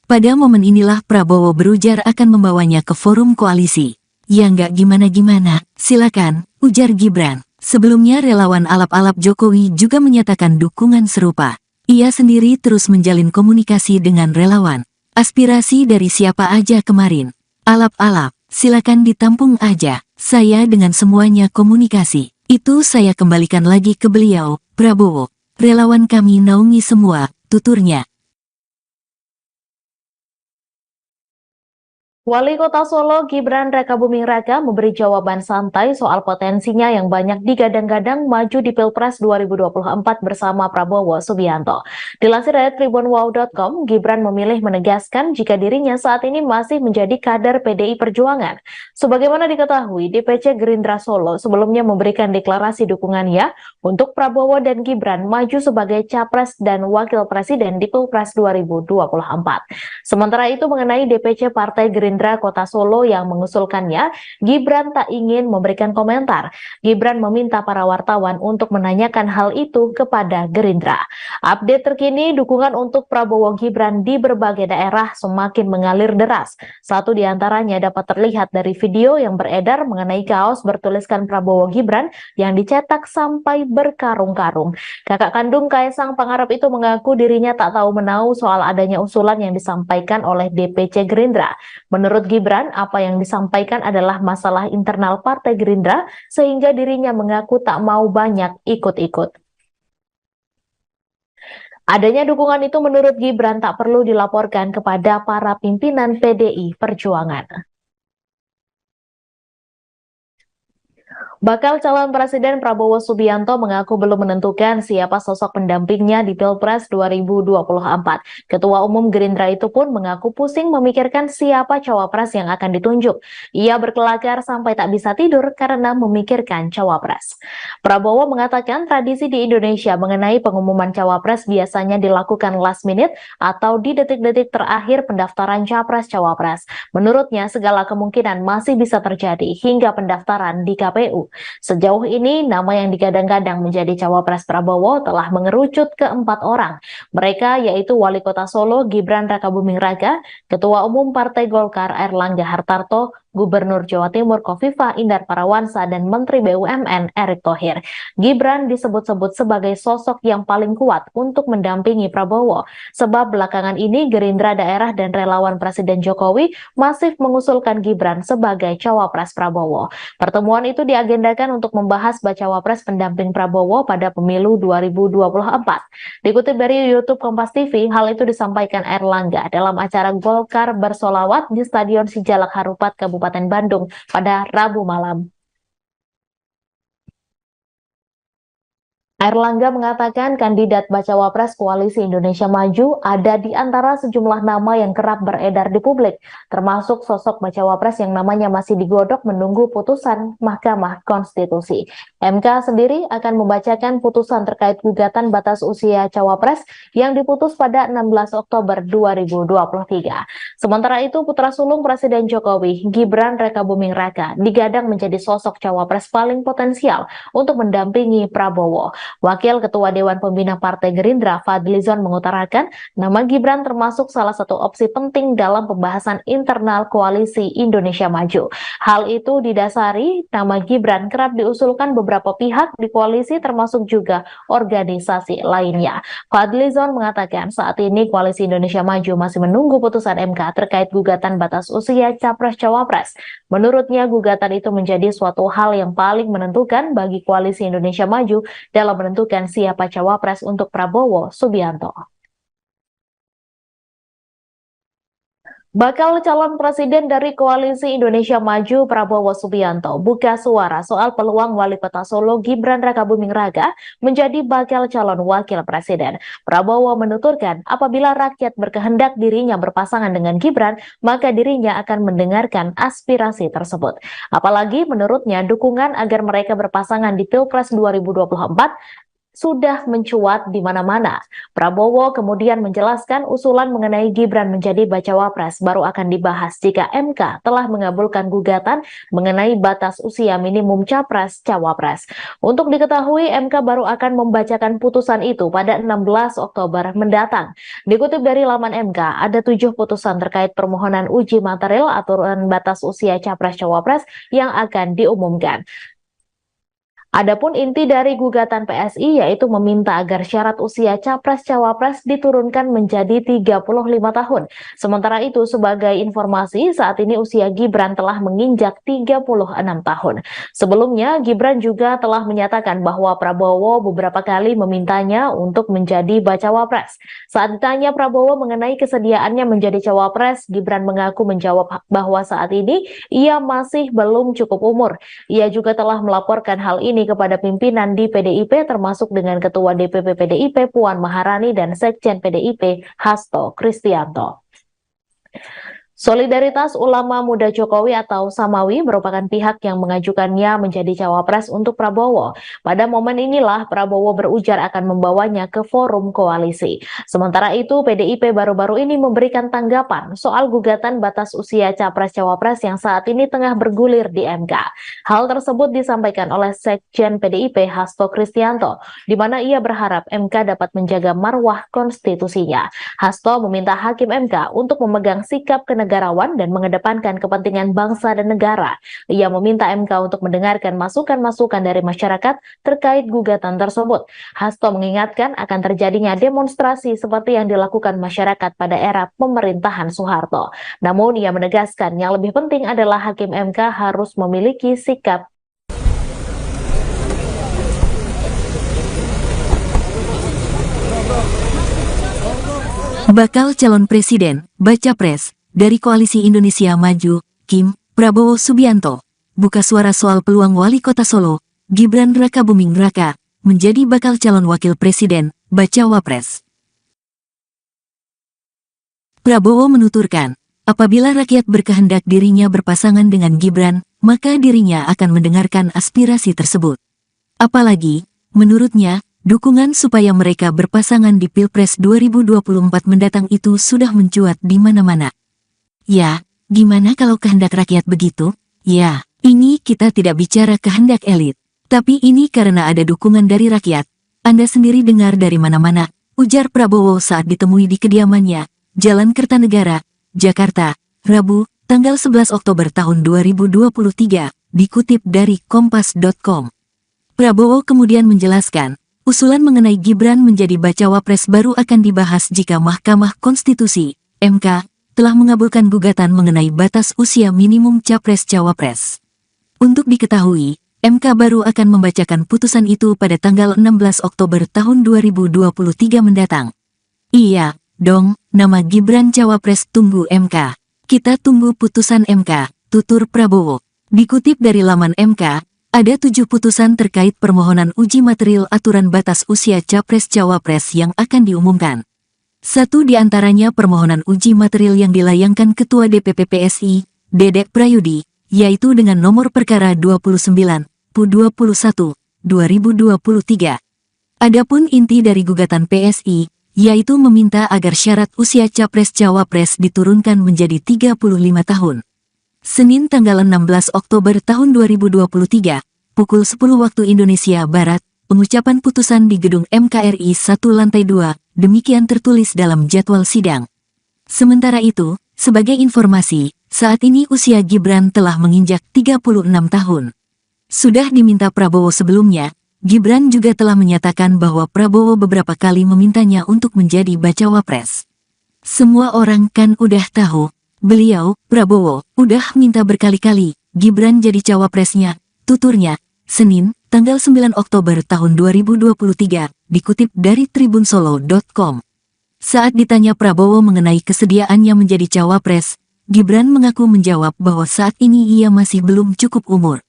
Pada momen inilah Prabowo berujar akan membawanya ke forum koalisi. Ya nggak gimana-gimana, silakan, ujar Gibran. Sebelumnya relawan alap-alap Jokowi juga menyatakan dukungan serupa. Ia sendiri terus menjalin komunikasi dengan relawan. Aspirasi dari siapa aja kemarin. Alap-alap, silakan ditampung aja. Saya dengan semuanya komunikasi. Itu saya kembalikan lagi ke beliau, Prabowo. Relawan kami naungi semua, tuturnya. Wali Kota Solo Gibran Rakabuming Raka memberi jawaban santai soal potensinya yang banyak digadang-gadang maju di Pilpres 2024 bersama Prabowo Subianto. Dilansir dari tribunwow.com, Gibran memilih menegaskan jika dirinya saat ini masih menjadi kader PDI Perjuangan. Sebagaimana diketahui, DPC Gerindra Solo sebelumnya memberikan deklarasi dukungannya untuk Prabowo dan Gibran maju sebagai Capres dan Wakil Presiden di Pilpres 2024. Sementara itu mengenai DPC Partai Gerindra Kota Solo yang mengusulkannya, Gibran tak ingin memberikan komentar. Gibran meminta para wartawan untuk menanyakan hal itu kepada Gerindra. Update terkini, dukungan untuk Prabowo Gibran di berbagai daerah semakin mengalir deras. Satu di antaranya dapat terlihat dari video yang beredar mengenai kaos bertuliskan Prabowo Gibran yang dicetak sampai berkarung-karung. Kakak kandung Kaisang Pangarep itu mengaku dirinya tak tahu menahu soal adanya usulan yang disampaikan oleh DPC Gerindra. Menurut Gibran, apa yang disampaikan adalah masalah internal Partai Gerindra sehingga dirinya mengaku tak mau banyak ikut-ikut. Adanya dukungan itu menurut Gibran tak perlu dilaporkan kepada para pimpinan PDI Perjuangan. Bakal calon Presiden Prabowo Subianto mengaku belum menentukan siapa sosok pendampingnya di Pilpres 2024. Ketua Umum Gerindra itu pun mengaku pusing memikirkan siapa cawapres yang akan ditunjuk. Ia berkelakar sampai tak bisa tidur karena memikirkan cawapres. Prabowo mengatakan tradisi di Indonesia mengenai pengumuman cawapres biasanya dilakukan last minute atau di detik-detik terakhir pendaftaran capres-cawapres. Menurutnya, segala kemungkinan masih bisa terjadi hingga pendaftaran di KPU. Sejauh ini, nama yang digadang-gadang menjadi cawapres Prabowo telah mengerucut ke 4 orang. Mereka yaitu Wali Kota Solo Gibran Rakabuming Raka, Ketua Umum Partai Golkar Airlangga Hartarto, Gubernur Jawa Timur Khofifah Indar Parawansa, dan Menteri BUMN Erick Thohir. Gibran disebut-sebut sebagai sosok yang paling kuat untuk mendampingi Prabowo, sebab belakangan ini Gerindra daerah dan relawan Presiden Jokowi masif mengusulkan Gibran sebagai cawapres Prabowo. Pertemuan itu diagendakan untuk membahas bacawa pres pendamping Prabowo pada pemilu 2024. Dikutip dari YouTube Kompas TV, hal itu disampaikan Airlangga dalam acara Golkar Bersolawat di Stadion Sijalak Harupat, Kabupaten Bandung pada Rabu malam. Airlangga mengatakan kandidat bacawa pres Koalisi Indonesia Maju ada di antara sejumlah nama yang kerap beredar di publik, termasuk sosok bacawa pres yang namanya masih digodok menunggu putusan Mahkamah Konstitusi. MK sendiri akan membacakan putusan terkait gugatan batas usia cawapres yang diputus pada 16 Oktober 2023. Sementara itu, putra sulung Presiden Jokowi, Gibran Rakabuming Raka, digadang menjadi sosok cawapres paling potensial untuk mendampingi Prabowo. Wakil Ketua Dewan Pembina Partai Gerindra Fadlizon mengutarakan nama Gibran termasuk salah satu opsi penting dalam pembahasan internal Koalisi Indonesia Maju. Hal itu didasari nama Gibran kerap diusulkan beberapa pihak di koalisi termasuk juga organisasi lainnya. Fadlizon mengatakan saat ini Koalisi Indonesia Maju masih menunggu putusan MK terkait gugatan batas usia Capres-Cawapres. Menurutnya gugatan itu menjadi suatu hal yang paling menentukan bagi Koalisi Indonesia Maju dalam menentukan siapa cawapres untuk Prabowo Subianto. Bakal calon presiden dari Koalisi Indonesia Maju Prabowo Subianto buka suara soal peluang Wali Kota Solo Gibran Rakabuming Raka menjadi bakal calon wakil presiden. Prabowo menuturkan apabila rakyat berkehendak dirinya berpasangan dengan Gibran, maka dirinya akan mendengarkan aspirasi tersebut. Apalagi menurutnya dukungan agar mereka berpasangan di Pilpres 2024 sudah mencuat di mana-mana. Prabowo kemudian menjelaskan usulan mengenai Gibran menjadi bacawa pres baru akan dibahas jika MK telah mengabulkan gugatan mengenai batas usia minimum capres-cawapres. Untuk diketahui, MK baru akan membacakan putusan itu pada 16 Oktober mendatang. Dikutip dari laman MK, ada 7 putusan terkait permohonan uji material aturan batas usia capres-cawapres yang akan diumumkan. Adapun inti dari gugatan PSI yaitu meminta agar syarat usia capres-cawapres diturunkan menjadi 35 tahun. Sementara itu, sebagai informasi, saat ini usia Gibran telah menginjak 36 tahun. Sebelumnya, Gibran juga telah menyatakan bahwa Prabowo beberapa kali memintanya untuk menjadi bacawa pres. Saat ditanya Prabowo mengenai kesediaannya menjadi cawapres, Gibran mengaku menjawab bahwa saat ini ia masih belum cukup umur. Ia juga telah melaporkan hal ini kepada pimpinan di PDIP termasuk dengan Ketua DPP PDIP Puan Maharani dan Sekjen PDIP Hasto Kristianto. Solidaritas Ulama Muda Jokowi atau Samawi merupakan pihak yang mengajukannya menjadi cawapres untuk Prabowo. Pada momen inilah Prabowo berujar akan membawanya ke forum koalisi. Sementara itu, PDIP baru-baru ini memberikan tanggapan soal gugatan batas usia capres-cawapres yang saat ini tengah bergulir di MK. Hal tersebut disampaikan oleh Sekjen PDIP Hasto Kristianto, di mana ia berharap MK dapat menjaga marwah konstitusinya. Hasto meminta Hakim MK untuk memegang sikap kenegarawan dan mengedepankan kepentingan bangsa dan negara. Ia meminta MK untuk mendengarkan masukan-masukan dari masyarakat terkait gugatan tersebut. Hasto mengingatkan akan terjadinya demonstrasi seperti yang dilakukan masyarakat pada era pemerintahan Soeharto. Namun ia menegaskan yang lebih penting adalah Hakim MK harus memiliki sikap Bakal calon presiden, baca pres, dari Koalisi Indonesia Maju, Kim Prabowo Subianto. buka suara soal peluang wali kota Solo, Gibran Rakabuming Raka, menjadi bakal calon wakil presiden, baca Wapres. Prabowo menuturkan, apabila rakyat berkehendak dirinya berpasangan dengan Gibran, maka dirinya akan mendengarkan aspirasi tersebut. Apalagi, menurutnya, dukungan supaya mereka berpasangan di Pilpres 2024 mendatang itu sudah mencuat di mana-mana. Ya, gimana kalau kehendak rakyat begitu? Ya, ini kita tidak bicara kehendak elit. Tapi ini karena ada dukungan dari rakyat. Anda sendiri dengar dari mana-mana, ujar Prabowo saat ditemui di kediamannya, Jalan Kertanegara, Jakarta, Rabu, tanggal 11 Oktober tahun 2023, dikutip dari Kompas.com. Prabowo kemudian menjelaskan, usulan mengenai Gibran menjadi bacawa pres baru akan dibahas jika Mahkamah Konstitusi, MK, telah mengabulkan gugatan mengenai batas usia minimum capres-cawapres. Untuk diketahui, MK baru akan membacakan putusan itu pada tanggal 16 Oktober tahun 2023 mendatang. Iya, dong, nama Gibran cawapres tunggu MK. Kita tunggu putusan MK, tutur Prabowo. Dikutip dari laman MK, ada 7 putusan terkait permohonan uji material aturan batas usia capres-cawapres yang akan diumumkan. Satu di antaranya permohonan uji material yang dilayangkan Ketua DPP PSI, Dedek Prayudi, yaitu dengan nomor perkara 29/21/2023. Adapun inti dari gugatan PSI, yaitu meminta agar syarat usia capres-cawapres diturunkan menjadi 35 tahun. Senin tanggal 16 Oktober tahun 2023, pukul 10 waktu Indonesia Barat, pengucapan putusan di gedung MKRI 1 lantai 2, demikian tertulis dalam jadwal sidang. Sementara itu, sebagai informasi, saat ini usia Gibran telah menginjak 36 tahun. Sudah diminta Prabowo sebelumnya, Gibran juga telah menyatakan bahwa Prabowo beberapa kali memintanya untuk menjadi bacawa pres. Semua orang kan udah tahu, beliau, Prabowo, udah minta berkali-kali, Gibran jadi cawapresnya, tuturnya, Senin, tanggal 9 Oktober tahun 2023, dikutip dari tribunsolo.com. Saat ditanya Prabowo mengenai kesediaannya menjadi cawapres, Gibran mengaku menjawab bahwa saat ini ia masih belum cukup umur.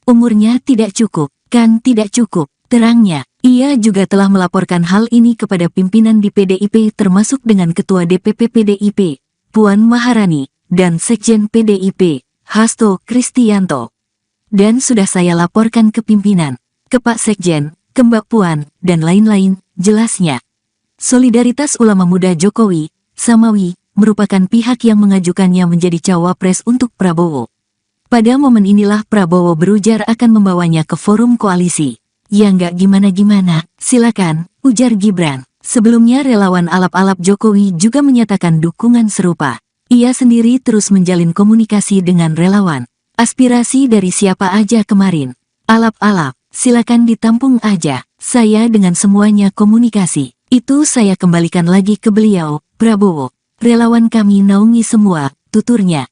Umurnya tidak cukup, kan tidak cukup, terangnya. Ia juga telah melaporkan hal ini kepada pimpinan di PDIP termasuk dengan Ketua DPP PDIP, Puan Maharani, dan Sekjen PDIP, Hasto Kristianto. Dan sudah saya laporkan ke pimpinan, ke Pak Sekjen, ke Mbak Puan, dan lain-lain, jelasnya. Solidaritas Ulama Muda Jokowi, Samawi, merupakan pihak yang mengajukannya menjadi cawapres untuk Prabowo. Pada momen inilah Prabowo berujar akan membawanya ke forum koalisi. Ya nggak gimana-gimana, silakan, ujar Gibran. Sebelumnya relawan alap-alap Jokowi juga menyatakan dukungan serupa. Ia sendiri terus menjalin komunikasi dengan relawan. Aspirasi dari siapa aja kemarin. Alap-alap, silakan ditampung aja. Saya dengan semuanya komunikasi. Itu saya kembalikan lagi ke beliau, Prabowo. Relawan kami naungi semua, tuturnya.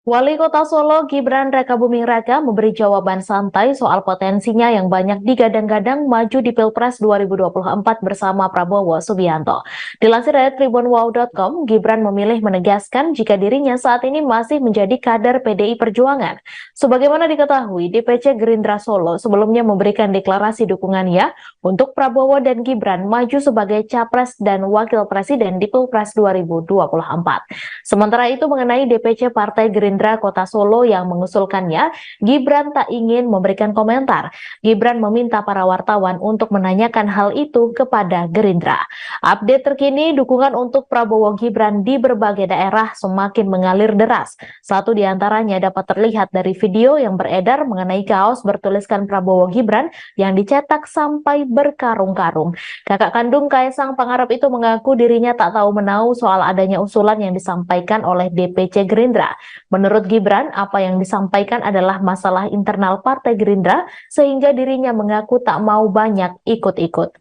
Wali Kota Solo Gibran Rakabuming Raka memberi jawaban santai soal potensinya yang banyak digadang-gadang maju di Pilpres 2024 bersama Prabowo Subianto. Dilansir dari tribunwow.com, Gibran memilih menegaskan jika dirinya saat ini masih menjadi kader PDI Perjuangan. Sebagaimana diketahui, DPC Gerindra Solo sebelumnya memberikan deklarasi dukungannya untuk Prabowo dan Gibran maju sebagai Capres dan Wakil Presiden di Pilpres 2024. Sementara itu mengenai DPC Partai Gerindra Kota Solo yang mengusulkannya, Gibran tak ingin memberikan komentar. Gibran meminta para wartawan untuk menanyakan hal itu kepada Gerindra. Update terkini, dukungan untuk Prabowo Gibran di berbagai daerah semakin mengalir deras. Satu di antaranya dapat terlihat dari video yang beredar mengenai kaos bertuliskan Prabowo Gibran yang dicetak sampai berkarung-karung. Kakak kandung Kaisang Pangarep itu mengaku dirinya tak tahu menahu soal adanya usulan yang disampaikan oleh DPC Gerindra. Menurut Gibran, apa yang disampaikan adalah masalah internal Partai Gerindra sehingga dirinya mengaku tak mau banyak ikut-ikut.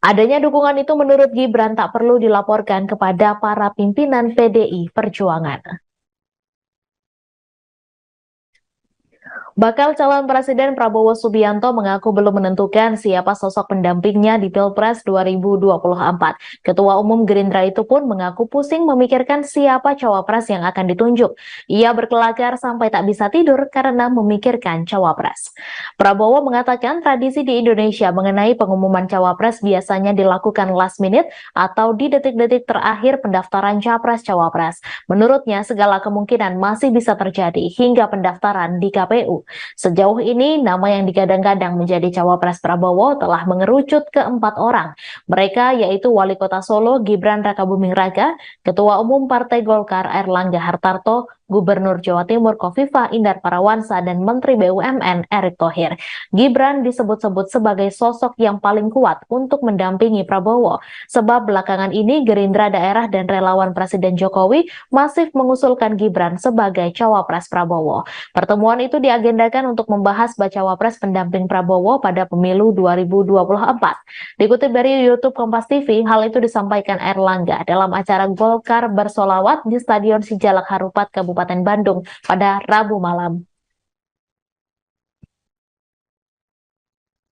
Adanya dukungan itu menurut Gibran tak perlu dilaporkan kepada para pimpinan PDI Perjuangan. Bakal calon Presiden Prabowo Subianto mengaku belum menentukan siapa sosok pendampingnya di Pilpres 2024. Ketua Umum Gerindra itu pun mengaku pusing memikirkan siapa cawapres yang akan ditunjuk. Ia berkelakar sampai tak bisa tidur karena memikirkan cawapres. Prabowo mengatakan tradisi di Indonesia mengenai pengumuman cawapres biasanya dilakukan last minute atau di detik-detik terakhir pendaftaran capres-cawapres. Menurutnya, segala kemungkinan masih bisa terjadi hingga pendaftaran di KPU. Sejauh ini, nama yang digadang-gadang menjadi cawapres Prabowo telah mengerucut ke 4 orang. Mereka yaitu Wali Kota Solo Gibran Rakabuming Raka, Ketua Umum Partai Golkar Airlangga Hartarto, Gubernur Jawa Timur Khofifah Indar Parawansa, dan Menteri BUMN Erick Thohir. Gibran disebut-sebut sebagai sosok yang paling kuat untuk mendampingi Prabowo, sebab belakangan ini Gerindra daerah dan relawan Presiden Jokowi masif mengusulkan Gibran sebagai cawapres Prabowo. Pertemuan itu diagendakan untuk membahas bacawa pres pendamping Prabowo pada pemilu 2024. Dikutip dari YouTube Kompas TV, hal itu disampaikan Airlangga dalam acara Golkar Bersolawat di Stadion Sijalak Harupat, Kabupaten Bandung pada Rabu malam.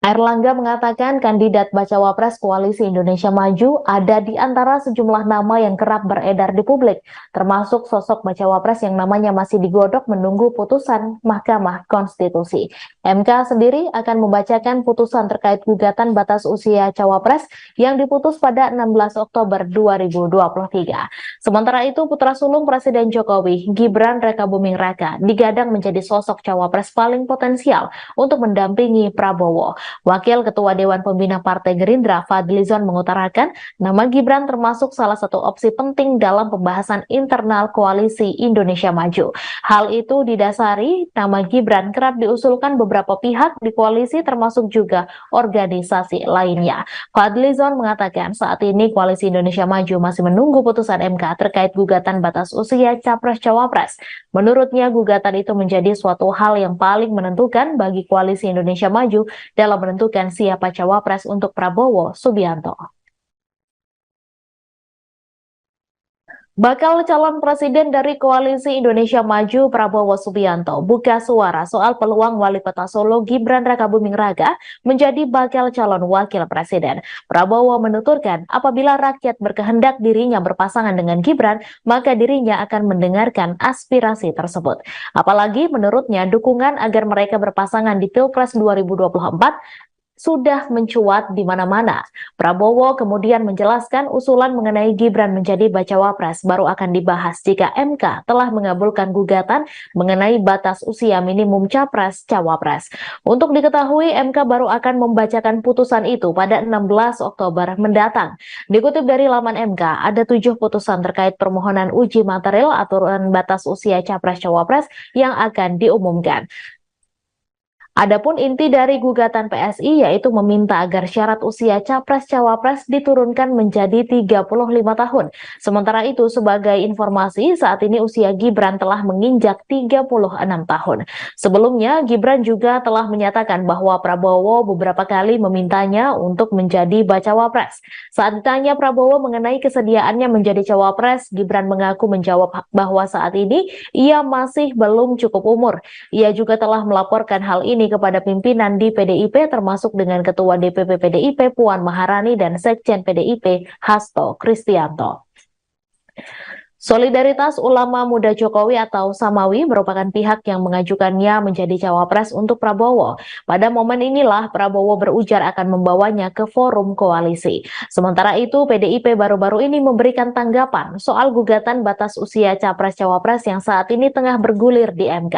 Airlangga mengatakan kandidat bacawa pres Koalisi Indonesia Maju ada di antara sejumlah nama yang kerap beredar di publik, termasuk sosok bacawa pres yang namanya masih digodok menunggu putusan Mahkamah Konstitusi. MK sendiri akan membacakan putusan terkait gugatan batas usia cawapres yang diputus pada 16 Oktober 2023. Sementara itu, putra sulung Presiden Jokowi, Gibran Rakabuming Raka, digadang menjadi sosok cawapres paling potensial untuk mendampingi Prabowo. Wakil Ketua Dewan Pembina Partai Gerindra Fadlizon mengutarakan nama Gibran termasuk salah satu opsi penting dalam pembahasan internal Koalisi Indonesia Maju. Hal itu didasari nama Gibran kerap diusulkan beberapa pihak di koalisi termasuk juga organisasi lainnya. Fadlizon mengatakan saat ini Koalisi Indonesia Maju masih menunggu putusan MK terkait gugatan batas usia Capres-Cawapres. Menurutnya gugatan itu menjadi suatu hal yang paling menentukan bagi Koalisi Indonesia Maju dalam menentukan siapa cawapres untuk Prabowo Subianto. Bakal calon presiden dari Koalisi Indonesia Maju Prabowo Subianto buka suara soal peluang Wali Kota Solo Gibran Rakabuming Raka menjadi bakal calon wakil presiden. Prabowo menuturkan apabila rakyat berkehendak dirinya berpasangan dengan Gibran, maka dirinya akan mendengarkan aspirasi tersebut. Apalagi menurutnya dukungan agar mereka berpasangan di Pilpres 2024 sudah mencuat di mana-mana. Prabowo kemudian menjelaskan usulan mengenai Gibran menjadi bacawa pres baru akan dibahas jika MK telah mengabulkan gugatan mengenai batas usia minimum capres-cawapres. Untuk diketahui, MK baru akan membacakan putusan itu pada 16 Oktober mendatang. Dikutip dari laman MK, ada 7 putusan terkait permohonan uji material aturan batas usia capres-cawapres yang akan diumumkan. Adapun inti dari gugatan PSI yaitu meminta agar syarat usia capres-cawapres diturunkan menjadi 35 tahun. Sementara itu, sebagai informasi, saat ini usia Gibran telah menginjak 36 tahun. Sebelumnya, Gibran juga telah menyatakan bahwa Prabowo beberapa kali memintanya untuk menjadi bacawa pres. Saat ditanya Prabowo mengenai kesediaannya menjadi cawapres, Gibran mengaku menjawab bahwa saat ini ia masih belum cukup umur. Ia juga telah melaporkan hal ini kepada pimpinan di PDIP termasuk dengan Ketua DPP PDIP Puan Maharani dan Sekjen PDIP Hasto Kristianto. Solidaritas Ulama Muda Jokowi atau Samawi merupakan pihak yang mengajukannya menjadi cawapres untuk Prabowo. Pada momen inilah Prabowo berujar akan membawanya ke forum koalisi. Sementara itu, PDIP baru-baru ini memberikan tanggapan soal gugatan batas usia capres-cawapres yang saat ini tengah bergulir di MK.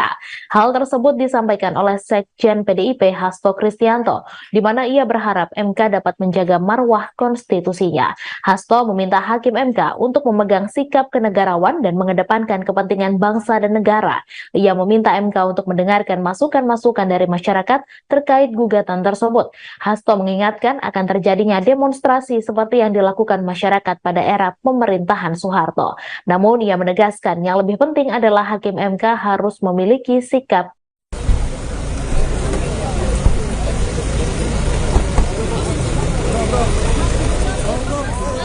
Hal tersebut disampaikan oleh Sekjen PDIP Hasto Kristianto, di mana ia berharap MK dapat menjaga marwah konstitusinya. Hasto meminta Hakim MK untuk memegang sikap kenegarawan dan mengedepankan kepentingan bangsa dan negara. Ia meminta MK untuk mendengarkan masukan-masukan dari masyarakat terkait gugatan tersebut. Hasto mengingatkan akan terjadinya demonstrasi seperti yang dilakukan masyarakat pada era pemerintahan Soeharto. Namun ia menegaskan yang lebih penting adalah Hakim MK harus memiliki sikap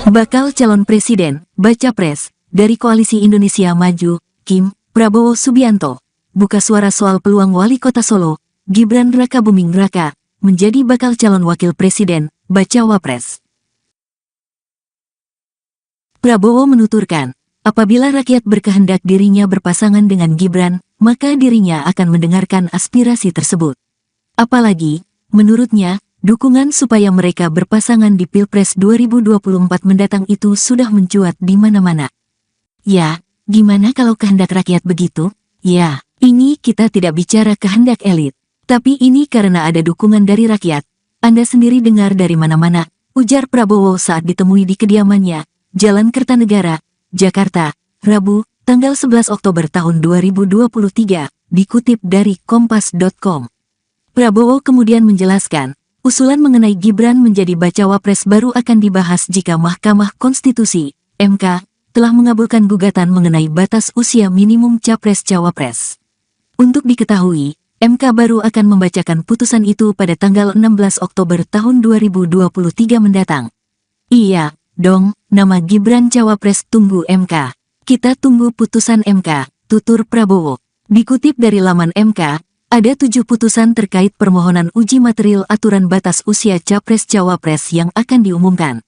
Bakal calon presiden, baca pres, dari Koalisi Indonesia Maju, Kim Prabowo Subianto, buka suara soal peluang wali kota Solo, Gibran Rakabuming Raka, menjadi bakal calon wakil presiden, baca Wapres. Prabowo menuturkan, apabila rakyat berkehendak dirinya berpasangan dengan Gibran, maka dirinya akan mendengarkan aspirasi tersebut. Apalagi, menurutnya, dukungan supaya mereka berpasangan di Pilpres 2024 mendatang itu sudah mencuat di mana-mana. Ya, gimana kalau kehendak rakyat begitu? Ya, ini kita tidak bicara kehendak elit. Tapi ini karena ada dukungan dari rakyat. Anda sendiri dengar dari mana-mana, ujar Prabowo saat ditemui di kediamannya, Jalan Kertanegara, Jakarta, Rabu, tanggal 11 Oktober tahun 2023, dikutip dari Kompas.com. Prabowo kemudian menjelaskan, usulan mengenai Gibran menjadi bacawa pres baru akan dibahas jika Mahkamah Konstitusi, MK, telah mengabulkan gugatan mengenai batas usia minimum capres-cawapres. Untuk diketahui, MK baru akan membacakan putusan itu pada tanggal 16 Oktober tahun 2023 mendatang. Iya, dong, nama Gibran cawapres tunggu MK. Kita tunggu putusan MK, tutur Prabowo. Dikutip dari laman MK, ada 7 putusan terkait permohonan uji material aturan batas usia capres-cawapres yang akan diumumkan.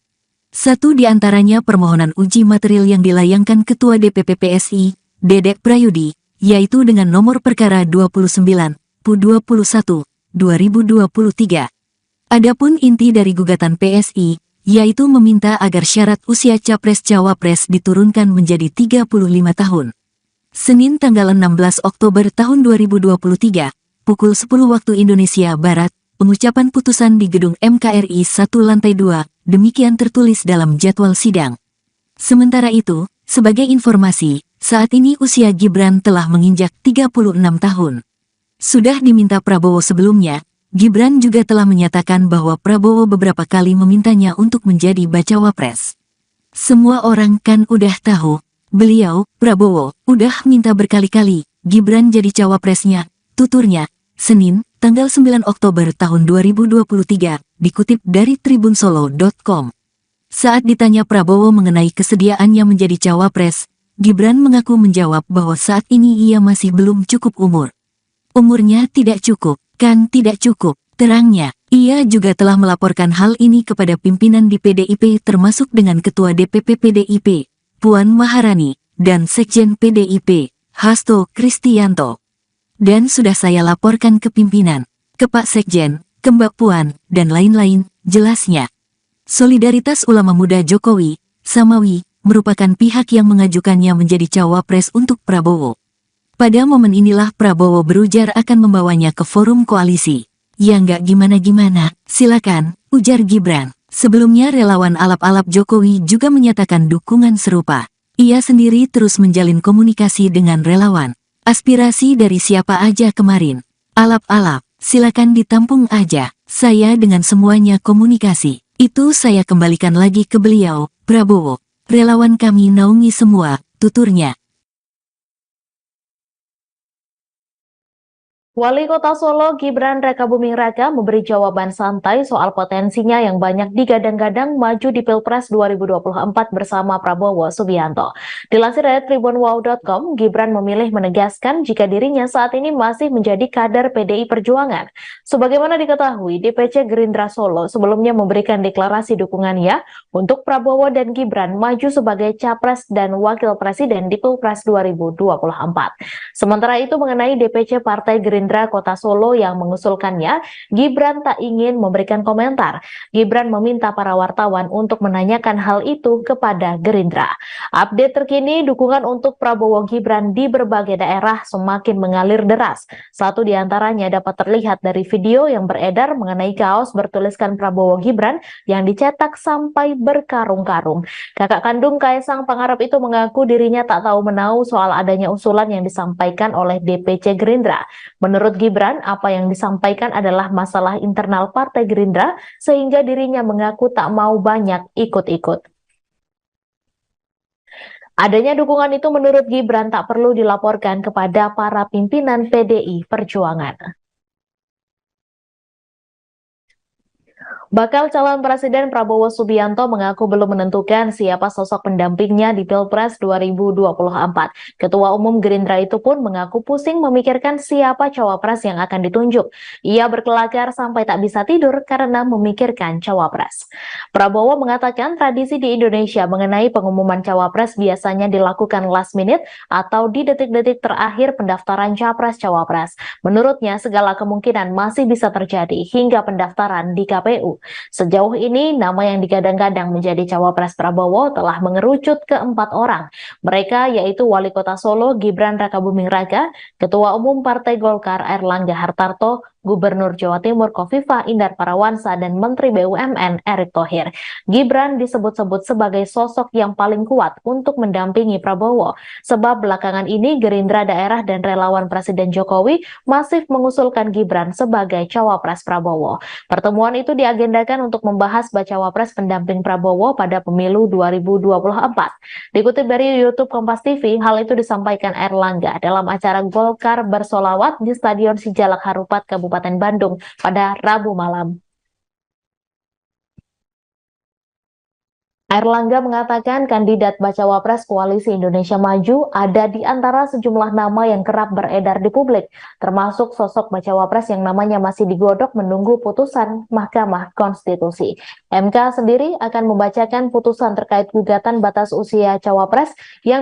Satu di antaranya permohonan uji material yang dilayangkan Ketua DPP PSI, Dedek Prayudi, yaitu dengan nomor perkara 29/21/2023. Adapun inti dari gugatan PSI, yaitu meminta agar syarat usia capres-cawapres diturunkan menjadi 35 tahun. Senin tanggal 16 Oktober tahun 2023, pukul 10 waktu Indonesia Barat, pengucapan putusan di gedung MKRI 1 lantai 2, demikian tertulis dalam jadwal sidang. Sementara itu, sebagai informasi, saat ini usia Gibran telah menginjak 36 tahun. Sudah diminta Prabowo sebelumnya, Gibran juga telah menyatakan bahwa Prabowo beberapa kali memintanya untuk menjadi bacawa pres. Semua orang kan udah tahu, beliau, Prabowo, udah minta berkali-kali, Gibran jadi cawapresnya, tuturnya, Senin, tanggal 9 Oktober tahun 2023, dikutip dari tribunsolo.com. Saat ditanya Prabowo mengenai kesediaannya menjadi cawapres, Gibran mengaku menjawab bahwa saat ini ia masih belum cukup umur. Umurnya tidak cukup, kan tidak cukup, terangnya. Ia juga telah melaporkan hal ini kepada pimpinan di PDIP termasuk dengan Ketua DPP PDIP, Puan Maharani, dan Sekjen PDIP, Hasto Kristianto. Dan sudah saya laporkan ke pimpinan, ke Pak Sekjen, ke Mbak Puan, dan lain-lain, jelasnya. Solidaritas Ulama Muda Jokowi, Samawi, merupakan pihak yang mengajukannya menjadi cawapres untuk Prabowo. Pada momen inilah Prabowo berujar akan membawanya ke forum koalisi. Ya nggak gimana-gimana, silakan, ujar Gibran. Sebelumnya relawan alap-alap Jokowi juga menyatakan dukungan serupa. Ia sendiri terus menjalin komunikasi dengan relawan. Aspirasi dari siapa aja kemarin. Alap-alap, silakan ditampung aja. Saya dengan semuanya komunikasi. Itu saya kembalikan lagi ke beliau, Prabowo. Relawan kami naungi semua, tuturnya. Wali Kota Solo Gibran Rakabuming Raka memberi jawaban santai soal potensinya yang banyak digadang-gadang maju di Pilpres 2024 bersama Prabowo Subianto. Dilansir dari tribunwow.com, Gibran memilih menegaskan jika dirinya saat ini masih menjadi kader PDI Perjuangan. Sebagaimana diketahui, DPC Gerindra Solo sebelumnya memberikan deklarasi dukungannya untuk Prabowo dan Gibran maju sebagai Capres dan Wakil Presiden di Pilpres 2024. Sementara itu mengenai DPC Partai Gerindra Kota Solo yang mengusulkannya, Gibran tak ingin memberikan komentar. Gibran meminta para wartawan untuk menanyakan hal itu kepada Gerindra. Update terkini, dukungan untuk Prabowo Gibran di berbagai daerah semakin mengalir deras. Satu di antaranya dapat terlihat dari video yang beredar mengenai kaos bertuliskan Prabowo Gibran yang dicetak sampai berkarung-karung. Kakak kandung Kaisang Pangarep itu mengaku dirinya tak tahu menahu soal adanya usulan yang disampaikan oleh DPC Gerindra. Menurut Gibran, apa yang disampaikan adalah masalah internal Partai Gerindra sehingga dirinya mengaku tak mau banyak ikut-ikut. Adanya dukungan itu menurut Gibran tak perlu dilaporkan kepada para pimpinan PDI Perjuangan. Bakal calon Presiden Prabowo Subianto mengaku belum menentukan siapa sosok pendampingnya di Pilpres 2024. Ketua Umum Gerindra itu pun mengaku pusing memikirkan siapa cawapres yang akan ditunjuk. Ia berkelakar sampai tak bisa tidur karena memikirkan cawapres. Prabowo mengatakan tradisi di Indonesia mengenai pengumuman cawapres biasanya dilakukan last minute atau di detik-detik terakhir pendaftaran capres-cawapres. Menurutnya, segala kemungkinan masih bisa terjadi hingga pendaftaran di KPU. Sejauh ini, nama yang digadang-gadang menjadi cawapres Prabowo telah mengerucut ke 4 orang. Mereka yaitu Wali Kota Solo Gibran Rakabuming Raka, Ketua Umum Partai Golkar Airlangga Hartarto, Gubernur Jawa Timur Khofifah Indar Parawansa, dan Menteri BUMN Erick Thohir. Gibran disebut-sebut sebagai sosok yang paling kuat untuk mendampingi Prabowo, sebab belakangan ini Gerindra Daerah dan relawan Presiden Jokowi masif mengusulkan Gibran sebagai cawapres Prabowo. Pertemuan itu diagendakan untuk membahas bacawa pres pendamping Prabowo pada pemilu 2024. Dikutip dari YouTube Kompas TV, hal itu disampaikan Airlangga dalam acara Golkar Bersolawat di Stadion Sijalak Harupat, Kabupaten Bandung pada Rabu malam. Airlangga mengatakan kandidat bacawa pres Koalisi Indonesia Maju ada di antara sejumlah nama yang kerap beredar di publik, termasuk sosok bacawa pres yang namanya masih digodok menunggu putusan Mahkamah Konstitusi. MK sendiri akan membacakan putusan terkait gugatan batas usia cawapres yang